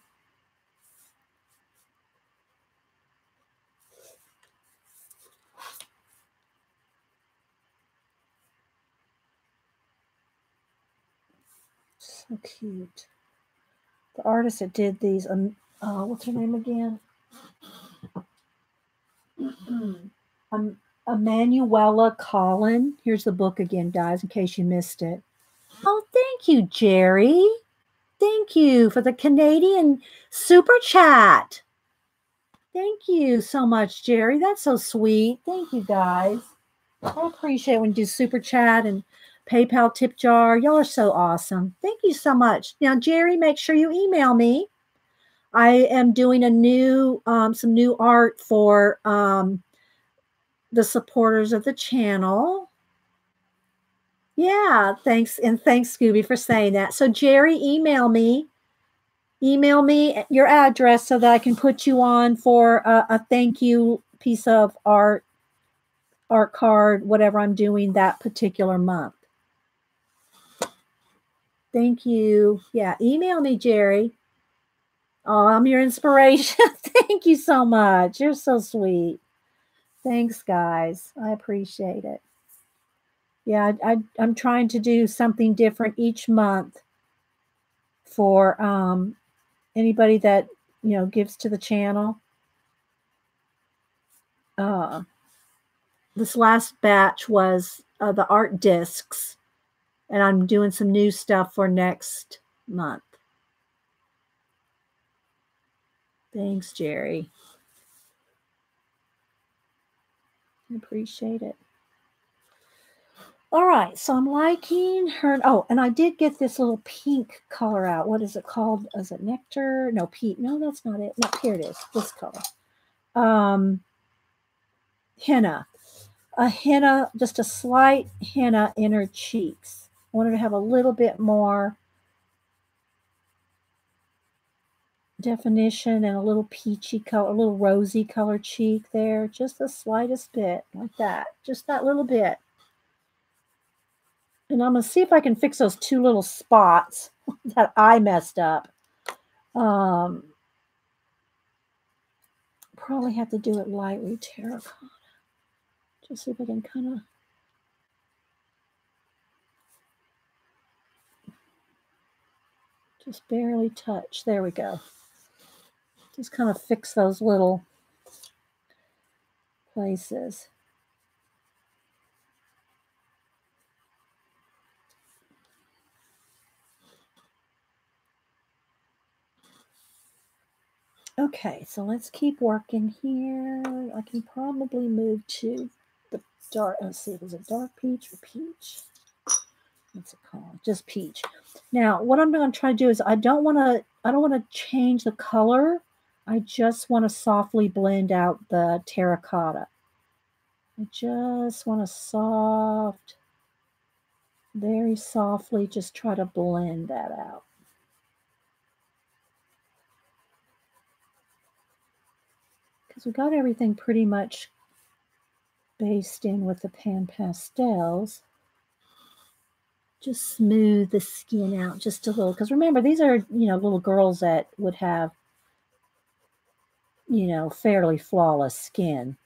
Speaker 1: So cute. The artist that did these, what's her name again? Emmanuelle Colin. Here's the book again, guys, in case you missed it. Oh, thank you, Jerry. Thank you for the Canadian super chat. Thank you so much, Jerry. That's so sweet. Thank you, guys. I appreciate when you do super chat and PayPal tip jar. Y'all are so awesome. Thank you so much. Now, Jerry, make sure you email me. I am doing some new art for the supporters of the channel. Yeah, thanks. And thanks, Scooby, for saying that. So, Jerry, email me your address so that I can put you on for a thank you piece of art card, whatever I'm doing that particular month. Thank you. Yeah, email me, Jerry. Oh, I'm your inspiration. Thank you so much. You're so sweet. Thanks, guys. I appreciate it. Yeah, I'm trying to do something different each month for anybody that, gives to the channel. This last batch was the art discs, and I'm doing some new stuff for next month. Thanks, Jerry. I appreciate it. All right, so I'm liking her. Oh, and I did get this little pink color out. What is it called? Is it nectar? No, peach. No, that's not it. No, here it is. This color. Henna. A henna, just a slight henna in her cheeks. I wanted to have a little bit more definition and a little peachy color, a little rosy color cheek there. Just the slightest bit, like that. Just that little bit. And I'm going to see if I can fix those two little spots that I messed up. Probably have to do it lightly terracotta. Just see if I can kind of... just barely touch. There we go. Just kind of fix those little places. Okay, so let's keep working here. I can probably move to the dark. Let's see, is it dark peach or peach? What's it called? Just peach. Now, what I'm going to try to do is I don't want to change the color. I just want to softly blend out the terracotta. I just want to very softly just try to blend that out. Because we got everything pretty much based in with the PanPastels. Just smooth the skin out just a little. Because remember, these are, little girls that would have, fairly flawless skin.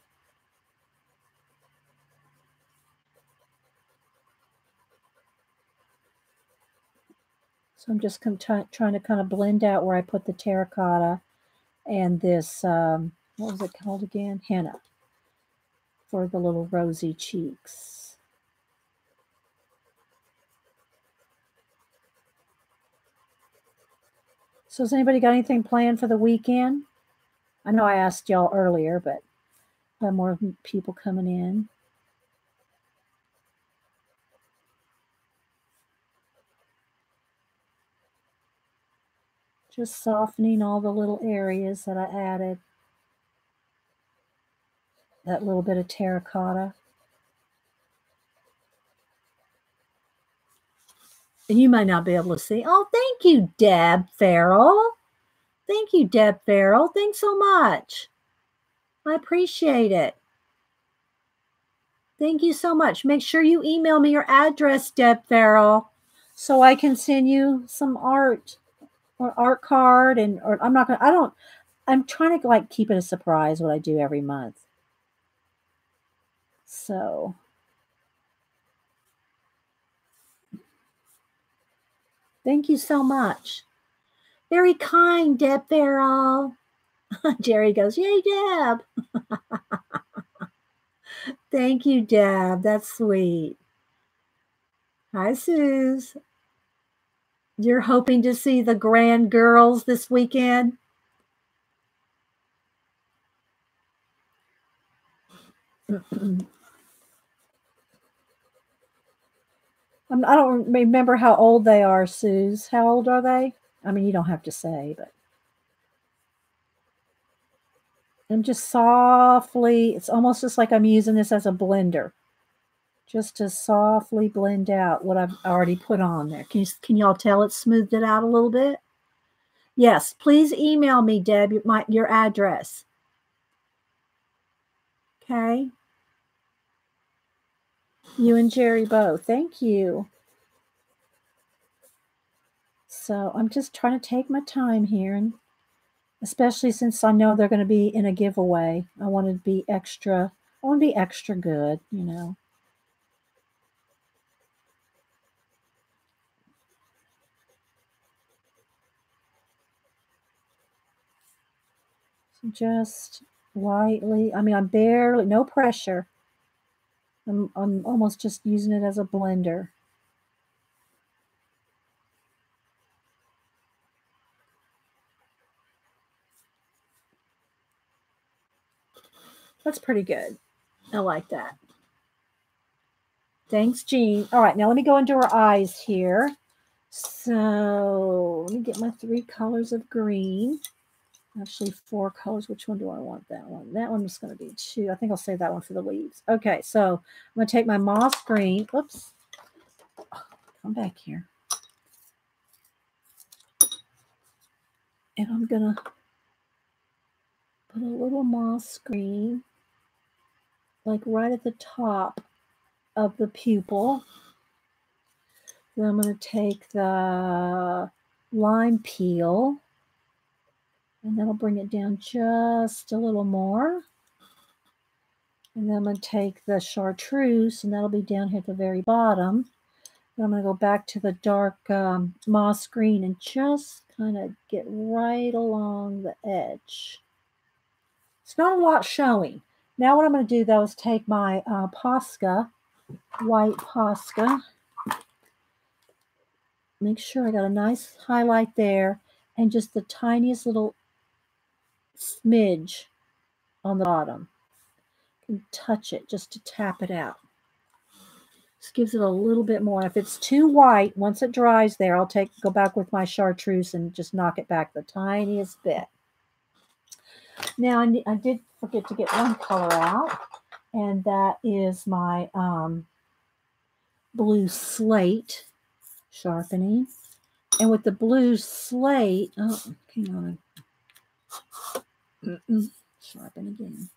Speaker 1: So I'm just trying to kind of blend out where I put the terracotta and this, what was it called again? Henna for the little rosy cheeks. So has anybody got anything planned for the weekend? I know I asked y'all earlier, but there are more people coming in. Just softening all the little areas that I added. That little bit of terracotta. And you might not be able to see. Oh, thank you, Deb Farrell. Thank you, Deb Farrell. Thanks so much. I appreciate it. Thank you so much. Make sure you email me your address, Deb Farrell, so I can send you some art or art card. I'm trying to keep it a surprise what I do every month. So thank you so much. Very kind, Deb Farrell. Jerry goes, yay, Deb. Thank you, Deb. That's sweet. Hi, Suze. You're hoping to see the grand girls this weekend? I don't remember how old they are, Suze. How old are they? I mean, you don't have to say, but. I'm just softly, it's almost just like I'm using this as a blender, just to softly blend out what I've already put on there. Can y'all tell it smoothed it out a little bit? Yes, please email me, Deb, your address. Okay. You and Jerry both. Thank you. So I'm just trying to take my time here, and especially since I know they're going to be in a giveaway. I want to be extra good, you know. So just lightly, I mean, I'm barely, no pressure. I'm almost just using it as a blender. That's pretty good. I like that. Thanks, Jean. All right, now let me go into her eyes here. So let me get my 3 colors of green. Actually, 4 colors. Which one do I want? That one. That one is going to be 2. I think I'll save that one for the leaves. Okay, so I'm going to take my moss green. Oops. Come back here. And I'm going to put a little moss green, like right at the top of the pupil. Then I'm going to take the lime peel, and that'll bring it down just a little more. And then I'm going to take the chartreuse, and that'll be down here at the very bottom. Then I'm going to go back to the dark moss green and just kind of get right along the edge. It's not a lot showing. Now what I'm going to do, though, is take my Posca, white Posca. Make sure I got a nice highlight there and just the tiniest little smidge on the bottom. You can touch it just to tap it out. This gives it a little bit more. If it's too white, once it dries there, I'll go back with my chartreuse and just knock it back the tiniest bit. Now, I did forget to get one color out, and that is my blue slate sharpening. And with the blue slate, oh, hang on. Sharpen again.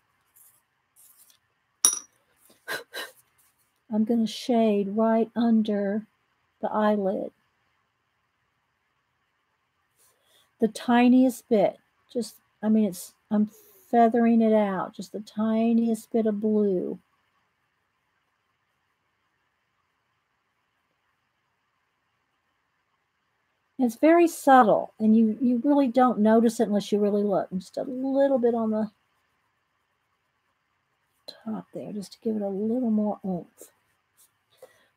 Speaker 1: I'm going to shade right under the eyelid. The tiniest bit. Just, I mean, I'm feathering it out. Just the tiniest bit of blue. It's very subtle, and you really don't notice it unless you really look. Just a little bit on the top there, just to give it a little more oomph.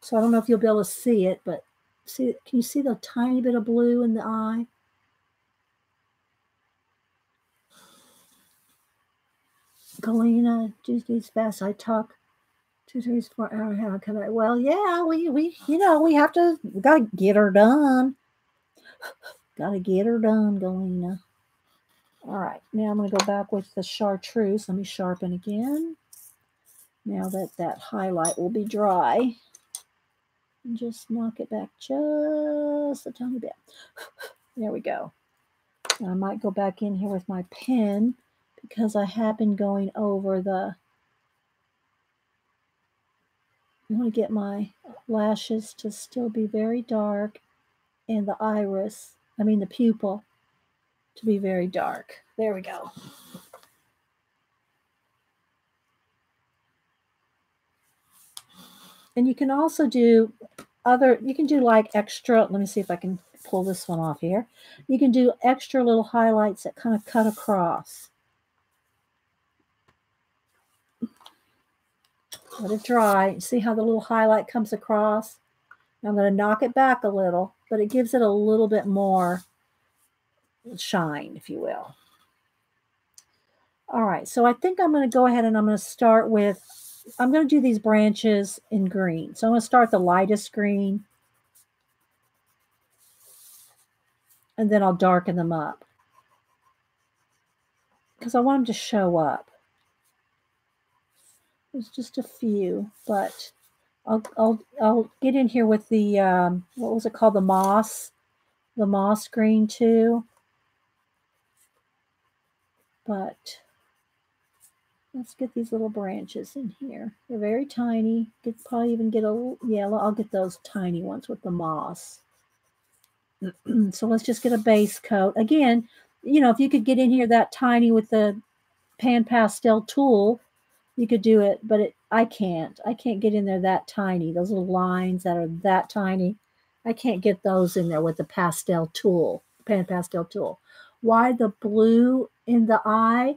Speaker 1: So I don't know if you'll be able to see it, but can you see the tiny bit of blue in the eye? Galena, do these fast. I talk 2, 3, 4 hours. How come I? Well, yeah, we gotta get her done. Gotta get her done, Galena. All right, now I'm gonna go back with the chartreuse. Let me sharpen again. Now that highlight will be dry. And just knock it back just a tiny bit. There we go. Now I might go back in here with my pen because I have been going over I want to get my lashes to still be very dark and the pupil to be very dark. There we go. And you can also do like extra, let me see if I can pull this one off here. You can do extra little highlights that kind of cut across. Let it dry. See how the little highlight comes across? I'm going to knock it back a little, but it gives it a little bit more shine, if you will. All right, so I think I'm going to go ahead and I'm going to do these branches in green. So I'm going to start the lightest green, and then I'll darken them up. because I want them to show up. There's just a few, but I'll get in here with the what was it called, the moss green too. But let's get these little branches in here. They're very tiny. Could probably even get a yellow. I'll get those tiny ones with the moss. So let's just get a base coat. Again, you know, if you could get in here that tiny with the PanPastel tool, you could do it, but I can't. I can't get in there that tiny. Those little lines that are that tiny, I can't get those in there with the pastel tool, PanPastel tool. Why the blue in the eye?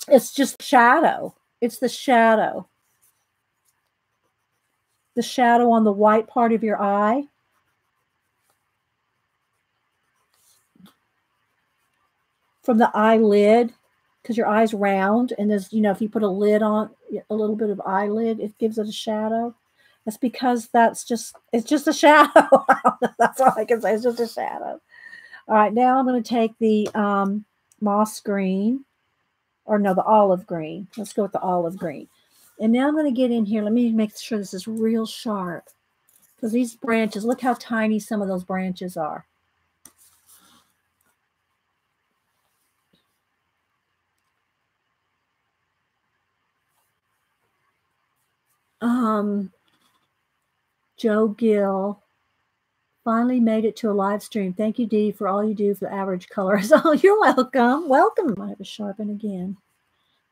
Speaker 1: It's just shadow. It's the shadow. The shadow on the white part of your eye. From the eyelid, because your eye's round, and there's, you know, if you put a lid on, a little bit of eyelid, it gives it a shadow. That's because it's just a shadow. That's all I can say. It's just a shadow. All right, now I'm going to take the moss green, or no, the olive green. Let's go with the olive green. And now I'm going to get in here. Let me make sure this is real sharp, because these branches, look how tiny some of those branches are. Joe Gill finally made it to a live stream. Thank you, Dee, for all you do for the average colorist. Oh, you're welcome. Welcome. I have to sharpen again.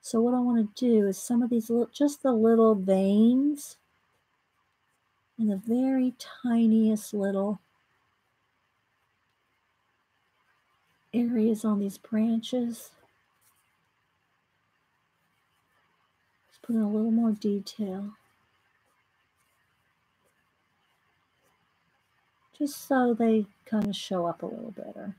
Speaker 1: So what I want to do is some of these just the little veins and the very tiniest little areas on these branches. Just put in a little more detail. Just so they kind of show up a little better.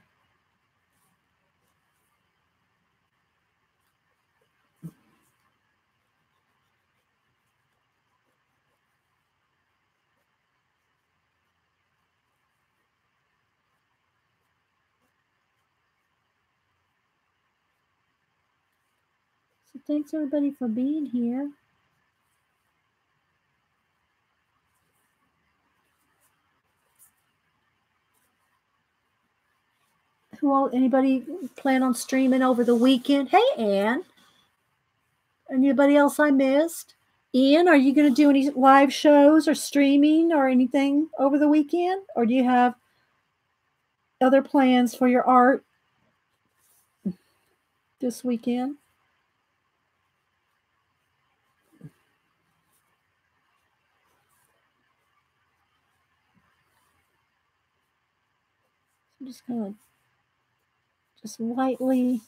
Speaker 1: So thanks everybody for being here. Anybody plan on streaming over the weekend? Hey, Ann. Anybody else I missed? Ian, are you going to do any live shows or streaming or anything over the weekend? Or do you have other plans for your art this weekend? I'm just kind of just lightly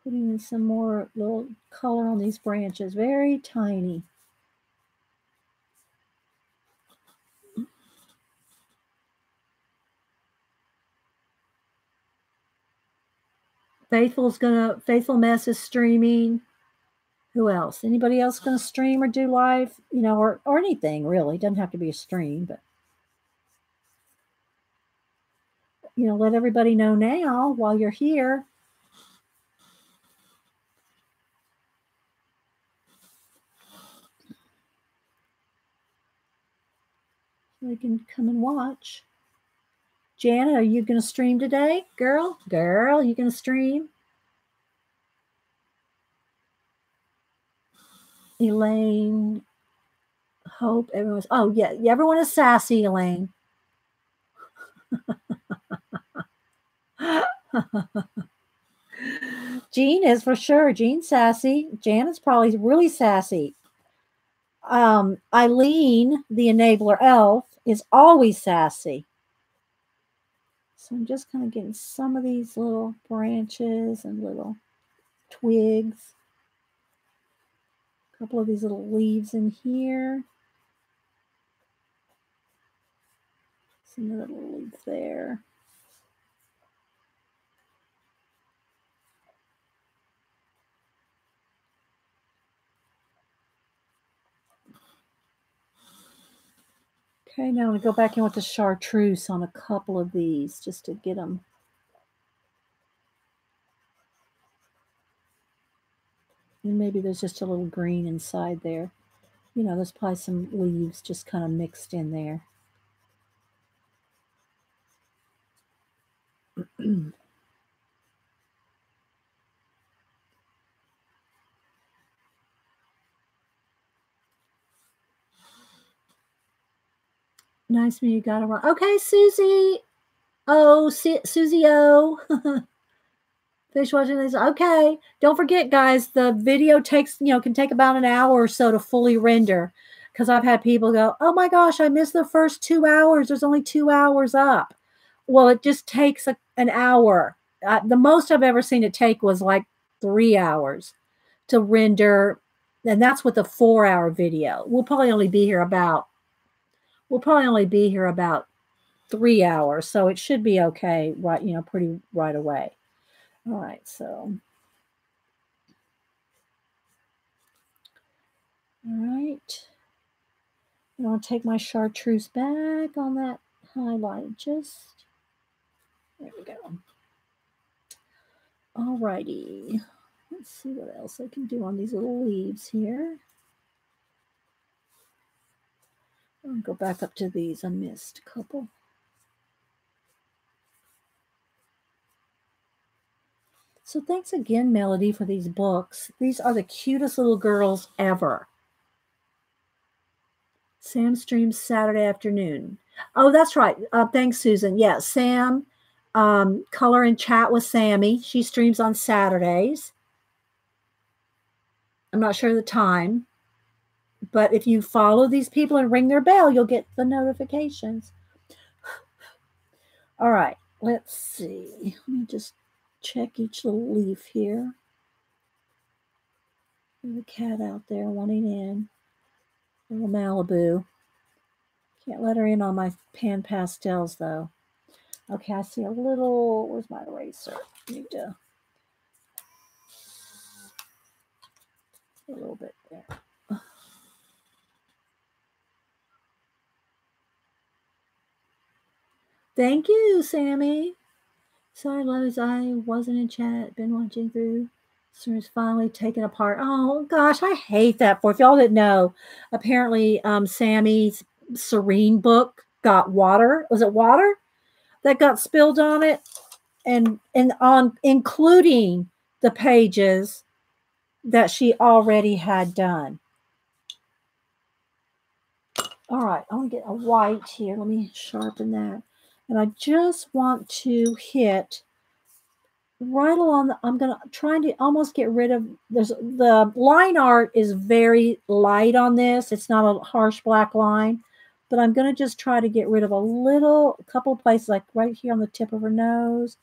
Speaker 1: putting in some more little color on these branches, very tiny. Faithful Mess is streaming. Who else? Anybody else going to stream or do live? You know, or anything really. It doesn't have to be a stream, but you know, let everybody know now while you're here. So they can come and watch. Janet, are you going to stream today? Girl, you going to stream? Elaine, Hope, everyone's. Oh, yeah, everyone is sassy, Elaine. Jean is for sure. Jean's sassy. Janet's probably really sassy. Eileen, the enabler elf, is always sassy. So I'm just kind of getting some of these little branches and little twigs. A couple of these little leaves in here. Some little leaves there. Okay, now I'm going to go back in with the chartreuse on a couple of these just to get them. And maybe there's just a little green inside there. You know, there's probably some leaves just kind of mixed in there. Nice me, you got it wrong. Okay, Susie. Oh, Susie O. Fish watching this. Okay. Don't forget, guys, the video takes, can take about an hour or so to fully render. Because I've had people go, oh my gosh, I missed the first 2 hours. There's only 2 hours up. Well, it just takes an hour. The most I've ever seen it take was like 3 hours to render. And that's with a 4-hour video. We'll probably only be here about 3 hours. So it should be okay, right? Pretty right away. All right, so. All right. I'm going to take my chartreuse back on that highlight. Just, there we go. All righty. Let's see what else I can do on these little leaves here. I'll go back up to these. I missed a couple. So thanks again, Melody, for these books. These are the cutest little girls ever. Sam streams Saturday afternoon. Oh, that's right. Thanks, Susan. Yeah, Sam, color and chat with Sammy. She streams on Saturdays. I'm not sure the time, but if you follow these people and ring their bell, you'll get the notifications. All right, let's see. Let me just check each little leaf here. There's a cat out there wanting in. Little Malibu. Can't let her in on my PanPastels, though. Okay, I see a little. Where's my eraser? I need to. A little bit there. Thank you, Sammy. Sorry, loves, I wasn't in chat. Been watching through. It's finally taken apart. Oh gosh, I hate that. For if y'all didn't know, apparently Sammy's Serene book got water. Was it water that got spilled on it, and on including the pages that she already had done. All right, I want to get a white here. Let me sharpen that. And I just want to hit right along I'm going to try to almost get rid of, the line art is very light on this. It's not a harsh black line, but I'm going to just try to get rid of a couple places, like right here on the tip of her nose,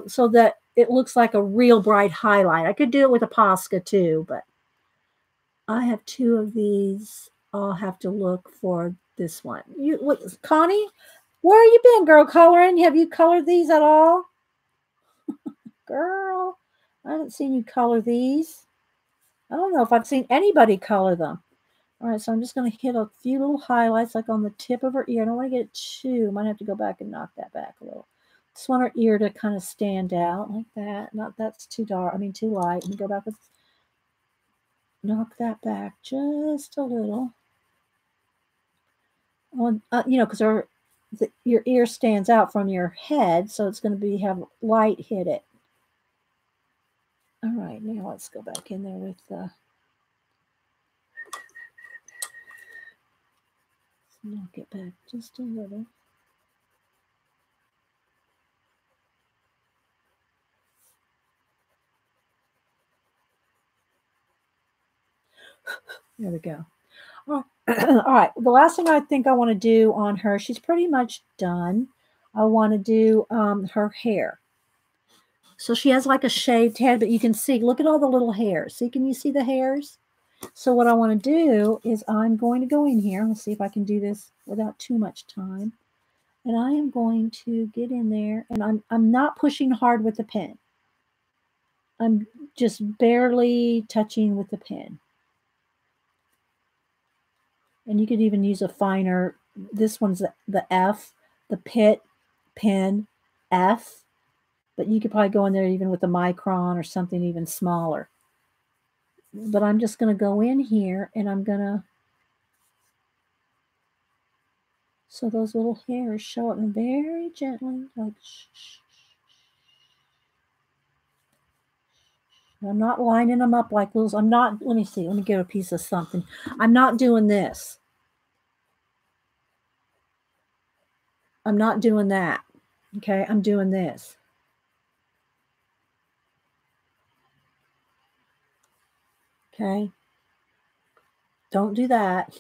Speaker 1: so that it looks like a real bright highlight. I could do it with a Posca too, but I have 2 of these. I'll have to look for this one. Connie, where you been, girl, coloring? Have you colored these at all? Girl, I haven't seen you color these. I don't know if I've seen anybody color them. All right, so I'm just going to hit a few little highlights like on the tip of her ear. I don't want to get too. Might have to go back and knock that back a little. Just want her ear to kind of stand out like that. Not that's too dark. I mean, too light. Let me go back with, knock that back just a little. Because your ear stands out from your head, so it's going to have light hit it. All right, now let's go back in there with knock it back just a little. There we go. All right. The last thing I think I want to do on her, she's pretty much done. I want to do her hair. So she has like a shaved head, but you can see, look at all the little hairs. See, can you see the hairs? So what I want to do is I'm going to go in here. Let's see if I can do this without too much time. And I am going to get in there, and I'm not pushing hard with the pen. I'm just barely touching with the pen. And you could even use a finer, this one's the F, the Pitt pen F. But you could probably go in there even with a micron or something even smaller. But I'm just going to go in here and I'm going to, so those little hairs show up very gently, like shh, shh. I'm not lining them up like those. I'm not, let me see, let me get a piece of something. I'm not doing this. I'm not doing that. Okay, I'm doing this. Okay. Don't do that.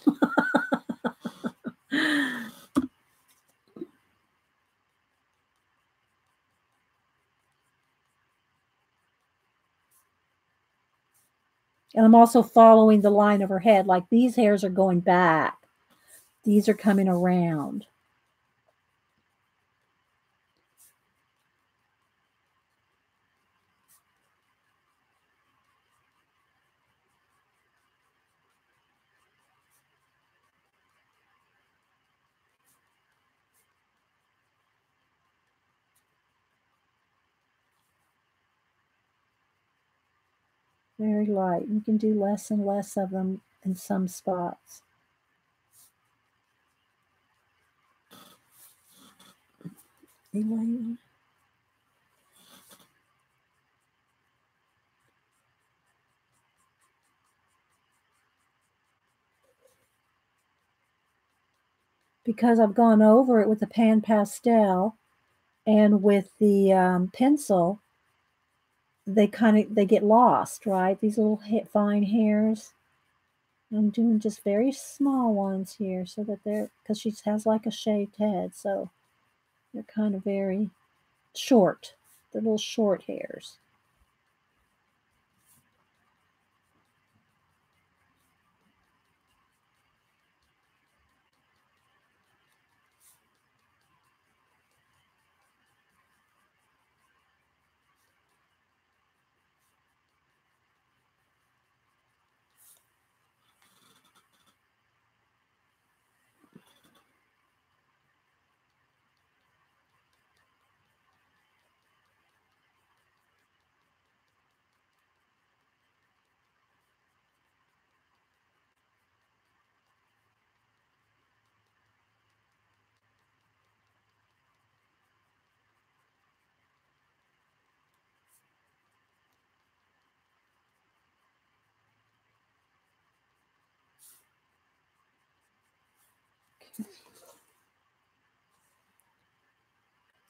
Speaker 1: And I'm also following the line of her head. Like these hairs are going back. These are coming around. Very light. You can do less and less of them in some spots. Elaine. Because I've gone over it with the pan pastel and with the pencil, they get lost, right? These little fine hairs. I'm doing just very small ones here so that they're, because she has like a shaved head, so they're kind of very short. They're little short hairs.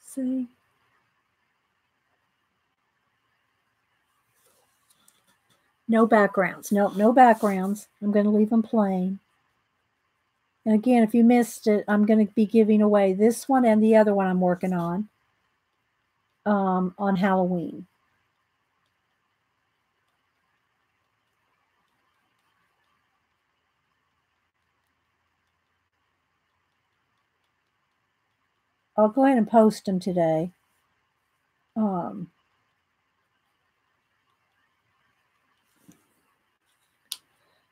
Speaker 1: See? No backgrounds. Nope, no backgrounds. I'm going to leave them plain. And again, if you missed it, I'm going to be giving away this one and the other one I'm working on Halloween. I'll go ahead and post them today.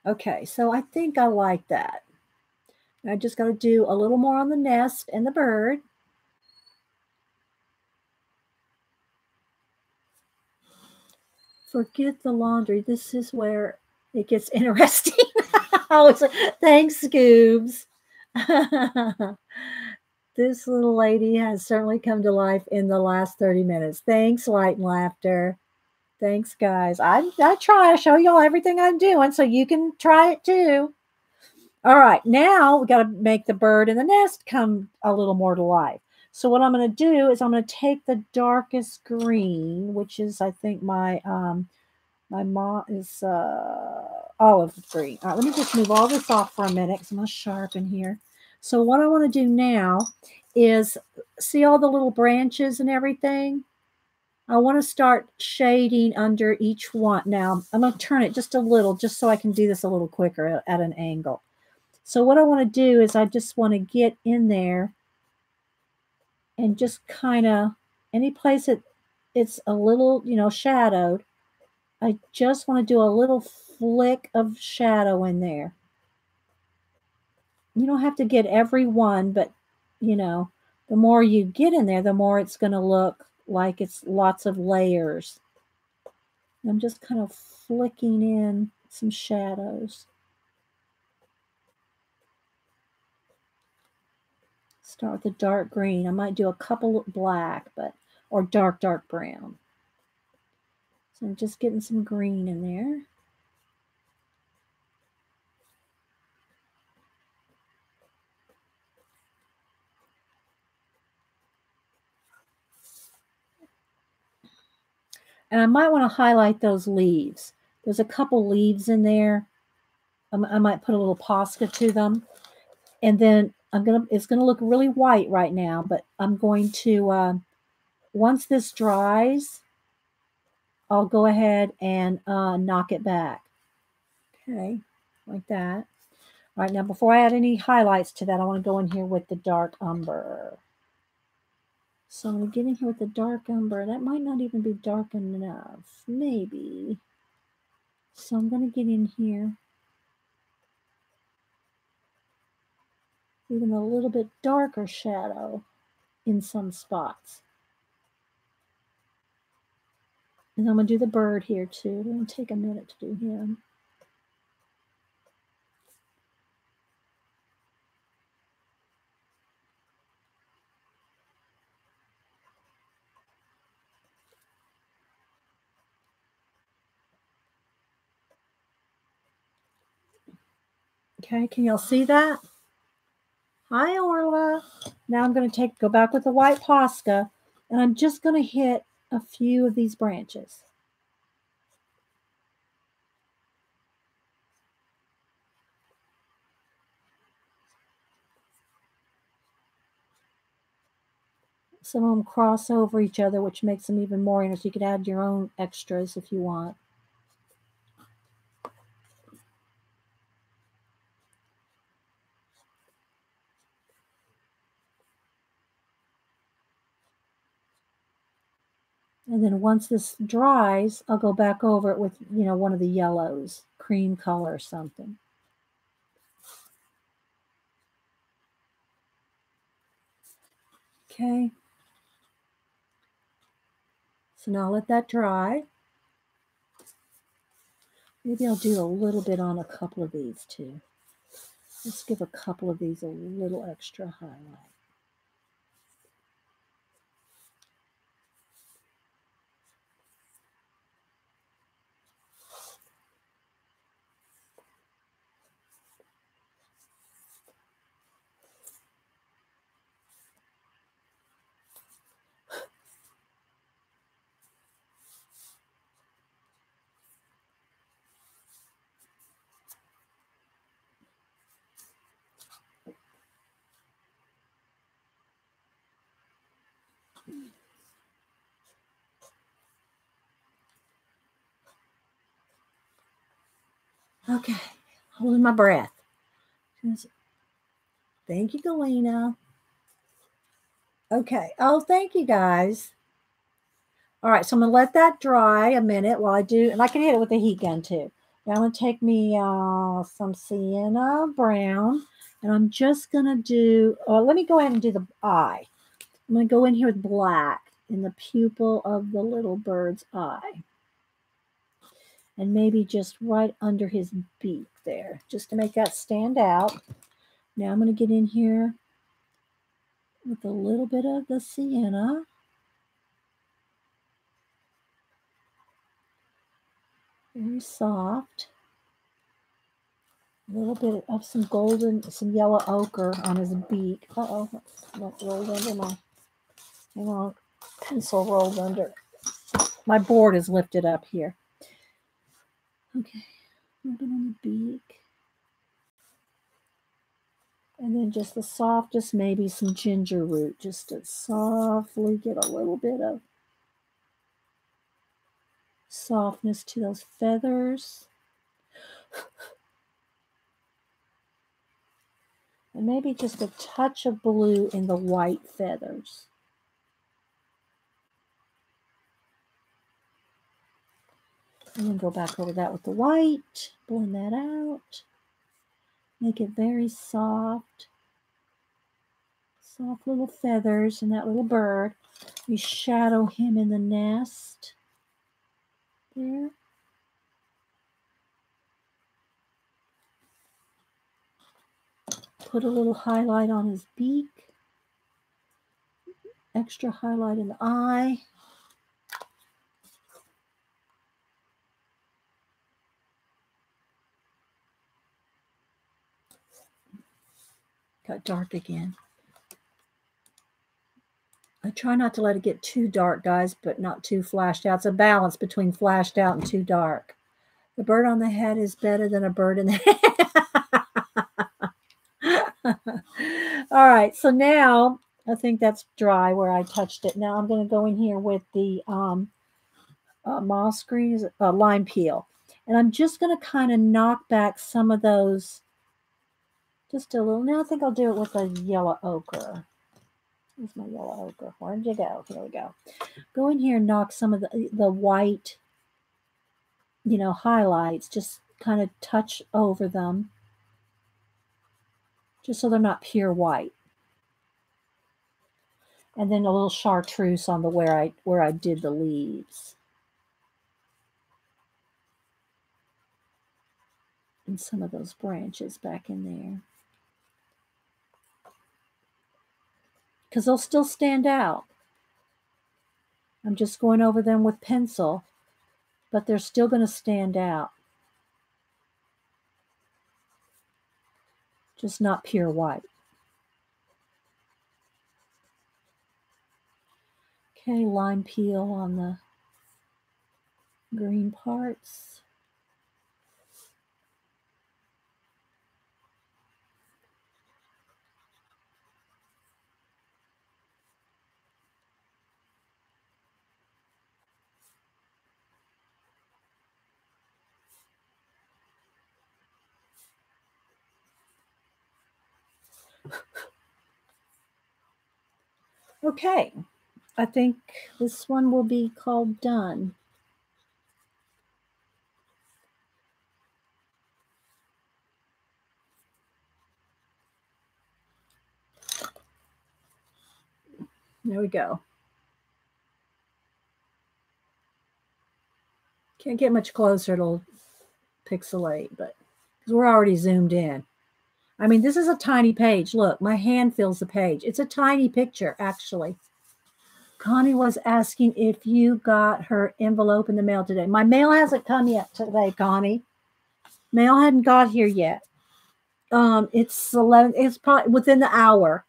Speaker 1: Okay, so I think I like that. I just got to do a little more on the nest and the bird. Forget the laundry. This is where it gets interesting. Thanks, Scoobs. This little lady has certainly come to life in the last 30 minutes. Thanks, Light and Laughter. Thanks, guys. I try to show y'all everything I'm doing so you can try it too. All right, now we got to make the bird and the nest come a little more to life. So what I'm going to do is I'm going to take the darkest green, which is I think my mom is olive green. All right, let me just move all this off for a minute because I'm going to sharpen here. So what I want to do now is see all the little branches and everything. I want to start shading under each one. Now I'm going to turn it just a little, just so I can do this a little quicker at an angle. So what I want to do is I just want to get in there and just kind of any place it's a little, shadowed. I just want to do a little flick of shadow in there. You don't have to get every one, but the more you get in there, the more it's going to look like it's lots of layers. I'm just kind of flicking in some shadows. Start with the dark green. I might do a couple black, or dark brown. So I'm just getting some green in there. And I might want to highlight those leaves. There's a couple leaves in there. I might put a little Posca to them. And then it's gonna look really white right now, but I'm going to, once this dries, I'll go ahead and knock it back. Okay, like that. All right, now before I add any highlights to that, I want to go in here with the dark umber. So I'm going to get in here with the dark umber. That might not even be dark enough. Maybe. So I'm going to get in here. Even a little bit darker shadow in some spots. And I'm going to do the bird here too. It's going to take a minute to do him. Okay, can y'all see that? Hi, Orla. Now I'm going to go back with the white Posca, and I'm just going to hit a few of these branches. Some of them cross over each other, which makes them even more interesting. You could add your own extras if you want. And then once this dries, I'll go back over it with, one of the yellows, cream color or something. Okay. So now I'll let that dry. Maybe I'll do a little bit on a couple of these too. Let's give a couple of these a little extra highlight. Okay, holding my breath. Thank you, Galena. Okay. Oh, thank you, guys. All right, so I'm going to let that dry a minute while I do, and I can hit it with a heat gun too. Now I'm going to take me some sienna brown, and I'm just going to do, let me go ahead and do the eye. I'm going to go in here with black in the pupil of the little bird's eye. And maybe just right under his beak there, just to make that stand out. Now I'm going to get in here with a little bit of the sienna. Very soft. A little bit of some yellow ochre on his beak. Uh-oh, that rolled under my pencil rolled under. My board is lifted up here. Okay, a little bit on the beak. And then just the softest, maybe some ginger root, just to softly get a little bit of softness to those feathers. And maybe just a touch of blue in the white feathers. And then go back over that with the white, blend that out. Make it very soft. Soft little feathers and that little bird. We shadow him in the nest. There. put a little highlight on his beak. Extra highlight in the eye. Got dark again. I try not to let it get too dark, guys, but not too flashed out. It's a balance between flashed out and too dark. The bird on the head is better than a bird in the head. All right, so now I think that's dry where I touched it. Now I'm going to go in here with the moss green, lime peel. And I'm just going to kind of knock back some of those just a little. Now I think I'll do it with a yellow ochre. Where's my yellow ochre? Where'd you go? Here we go. Go in here and knock some of the white, highlights. Just kind of touch over them. Just so they're not pure white. And then a little chartreuse on the where I did the leaves. And some of those branches back in there. Because they'll still stand out. I'm just going over them with pencil, but they're still going to stand out. Just not pure white. Okay, lime peel on the green parts. Okay, I think this one will be called done. There we go. Can't get much closer, it'll pixelate, but because we're already zoomed in. I mean, this is a tiny page. Look, my hand fills the page. It's a tiny picture, actually. Connie was asking if you got her envelope in the mail today. My mail hasn't come yet today, Connie. Mail hadn't got here yet. It's 11. It's probably within the hour.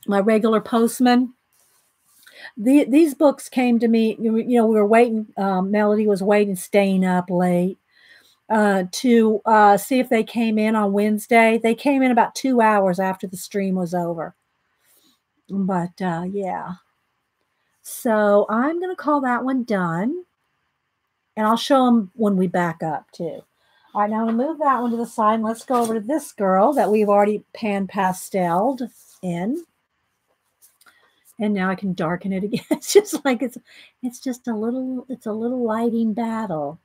Speaker 1: My regular postman. These books came to me. We were waiting. Melody was waiting, staying up late to see if they came in on Wednesday. They came in about 2 hours after the stream was over. But yeah. So I'm going to call that one done. And I'll show them when we back up too. All right, now I'm going to move that one to the side. And let's go over to this girl that we've already pan-pasteled in. And now I can darken it again. It's just like it's just a little lighting battle.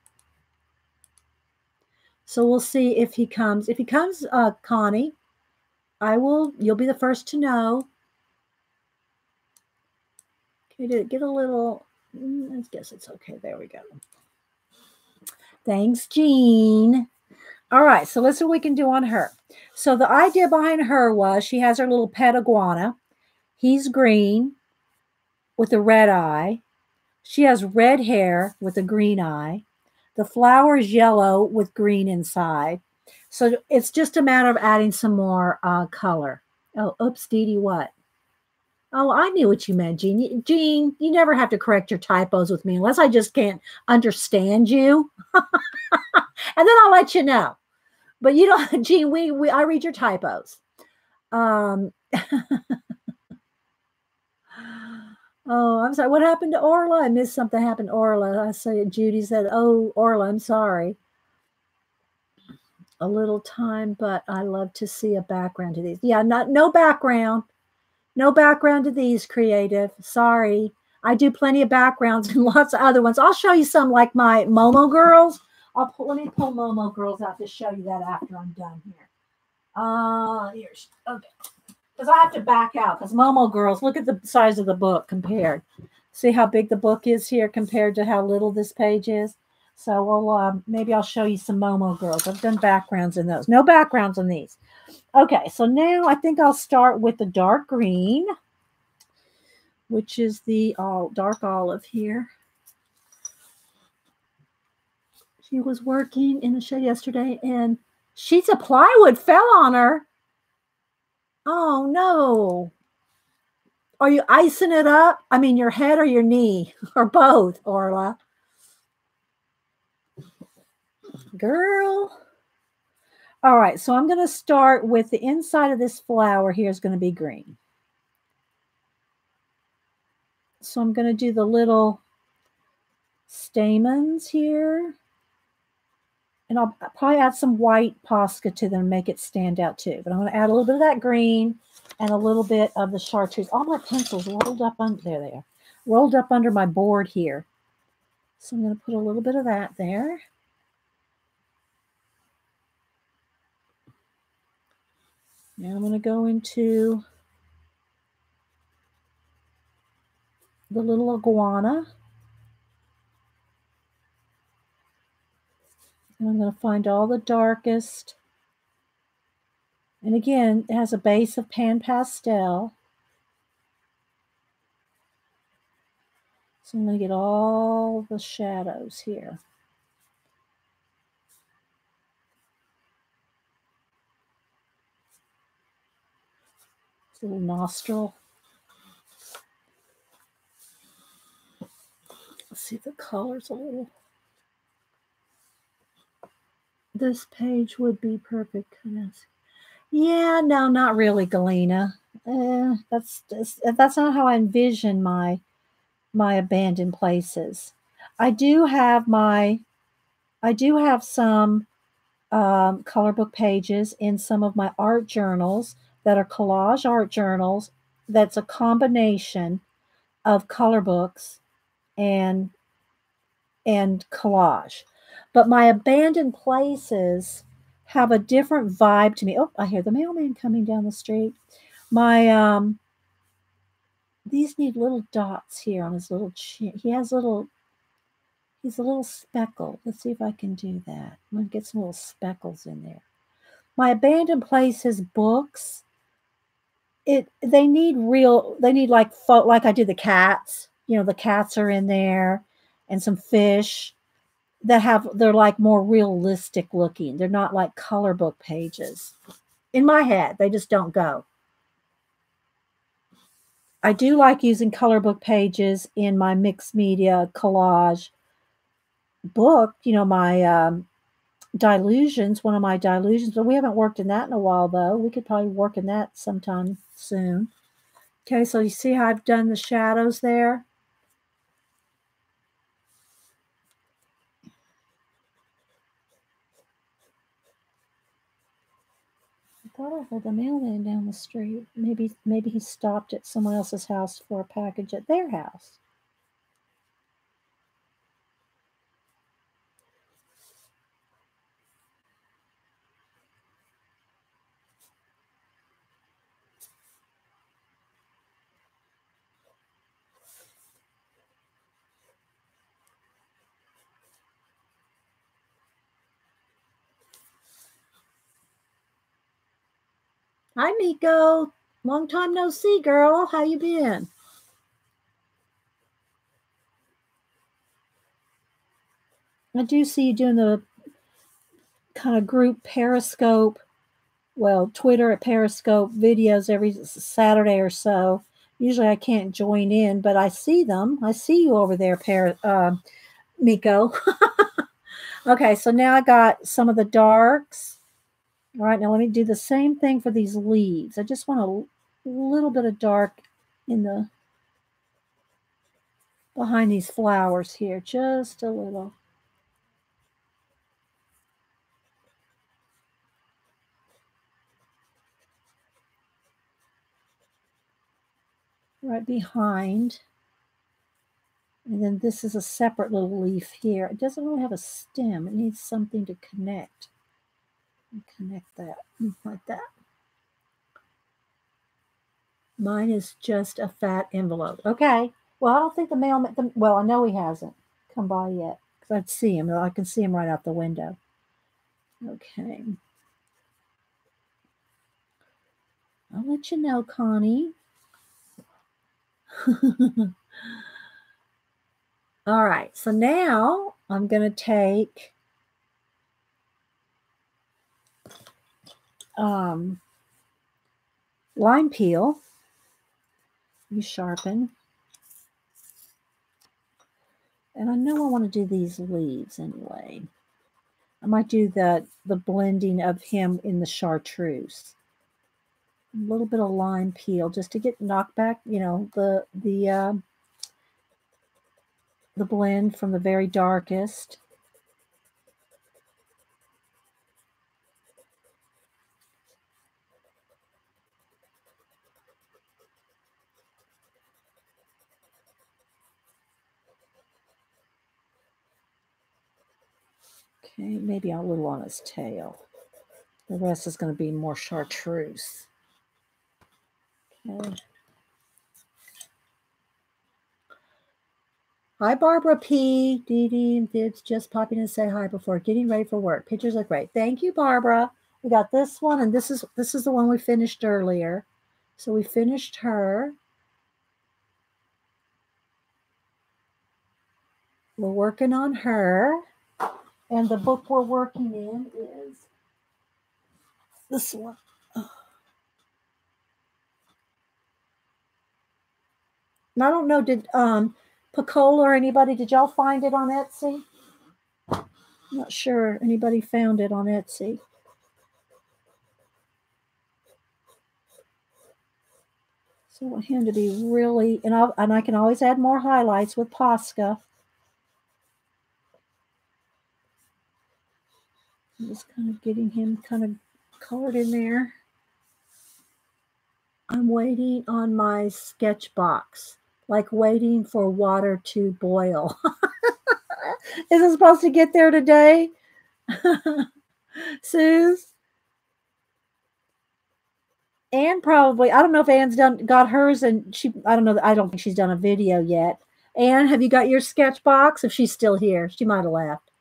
Speaker 1: So we'll see if he comes. If he comes, Connie, you'll be the first to know. Okay, get a little, I guess it's okay. There we go. Thanks, Jean. All right, so let's see what we can do on her. So the idea behind her was she has her little pet iguana. He's green with a red eye. She has red hair with a green eye. The flower is yellow with green inside. So it's just a matter of adding some more color. Oh, oops, Dee Dee, what? Oh, I knew what you meant, Jean. Jean, you never have to correct your typos with me unless I just can't understand you. And then I'll let you know. But you don't, Jean, I read your typos. Oh, I'm sorry. What happened to Orla? I missed something happened to Orla. I say Judy said, oh, Orla, I'm sorry. A little time, but I love to see a background to these. Yeah, no background. No background to these, creative. Sorry. I do plenty of backgrounds and lots of other ones. I'll show you some like my Momo girls. Let me pull Momo girls out to show you that after I'm done here. Here's okay. Because I have to back out because Momo girls, look at the size of the book compared. See how big the book is here compared to how little this page is? So maybe I'll show you some Momo girls. I've done backgrounds in those. No backgrounds on these. Okay, so now I think I'll start with the dark green, which is the dark olive here. She was working in the shed yesterday and sheets of plywood fell on her. Oh no. Are you icing it up? I mean, your head or your knee or both, Orla? Girl. All right, so I'm going to start with the inside of this flower here is going to be green. So I'm going to do the little stamens here. And I'll probably add some white Posca to them and make it stand out too. But I'm going to add a little bit of that green and a little bit of the chartreuse. All my pencils rolled up under, there they are, rolled up under my board here. So I'm going to put a little bit of that there. Now I'm going to go into the little iguana. And I'm going to find all the darkest. And again, it has a base of PanPastel. So I'm going to get all the shadows here. This little nostril. Let's see if the color's a little. This page would be perfect. Yeah, no, not really, Galena. That's not how I envision my abandoned places. I do have some color book pages in some of my art journals that are collage art journals. That's a combination of color books and collage. But my abandoned places have a different vibe to me. Oh, I hear the mailman coming down the street. My these need little dots here on his little chin. He's a little speckle. Let's see if I can do that. I'm gonna get some little speckles in there. My abandoned places books, they need like I do the cats. You know, the cats are in there and some fish they're like more realistic looking. They're not like color book pages. In my head, they just don't go. I do like using color book pages in my mixed media collage book, you know, my Dilutions, one of my Dilutions, but we haven't worked in that in a while though. We could probably work in that sometime soon. Okay, so you see how I've done the shadows there? I thought I heard the mailman down the street. Maybe he stopped at someone else's house for a package at their house. Hi, Miko. Long time no see, girl. How you been? I do see you doing the kind of group Periscope, well, Twitter at Periscope videos every Saturday or so. Usually I can't join in, but I see them. I see you over there, Miko. Okay, so now I got some of the darks. All right, now let me do the same thing for these leaves. I just want a little bit of dark in the behind these flowers here, just a little. Right behind. And then this is a separate little leaf here. It doesn't really have a stem. It needs something to connect. Connect that like that. Mine is just a fat envelope. Okay. Well, I don't think the mailman, well, I know he hasn't come by yet. I'd see him. I can see him right out the window. Okay. I'll let you know, Connie. All right. So now I'm going to take lime peel. You sharpen. And I know I want to do these leaves anyway. I might do the blending of him in the chartreuse. A little bit of lime peel just to get knocked back, you know, the blend from the very darkest. Okay, maybe a little on his tail. The rest is going to be more chartreuse. Okay. Hi, Barbara P. Dee Dee and Dibs just popping in to say hi before getting ready for work. Pictures look great. Thank you, Barbara. We got this one, and this is the one we finished earlier. So we finished her. We're working on her. And the book we're working in is this one. And I don't know, did Picola or anybody, did y'all find it on Etsy? I'm not sure anybody found it on Etsy. So I want him to be really, and I can always add more highlights with Posca. I'm just kind of getting him kind of colored in there. I'm waiting on my sketch box, like waiting for water to boil. Is it supposed to get there today? Suze? Anne probably, I don't know if Anne's got hers, and I don't know, I don't think she's done a video yet. Anne, have you got your sketch box? If she's still here, she might have left.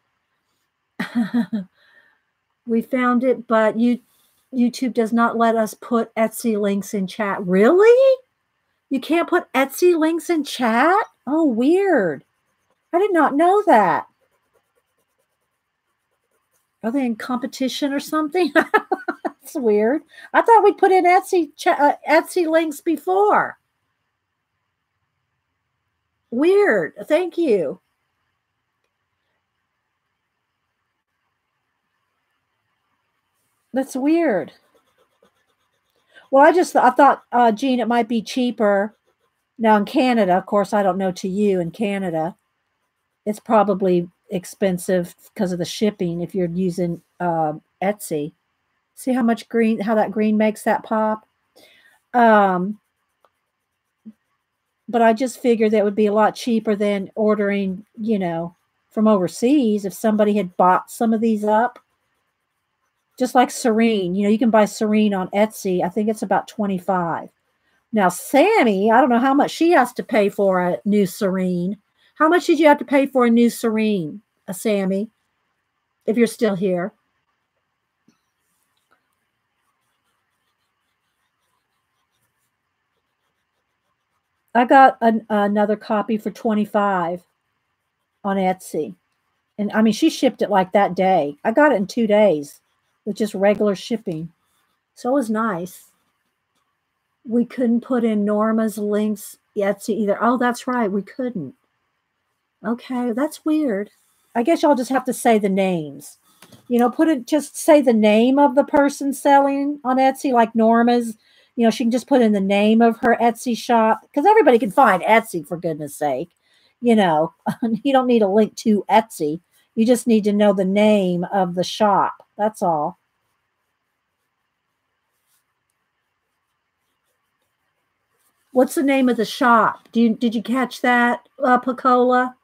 Speaker 1: We found it, but YouTube does not let us put Etsy links in chat. Really? You can't put Etsy links in chat? Oh, weird. I did not know that. Are they in competition or something? That's weird. I thought we'd put in Etsy links before. Weird. Thank you. That's weird. Well, I thought, Jean, it might be cheaper. Now in Canada, of course, I don't know to you in Canada, it's probably expensive because of the shipping if you're using Etsy. See how much green, how that green makes that pop? But I just figured that would be a lot cheaper than ordering, you know, from overseas. If somebody had bought some of these up, just like Serene, you know, you can buy Serene on Etsy. I think it's about $25. Now, Sammy, I don't know how much she has to pay for a new Serene. How much did you have to pay for a new Serene, Sammy, if you're still here? I got another copy for $25 on Etsy. And I mean, she shipped it like that day. I got it in 2 days with just regular shipping. So it was nice. We couldn't put in Norma's links Etsy either. Oh, that's right. We couldn't. Okay, that's weird. I guess y'all just have to say the names. You know, just say the name of the person selling on Etsy, like Norma's. You know, she can just put in the name of her Etsy shop because everybody can find Etsy, for goodness sake. You know, you don't need a link to Etsy. You just need to know the name of the shop. That's all. What's the name of the shop? Did you catch that, Picola?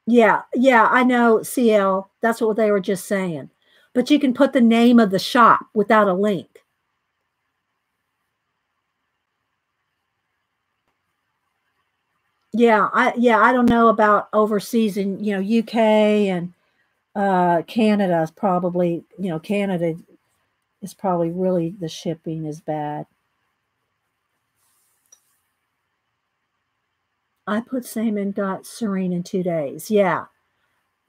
Speaker 1: Yeah, I know, CL. That's what they were just saying. But you can put the name of the shop without a link. Yeah, I don't know about overseas in, UK and Canada is probably, Canada is probably really the shipping is bad. I put same and got serene in 2 days. Yeah.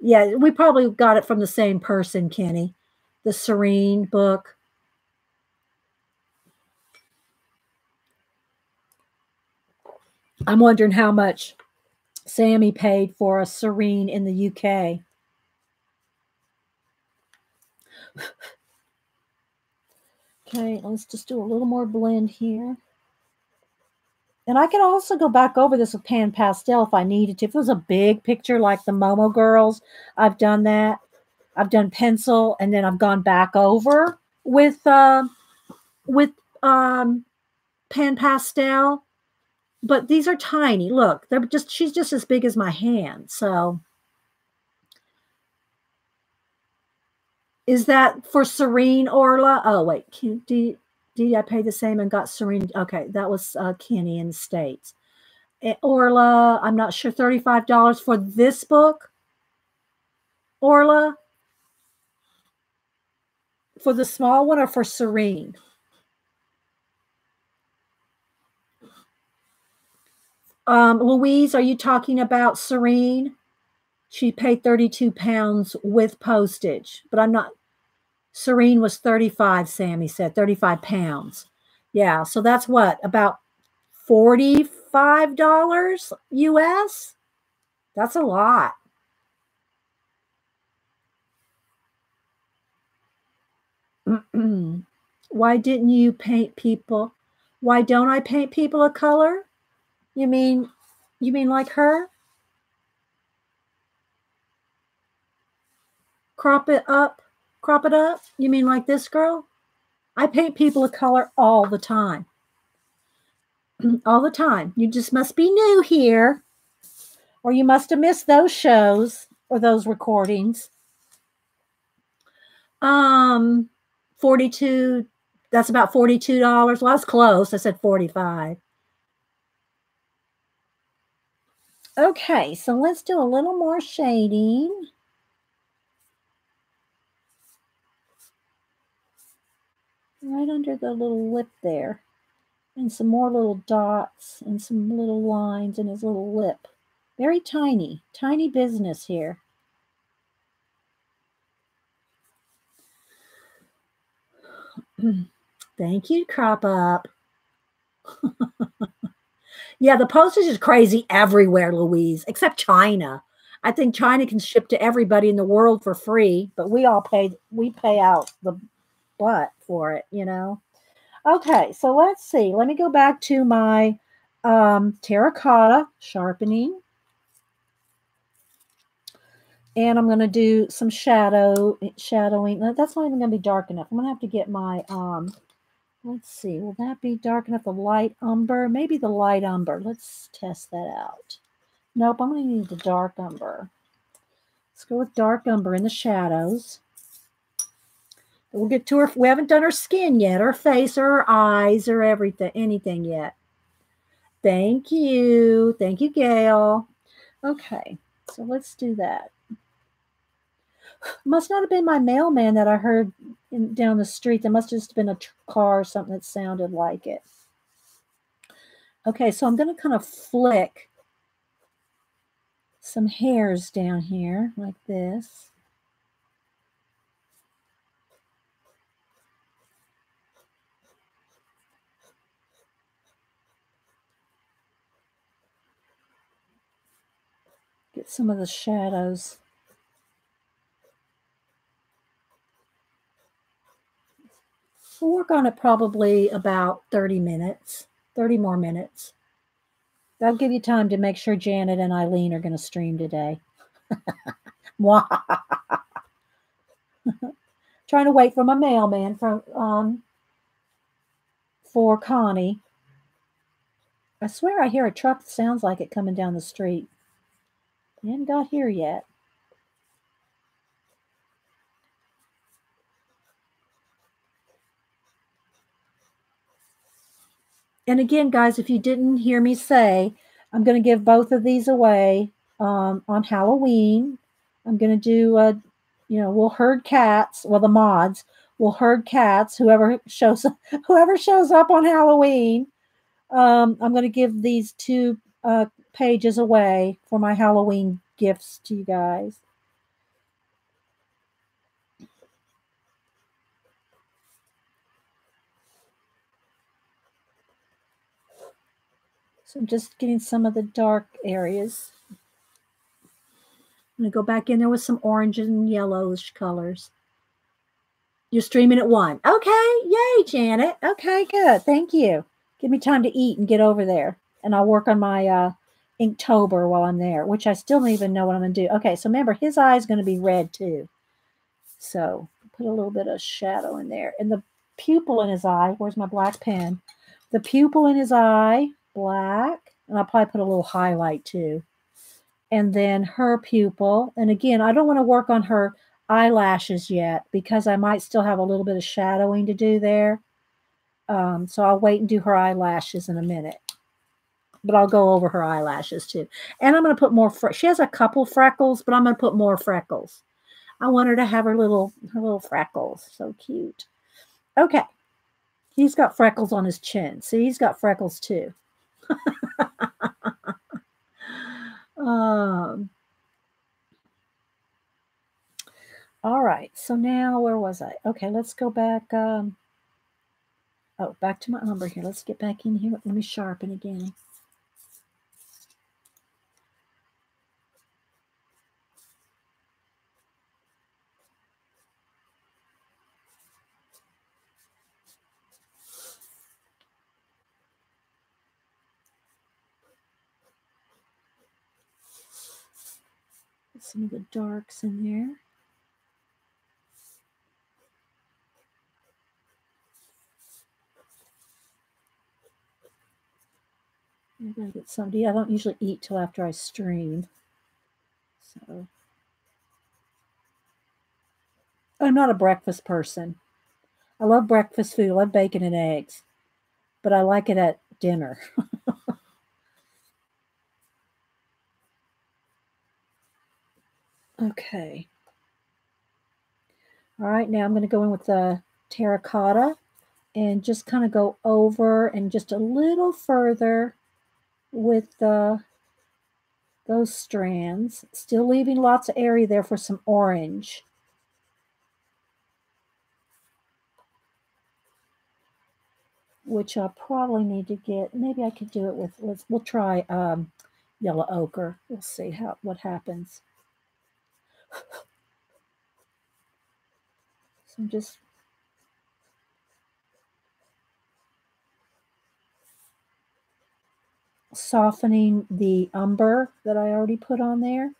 Speaker 1: Yeah, we probably got it from the same person, Kenny. The serene book. I'm wondering how much Sammy paid for a serene in the UK. Okay, let's just do a little more blend here. And I can also go back over this with Pan Pastel if I needed to. If it was a big picture like the Momo girls, I've done that. I've done pencil and then I've gone back over with um, Pan Pastel. But these are tiny. Look, they're just she's just as big as my hand. So is that for Serene Orla? Oh wait, did I pay the same and got Serene? Okay, that was Kenny in the States. Orla, I'm not sure, $35 for this book. Orla, for the small one or for Serene? Louise, are you talking about Serene? She paid £32 with postage, but I'm not. Serene was 35, Sammy said, 35 pounds. Yeah, so that's what, about $45 US? That's a lot. Why didn't you paint people? Why don't I paint people of color? You mean like her? Crop it up? Crop it up? You mean like this girl? I paint people of color all the time. All the time. You just must be new here, or you must have missed those shows or those recordings. 42, that's about $42. Well, I was close. I said 45. Okay, so let's do a little more shading. Right under the little lip there. And some more little dots and some little lines in his little lip. Very tiny, tiny business here. Thank you, Crop Up. Yeah, the postage is crazy everywhere, Louise, except China. I think China can ship to everybody in the world for free, but we pay out the butt for it. Okay, so let's see. Let me go back to my terracotta sharpening. And I'm going to do some shadowing. That's not even going to be dark enough. I'm going to have to get my let's see. Will that be dark enough? The light umber? Maybe the light umber. Let's test that out. Nope, I'm going to need the dark umber. Let's go with dark umber in the shadows. We'll get to her. We haven't done her skin yet, her face, or her eyes, or anything yet. Thank you. Thank you, Gail. Okay, so let's do that. Must not have been my mailman that I heard down the street. There must have just been a car or something that sounded like it. Okay, so I'm going to kind of flick some hairs down here like this. Get some of the shadows. We'll work on it probably about 30 minutes, 30 more minutes. That'll give you time to make sure Janet and Eileen are going to stream today. Trying to wait for my mailman for Connie. I swear I hear a truck that sounds like it coming down the street. They haven't got here yet. And again, guys, if you didn't hear me say, I'm going to give both of these away on Halloween. I'm going to do, we'll herd cats. Well, the mods will herd cats. Whoever shows up on Halloween. I'm going to give these two pages away for my Halloween gifts to you guys. So I'm just getting some of the dark areas. I'm going to go back in there with some orange and yellowish colors. You're streaming at 1. Okay. Yay, Janet. Okay, good. Thank you. Give me time to eat and get over there. And I'll work on my Inktober while I'm there, which I still don't even know what I'm going to do. Okay, so remember, his eye is going to be red too. So put a little bit of shadow in there. And the pupil in his eye, where's my black pen? The pupil in his eye, black. And I'll probably put a little highlight too. And then her pupil. And again, I don't want to work on her eyelashes yet because I might still have a little bit of shadowing to do there. So I'll wait and do her eyelashes in a minute. But I'll go over her eyelashes too. And I'm going to put more. She has a couple freckles, but I'm going to put more freckles. I want her to have her little freckles. So cute. Okay. He's got freckles on his chin. See, he's got freckles too. All right. So now where was I? Okay, let's go back. Back to my umber here. Let's get back in here. Let me sharpen again. Get some of the darks in there. I'm going to get somebody. I don't usually eat till after I stream. So I'm not a breakfast person. I love breakfast food. I love bacon and eggs. But I like it at dinner. Okay. All right, now I'm going to go in with the terracotta and just kind of go over and just a little further with those strands, still leaving lots of area there for some orange. Which I'll probably need to get. Maybe I could do it with, we'll try yellow ochre. We'll see what happens. So I'm just softening the umber that I already put on there.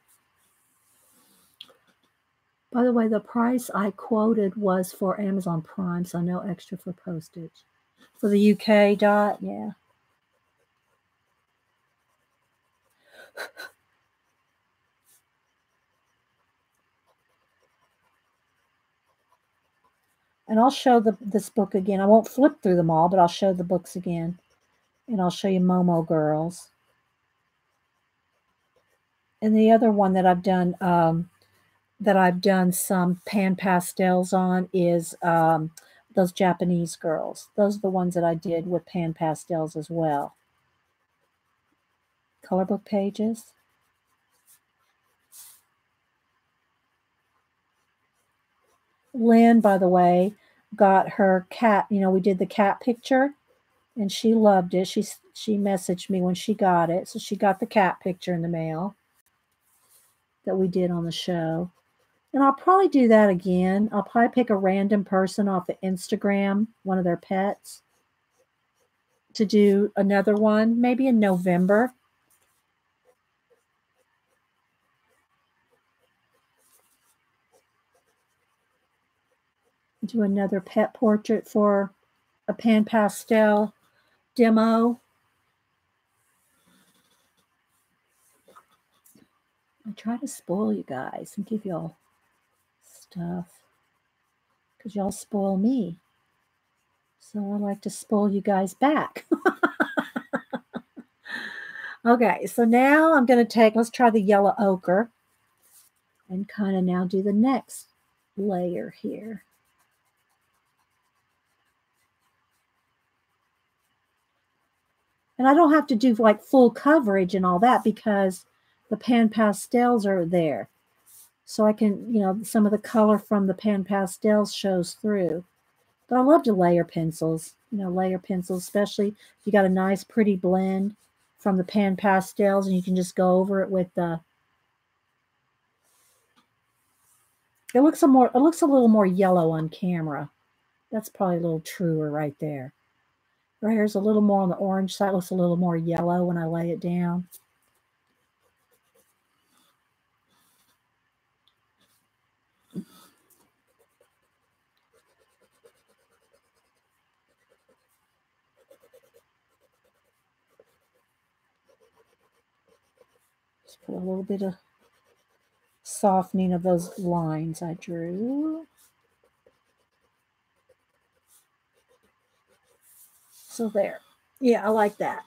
Speaker 1: By the way, the price I quoted was for Amazon Prime, so no extra for postage. For the UK dot, yeah. And I'll show this book again. I won't flip through them all, but I'll show the books again. And I'll show you Momo Girls. And the other one that I've done some PanPastels on is those Japanese girls. Those are the ones that I did with PanPastels as well. Color book pages. Lynn, by the way, got her cat. We did the cat picture, and she loved it. She messaged me when she got it, so she got the cat picture in the mail that we did on the show. And I'll probably do that again. I'll probably pick a random person off of Instagram, one of their pets, to do another one, maybe in November. Do another pet portrait for a PanPastel demo. I try to spoil you guys and give y'all stuff because y'all spoil me. So I like to spoil you guys back. Okay, so now I'm going to take, let's try the yellow ochre and kind of now do the next layer here. And I don't have to do like full coverage and all that because the PanPastels are there. So I can, some of the color from the PanPastels shows through. But I love to layer pencils, layer pencils, especially if you got a nice pretty blend from the PanPastels and you can just go over it with the. It looks a little more yellow on camera. That's probably a little truer right there. Right here's a little more on the orange side. It looks a little more yellow when I lay it down. Just put a little bit of softening of those lines I drew. So there. Yeah, I like that.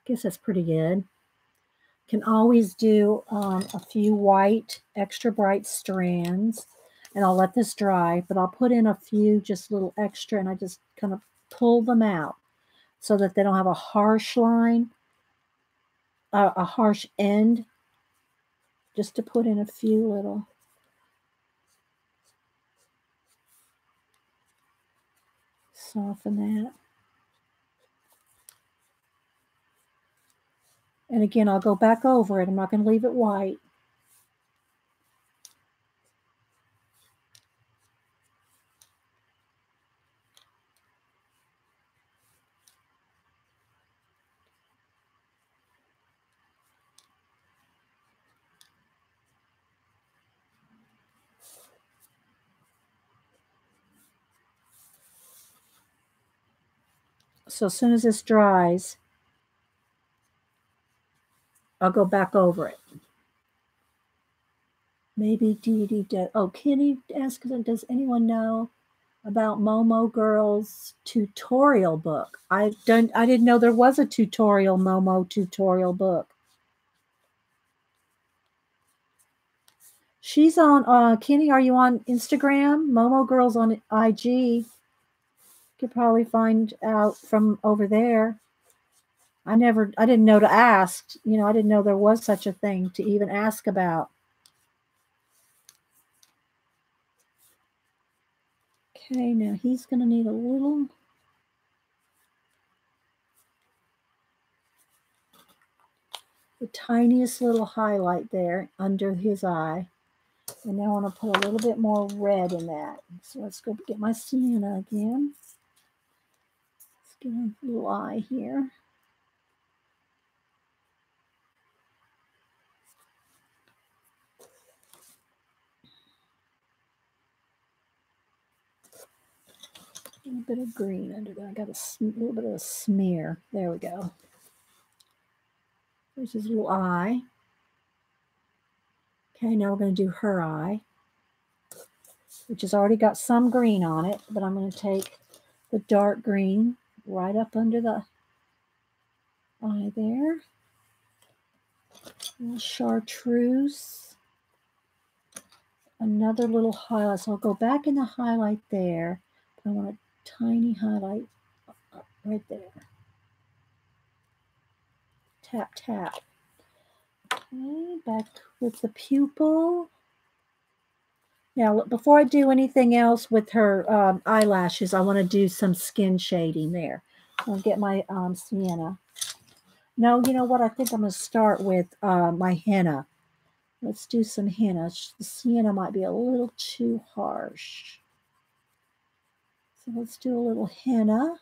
Speaker 1: Guess that's pretty good. Can always do a few white, extra bright strands, and I'll let this dry, but I'll put in a few just little extra, and I just kind of pull them out so that they don't have a harsh line, a harsh end, just to put in a few little. Soften that. And again, I'll go back over it. I'm not going to leave it white. So as soon as this dries, I'll go back over it. Maybe Dee Dee does. Oh, Kenny asked, does anyone know about Momo Girl's tutorial book? I didn't know there was a Momo tutorial book. She's on Kenny, are you on Instagram? Momo Girl's on IG. You could probably find out from over there. I didn't know to ask. I didn't know there was such a thing to even ask about. Okay, now he's going to need a little. The tiniest little highlight there under his eye. And now I want to put a little bit more red in that. So let's go get my sienna again. Let's get a little eye here. A little bit of green under there. I got a little bit of a smear. There we go. There's his little eye. Okay, now we're going to do her eye, which has already got some green on it, but I'm going to take the dark green right up under the eye there. A little chartreuse. Another little highlight. So I'll go back in the highlight there. I want a tiny highlight right there. Tap, tap. Okay, back with the pupil. Now, before I do anything else with her eyelashes, I want to do some skin shading there. I'll get my sienna. No, you know what? I think I'm going to start with my henna. Let's do some henna. The sienna might be a little too harsh. So let's do a little henna.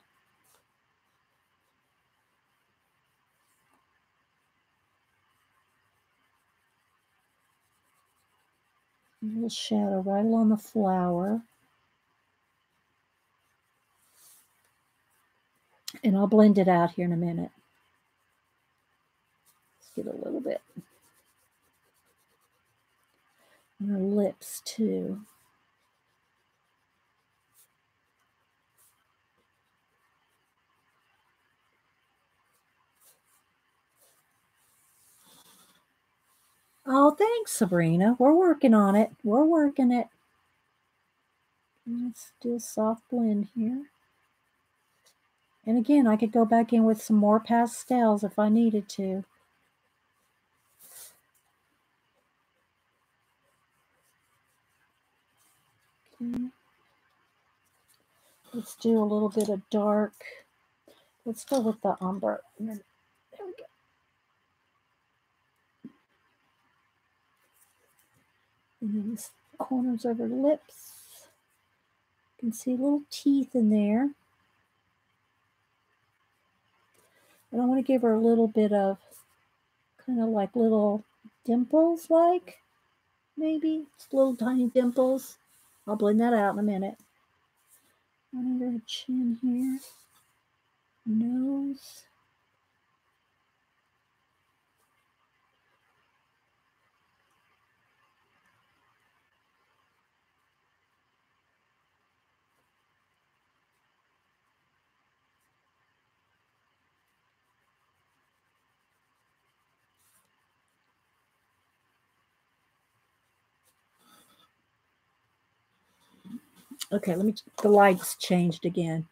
Speaker 1: A little shadow right along the flower. And I'll blend it out here in a minute. Let's get a little bit. And her lips too. Oh, thanks, Sabrina. We're working on it. We're working it. Let's do a soft blend here. And again, I could go back in with some more pastels if I needed to. Okay. Let's do a little bit of dark. Let's go with the umber. There we go. And then the corners of her lips. You can see little teeth in there. And I want to give her a little bit of kind of like little dimples, like maybe it's little tiny dimples. I'll blend that out in a minute. Under her chin here, nose. Okay, let me. The lights changed again.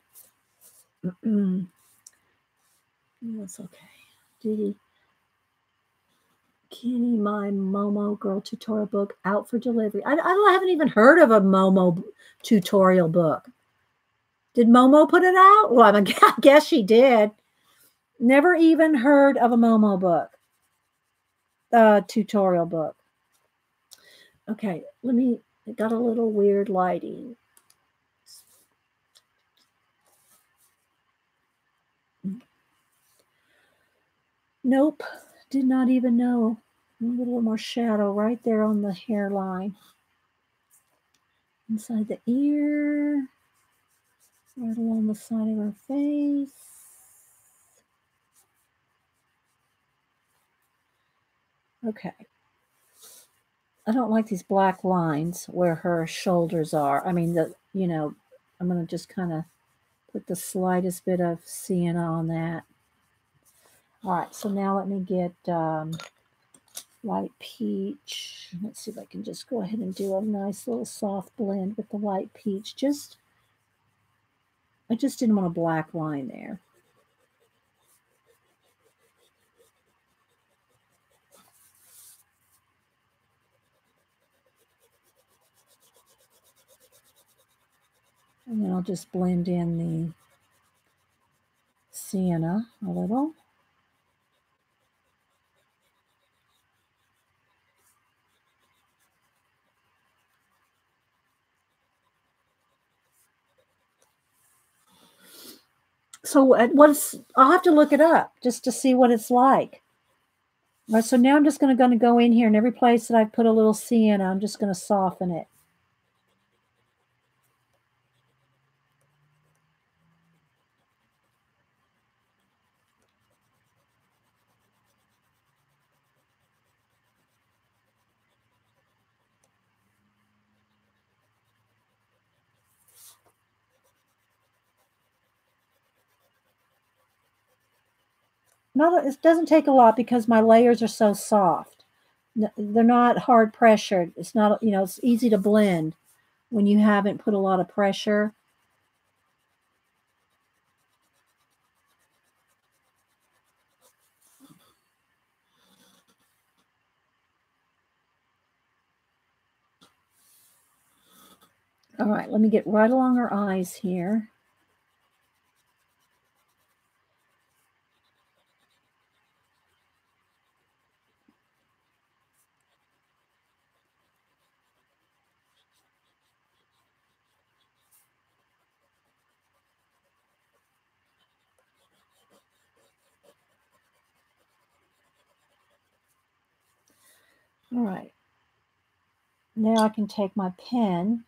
Speaker 1: That's okay. Didi, Kenny, my Momo girl tutorial book out for delivery. I haven't even heard of a Momo tutorial book. Did Momo put it out? Well, I guess she did. Never even heard of a Momo book, tutorial book. Okay, it got a little weird lighting. Nope, did not even know. A little more shadow right there on the hairline. Inside the ear, right along the side of her face. Okay. I don't like these black lines where her shoulders are. I mean, I'm going to just kind of put the slightest bit of sienna on that. All right, so now let me get light peach. Let's see if I can just go ahead and do a nice little soft blend with the light peach. I just didn't want a black line there. And then I'll just blend in the sienna a little. So I'll have to look it up just to see what it's like. All right, so now I'm just going to go in here, and every place that I put a little sienna, I'm just going to soften it. It doesn't take a lot because my layers are so soft. They're not hard pressured. It's not, it's easy to blend when you haven't put a lot of pressure. All right, let me get right along her eyes here. All right. Now I can take my pen.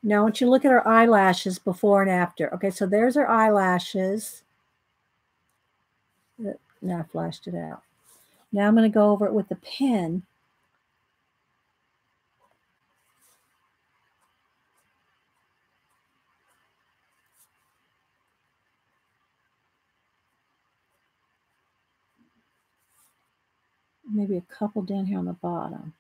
Speaker 1: Now I want you to look at her eyelashes before and after. Okay, so there's her eyelashes. Now I flashed it out. Now I'm going to go over it with the pen. Maybe a couple down here on the bottom.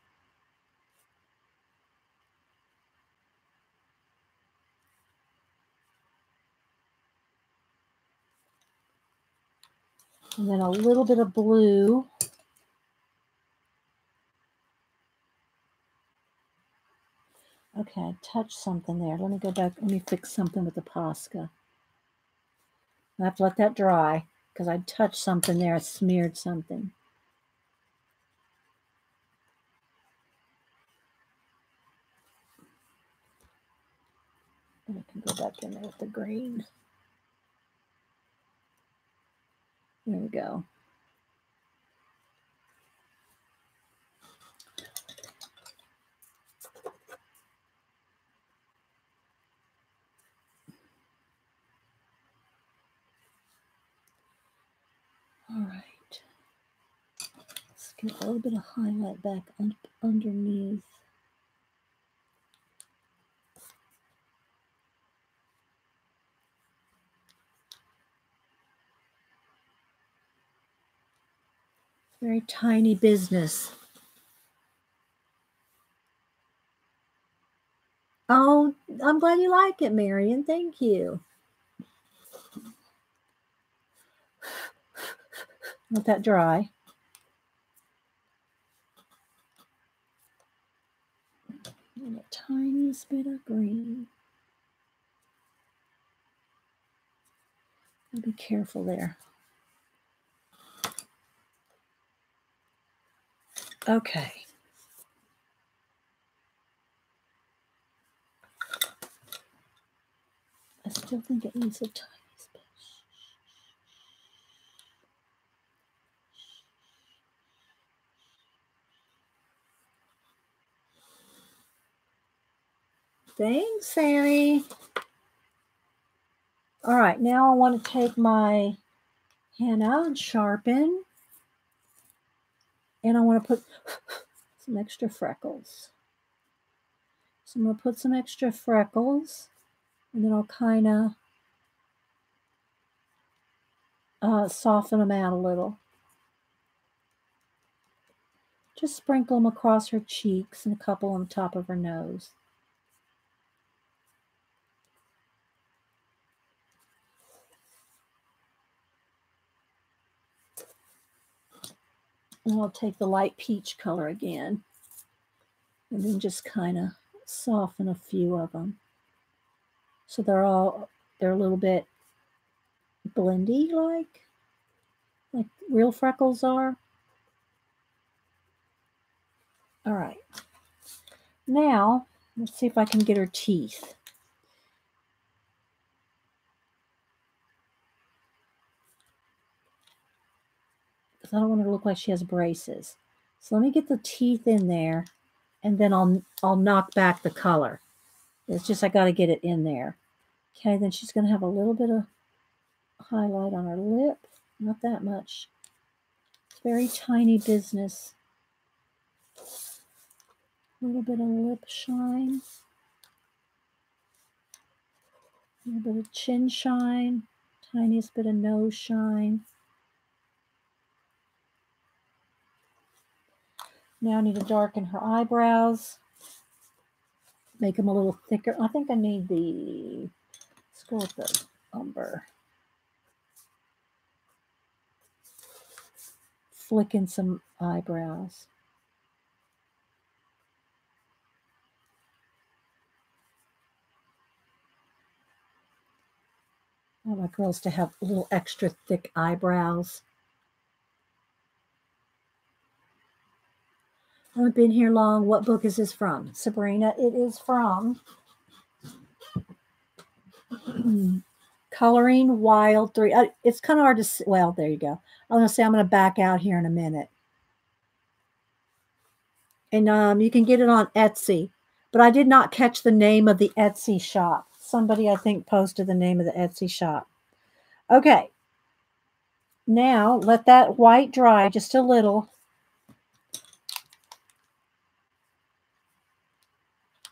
Speaker 1: And then a little bit of blue. Okay, I touched something there. Let me go back. Let me fix something with the Posca. I have to let that dry because I touched something there. I smeared something. And I can go back in there with the green. There we go. All right. Let's get a little bit of highlight back underneath. Very tiny business. Oh, I'm glad you like it, Marion. Thank you. Let that dry. And the tiniest bit of green. Be careful there. Okay. I still think it needs a tiny bit. Thanks, Sammy. All right, now I want to take my henna and sharpen. And I want to put some extra freckles. So I'm going to put some extra freckles. And then I'll kind of soften them out a little. Just sprinkle them across her cheeks and a couple on the top of her nose. And I'll take the light peach color again. And then just kind of soften a few of them. So they're a little bit blendy like real freckles are. All right. Now, let's see if I can get her teeth. Because I don't want her to look like she has braces. So let me get the teeth in there, and then I'll knock back the color. It's just I got to get it in there. Okay, then she's going to have a little bit of highlight on her lip. Not that much. It's very tiny business. A little bit of lip shine. A little bit of chin shine. Tiniest bit of nose shine. Now I need to darken her eyebrows. Make them a little thicker. I think I need the Sculptor Umber. Flick in some eyebrows. I want my girls to have a little extra thick eyebrows. I haven't been here long. What book is this from? Sabrina, it is from Coloring Wild 3. It's kind of hard to see. Well, there you go. I'm going to say I'm going to back out here in a minute. And you can get it on Etsy. But I did not catch the name of the Etsy shop. Somebody, I think, posted the name of the Etsy shop. Okay. Now, let that white dry just a little.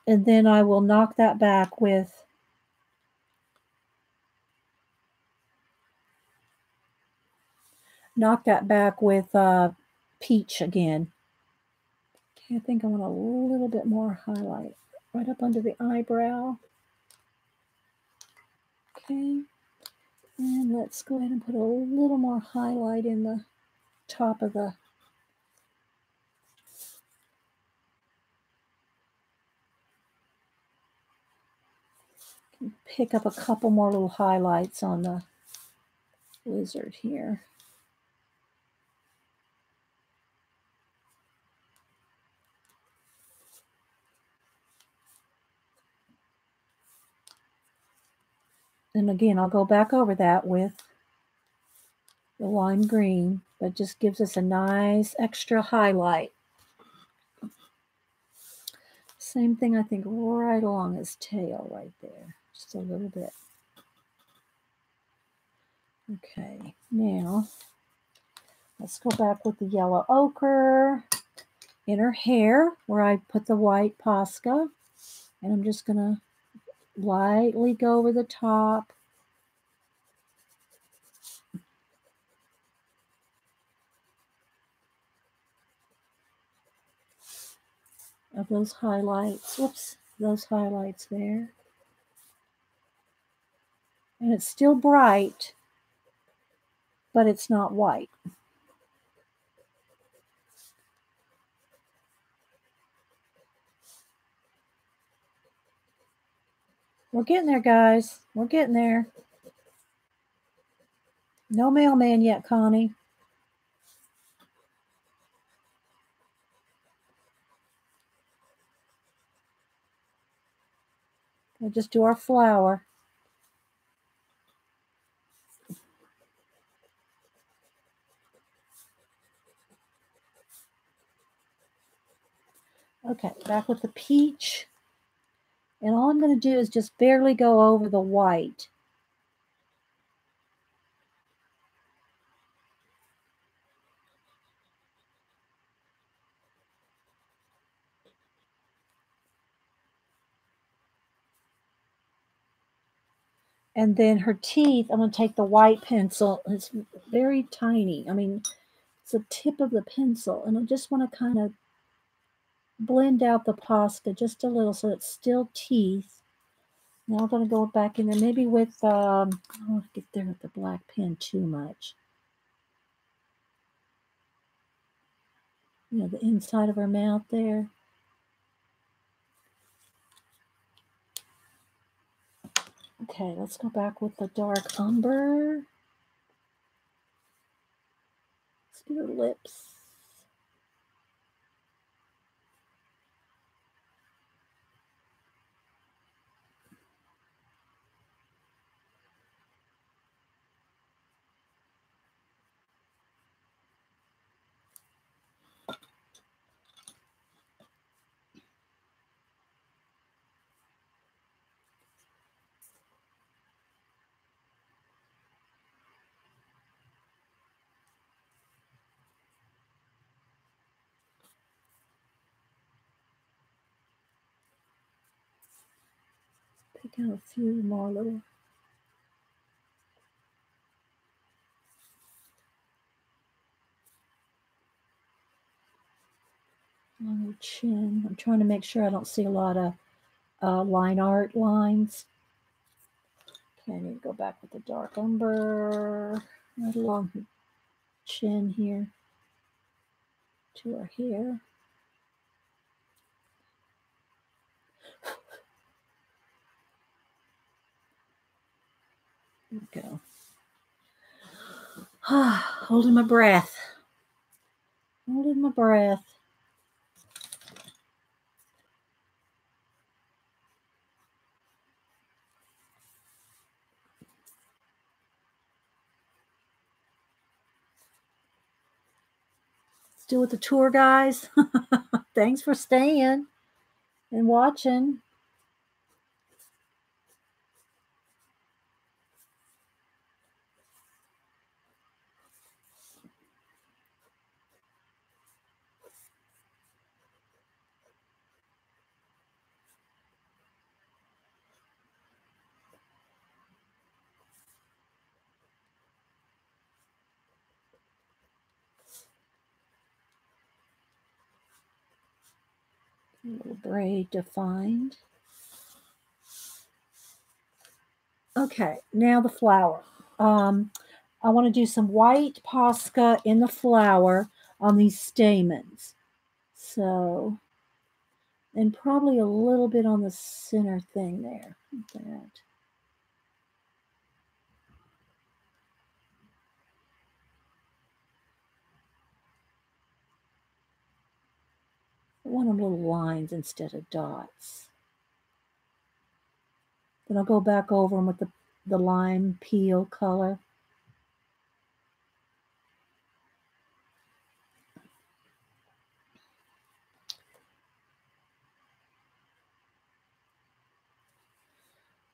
Speaker 1: And then I will knock that back with peach again. Okay, I think I want a little bit more highlight right up under the eyebrow. Okay, and let's go ahead and put a little more highlight in the top of the pick up a couple more little highlights on the lizard here. And again, I'll go back over that with the lime green, but just gives us a nice extra highlight. Same thing, I think, right along his tail right there. Just a little bit. Okay, now let's go back with the yellow ochre in her hair where I put the white Posca. And I'm just going to lightly go over the top. Of those highlights. Whoops, those highlights there. And it's still bright, but it's not white. We're getting there, guys. We're getting there. No mailman yet, Connie. We'll just do our flower. Okay, back with the peach. And all I'm going to do is just barely go over the white. And then her teeth, I'm going to take the white pencil. It's very tiny. I mean, it's the tip of the pencil. And I just want to kind of blend out the Posca just a little so it's still teeth. Now I'm going to go back in there maybe with, I don't want to get there with the black pen too much. You know, the inside of her mouth there. Okay, let's go back with the dark umber. Let's get her lips. Pick out a few more little on her chin. I'm trying to make sure I don't see a lot of line art lines. Okay, I need to go back with the dark umber right along her chin here to her hair. There we go. Holding my breath. Holding my breath. Still with the tour, guys. Thanks for staying and watching. little braid to find. Okay, now the flower. I want to do some white Posca in the flower on these stamens. So, and probably a little bit on the center thing there. That. I want them little lines instead of dots. Then I'll go back over them with the lime peel color.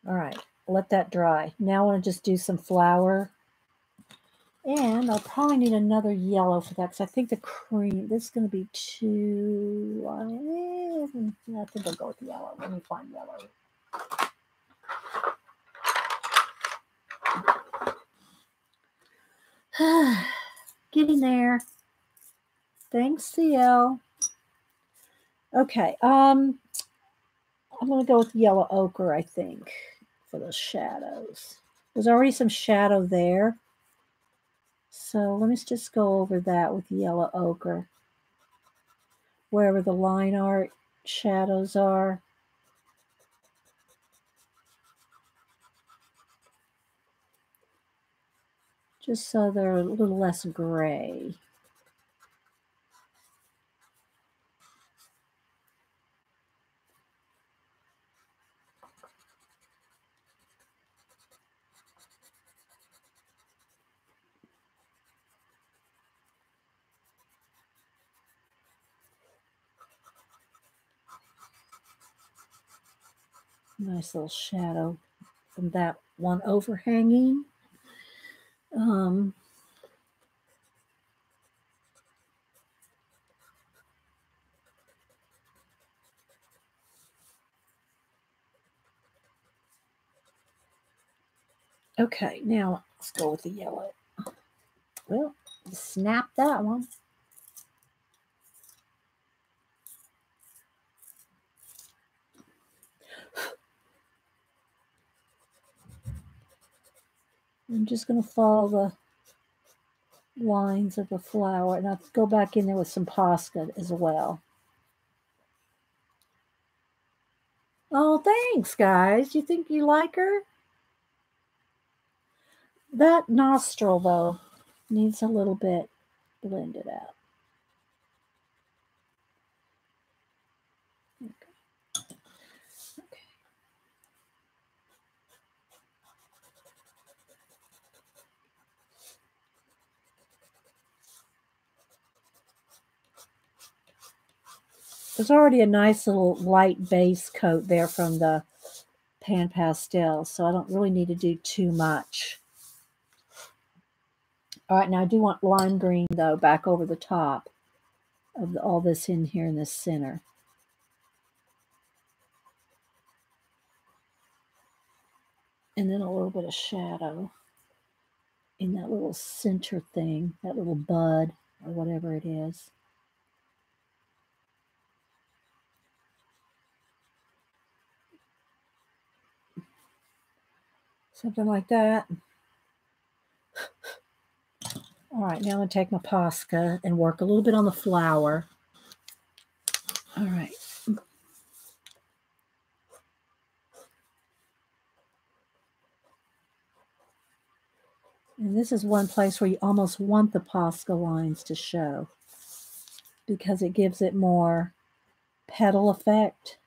Speaker 1: All right, let that dry. Now I want to just do some flower. And I'll probably need another yellow for that because I think the cream, this is going to be too, I think I'll go with yellow. Let me find yellow. Getting there. Thanks, CL. Okay, I'm going to go with yellow ochre, I think, for the shadows. There's already some shadow there. So let me just go over that with yellow ochre. Wherever the line art shadows are. Just so they're a little less gray. Nice little shadow from that one overhanging. Okay, now let's go with the yellow. Well, snap that one. I'm just going to follow the lines of the flower, and I'll go back in there with some Posca as well. Oh, thanks, guys. You think you like her? That nostril, though, needs a little bit blended out. Okay. There's already a nice little light base coat there from the PanPastels, so I don't really need to do too much. All right, now I do want lime green, though, back over the top of all this in here in the center. And then a little bit of shadow in that little center thing, that little bud or whatever it is. Something like that. All right, now I'm going to take my Posca and work a little bit on the flower. All right. And this is one place where you almost want the Posca lines to show because it gives it more petal effect.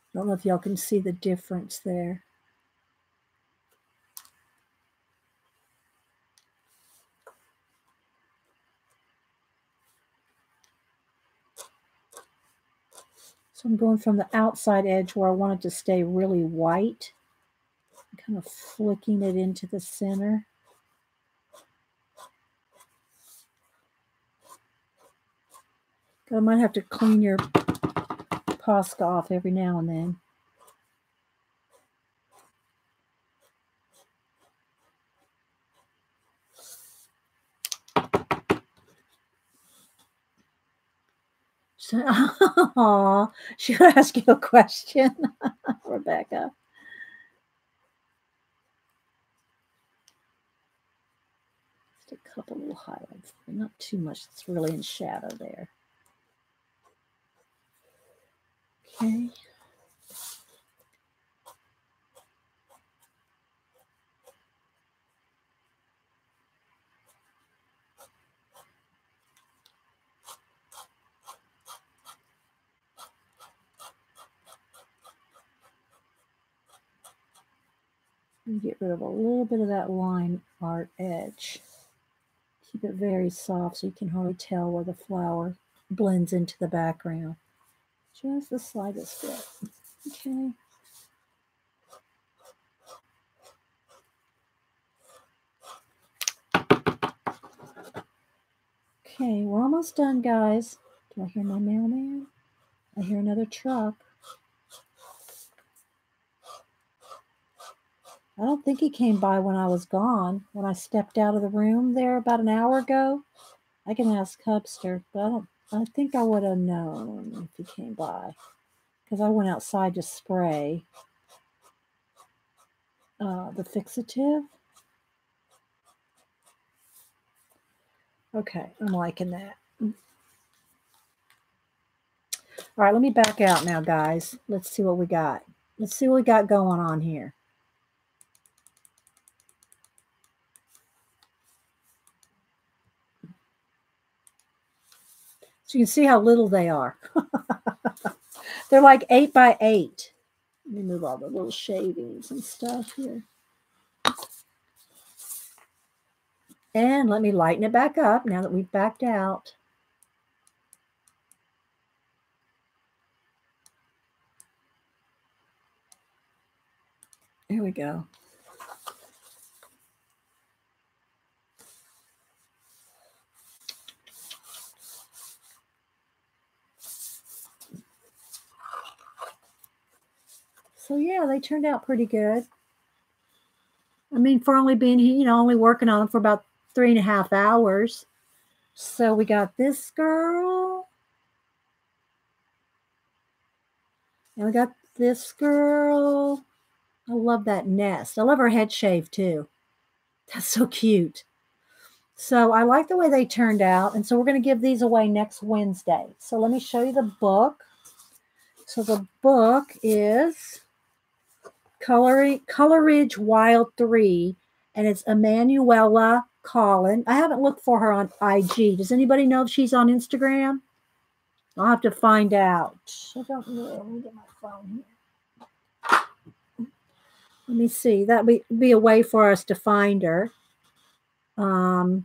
Speaker 1: I don't know if y'all can see the difference there. So I'm going from the outside edge where I want it to stay really white, kind of flicking it into the center. I might have to clean your Posca off every now and then. Aw, she would ask you a question, Rebecca. Just a couple little highlights. Not too much. It's really in shadow there. Okay. And get rid of a little bit of that line art edge. Keep it very soft so you can hardly tell where the flower blends into the background. Just the slightest bit. Okay. Okay, we're almost done, guys. Do I hear my mailman? I hear another truck. I don't think he came by when I was gone. When I stepped out of the room there about an hour ago. I can ask Hubster, but I think I would have known if he came by. Because I went outside to spray the fixative. Okay, I'm liking that. All right, let me back out now, guys. Let's see what we got. Let's see what we got going on here. So you can see how little they are. They're like 8 by 8. Let me move all the little shavings and stuff here. And let me lighten it back up now that we've backed out. Here we go. So yeah, they turned out pretty good. I mean, for only being, only working on them for about 3.5 hours. So we got this girl. And we got this girl. I love that nest. I love her head shave too. That's so cute. So I like the way they turned out. And so we're going to give these away next Wednesday. So let me show you the book. So the book is Coleridge Wild 3. And it's Emmanuelle Colin. I haven't looked for her on IG. Does anybody know if she's on Instagram? I'll have to find out. I don't know. Let me get my phone here. Let me see. That would be a way for us to find her. Okay,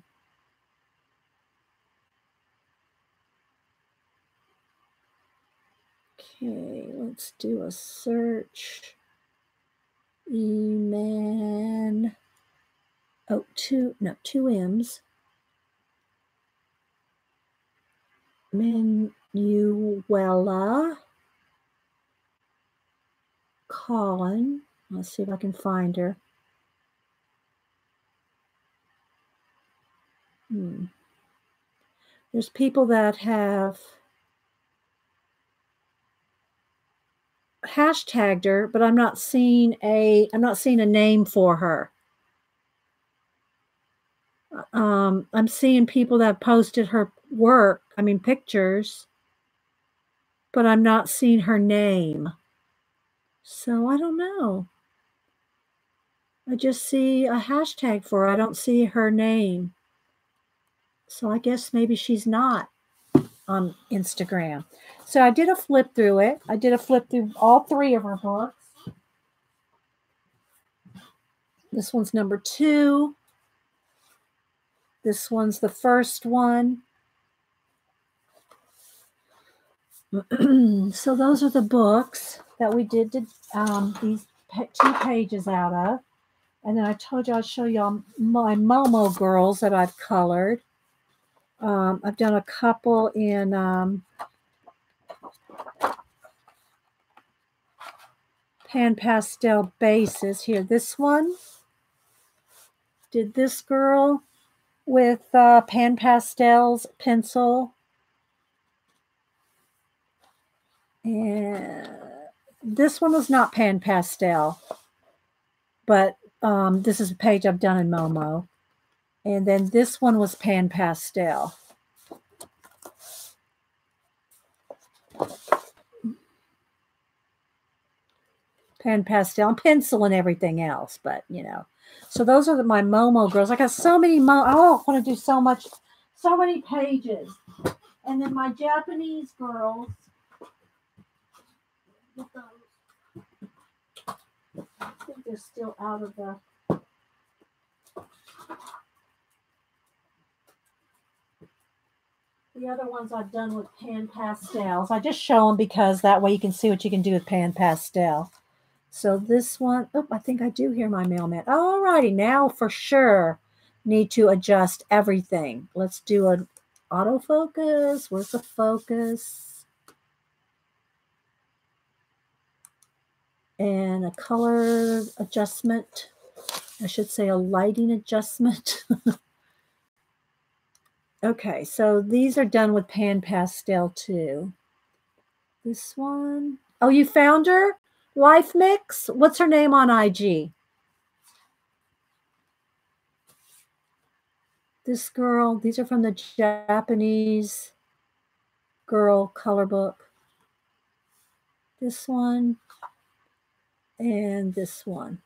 Speaker 1: let's do a search. Eman. Oh, two M's. Emmanuelle Colin. Let's see if I can find her. There's people that have hashtagged her, but I'm not seeing a name for her. I'm seeing people that have posted her work, pictures, but I'm not seeing her name. So I don't know. I just see a hashtag for her. I don't see her name. So I guess maybe she's not on Instagram. So I did a flip through it. I did a flip through all 3 of her books. This one's number 2. This one's the first one. So those are the books that we did these 2 pages out of. And then I told you I'd show y'all my Momo girls that I've colored. I've done a couple in PanPastel bases. Here, this one. Did this girl with PanPastels pencil. And this one was not Pan Pastel, but this is a page I've done in Momo. And then this one was Pan Pastel. Pan Pastel, pencil, and everything else. But, you know. So those are my Momo girls. I got so many I want to do so many pages. And then my Japanese girls. I think they're still out of the... The other ones I've done with Pan Pastels. I just show them because that way you can see what you can do with Pan Pastel. So this one, oh, I think I do hear my mailman. All righty, now for sure need to adjust everything. Let's do an autofocus. Where's the focus? And a color adjustment. I should say a lighting adjustment. Okay, so these are done with Pan Pastel too. This one. Oh, you found her? Life Mix? What's her name on IG? This girl, these are from the Japanese girl color book. This one and this one.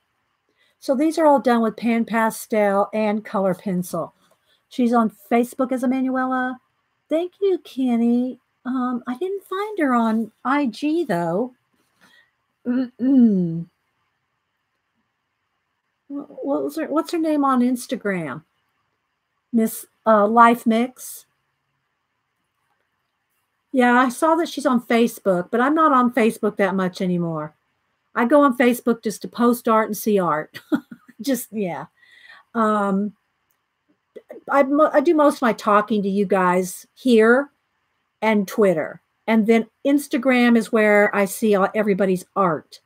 Speaker 1: So these are all done with Pan Pastel and color pencil. She's on Facebook as Emmanuelle. Thank you, Kenny. I didn't find her on IG though. What's her name on Instagram? Miss Life Mix. Yeah, I saw that she's on Facebook, but I'm not on Facebook that much anymore. I go on Facebook just to post art and see art. Just, yeah. I do most of my talking to you guys here and Twitter. And then Instagram is where I see everybody's art.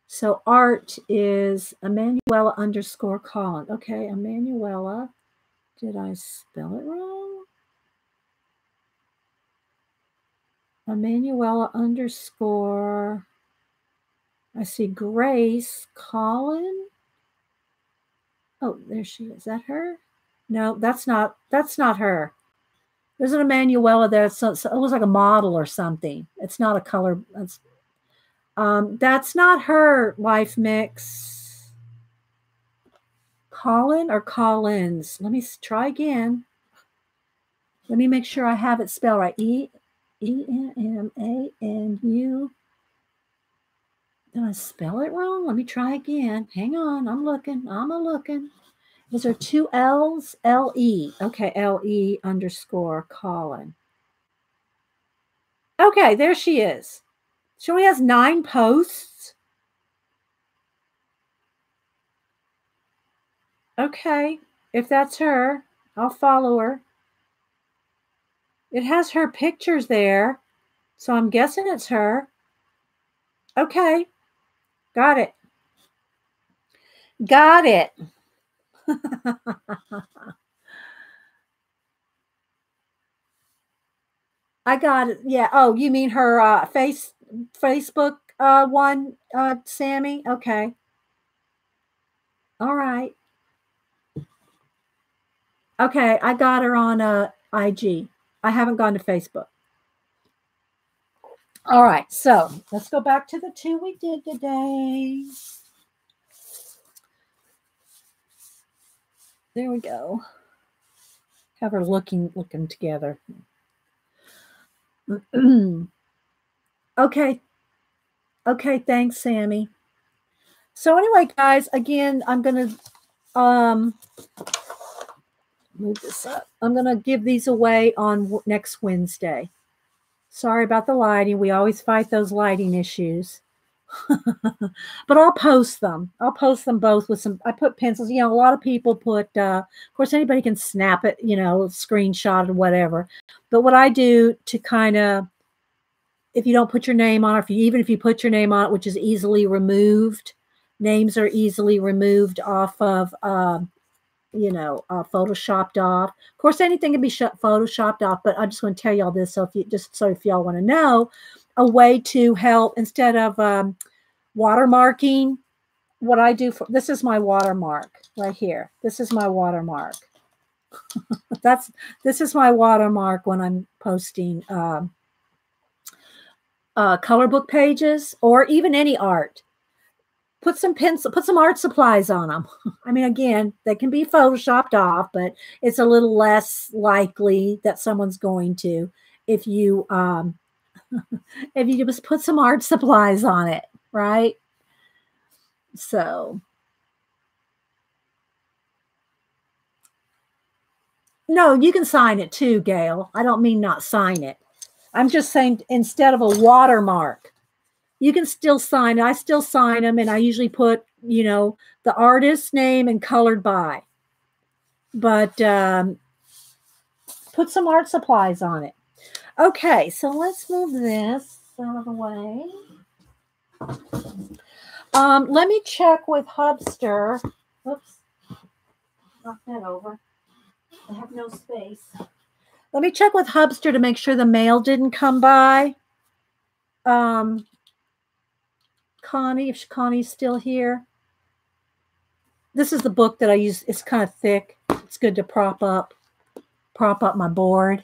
Speaker 1: So art is Emmanuelle _ Colin. Okay, Emmanuelle. Did I spell it wrong? Emmanuelle _ I see Grace Colin. Oh, there she is. Is that her? No, that's not her. There's an Emmanuelle there. So it looks like a model or something. It's not a color. That's not her, Life Mix. Colin or Collins? Let me try again. Let me make sure I have it spelled right. E-N-M-A-N-U. Did I spell it wrong? Let me try again. Hang on. I'm looking. Is there 2 L's? L-E. Okay, L-E _ Colin. Okay, there she is. She only has 9 posts. Okay, if that's her, I'll follow her. It has her pictures there, so I'm guessing it's her. Okay, got it. Got it. I got it. Yeah. Oh, you mean her Facebook one, Sammy? Okay. All right. Okay, I got her on IG. I haven't gone to Facebook. All right, so let's go back to the 2 we did today. There we go. Have her looking together. Okay. Okay, thanks, Sammy. So anyway, guys, again, I'm going to move this up. I'm going to give these away on next Wednesday. Sorry about the lighting. We always fight those lighting issues. But I'll post them. I'll post them both with some, I put pencils. You know, a lot of people put, of course, anybody can snap it, you know, screenshot or whatever. But what I do to kind of, if you don't put your name on it, even if you put your name on it, which is easily removed, names are easily removed off of, photoshopped off. Of course, anything can be photoshopped off, but I just want to tell y'all this. So if y'all want to know, a way to help instead of watermarking. What I do for this is my watermark right here. This is my watermark. This is my watermark when I'm posting color book pages or even any art. Put some art supplies on them. I mean, again, they can be photoshopped off, but it's a little less likely that someone's going to if you if you just put some art supplies on it, right? So, no, you can sign it too, Gail. I don't mean not sign it. I'm just saying instead of a watermark, you can still sign it. I still sign them, and I usually put, you know, the artist's name and colored by. But put some art supplies on it. Okay, so let's move this out of the way. Let me check with Hubster. Oops, knock that over. I have no space. Let me check with Hubster to make sure the mail didn't come by. Connie, if Connie's still here. This is the book that I use. It's kind of thick. It's good to prop up my board.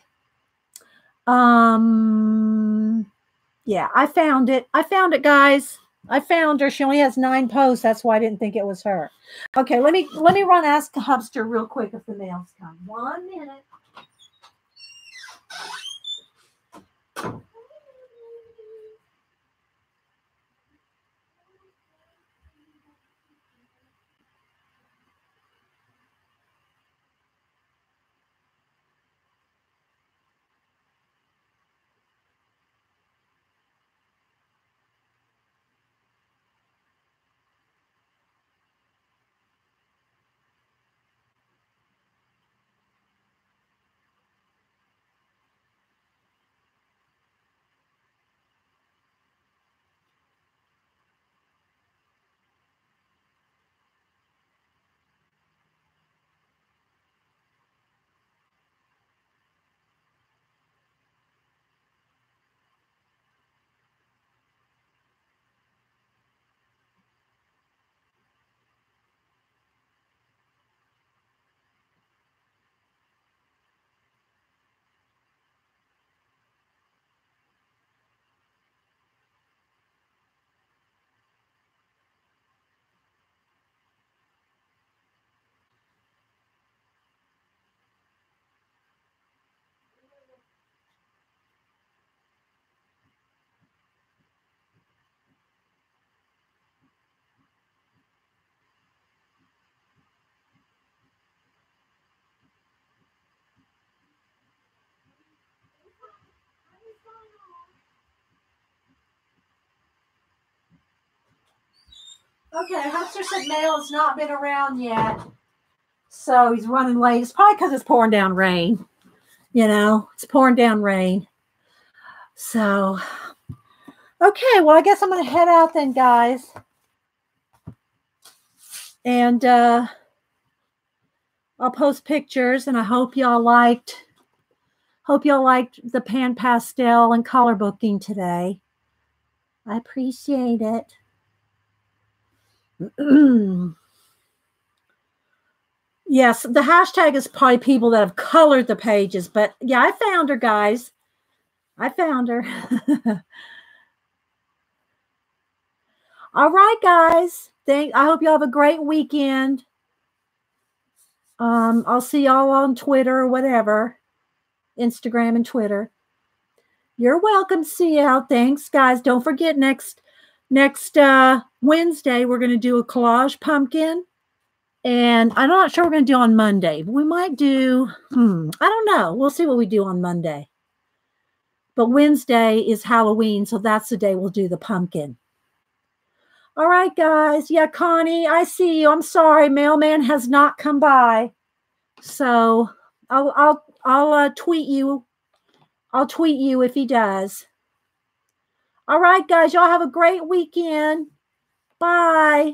Speaker 1: Yeah, I found it. I found it, guys. I found her. She only has 9 posts. That's why I didn't think it was her. Okay, let me run ask Hubster real quick if the mail's come. 1 minute. Okay, Hubster said mail has not been around yet. So he's running late. It's probably because it's pouring down rain. You know, it's pouring down rain. So, okay, well, I guess I'm going to head out then, guys. And I'll post pictures, and I hope y'all liked the pan pastel and color booking today. I appreciate it. Yes, the hashtag is probably people that have colored the pages, but yeah, I found her, guys. I found her. All right, guys. I hope you have a great weekend. I'll see y'all on Twitter or whatever, Instagram and Twitter. You're welcome. See y'all. Thanks, guys. Don't forget next Wednesday we're going to do a collage pumpkin. And I'm not sure we're going to do on Monday. We might do, I don't know. We'll see what we do on Monday. But Wednesday is Halloween, so that's the day we'll do the pumpkin. All right, guys. Yeah, Connie, I see you. I'm sorry. Mailman has not come by. So I'll tweet you. I'll tweet you if he does. All right, guys. Y'all have a great weekend. Bye.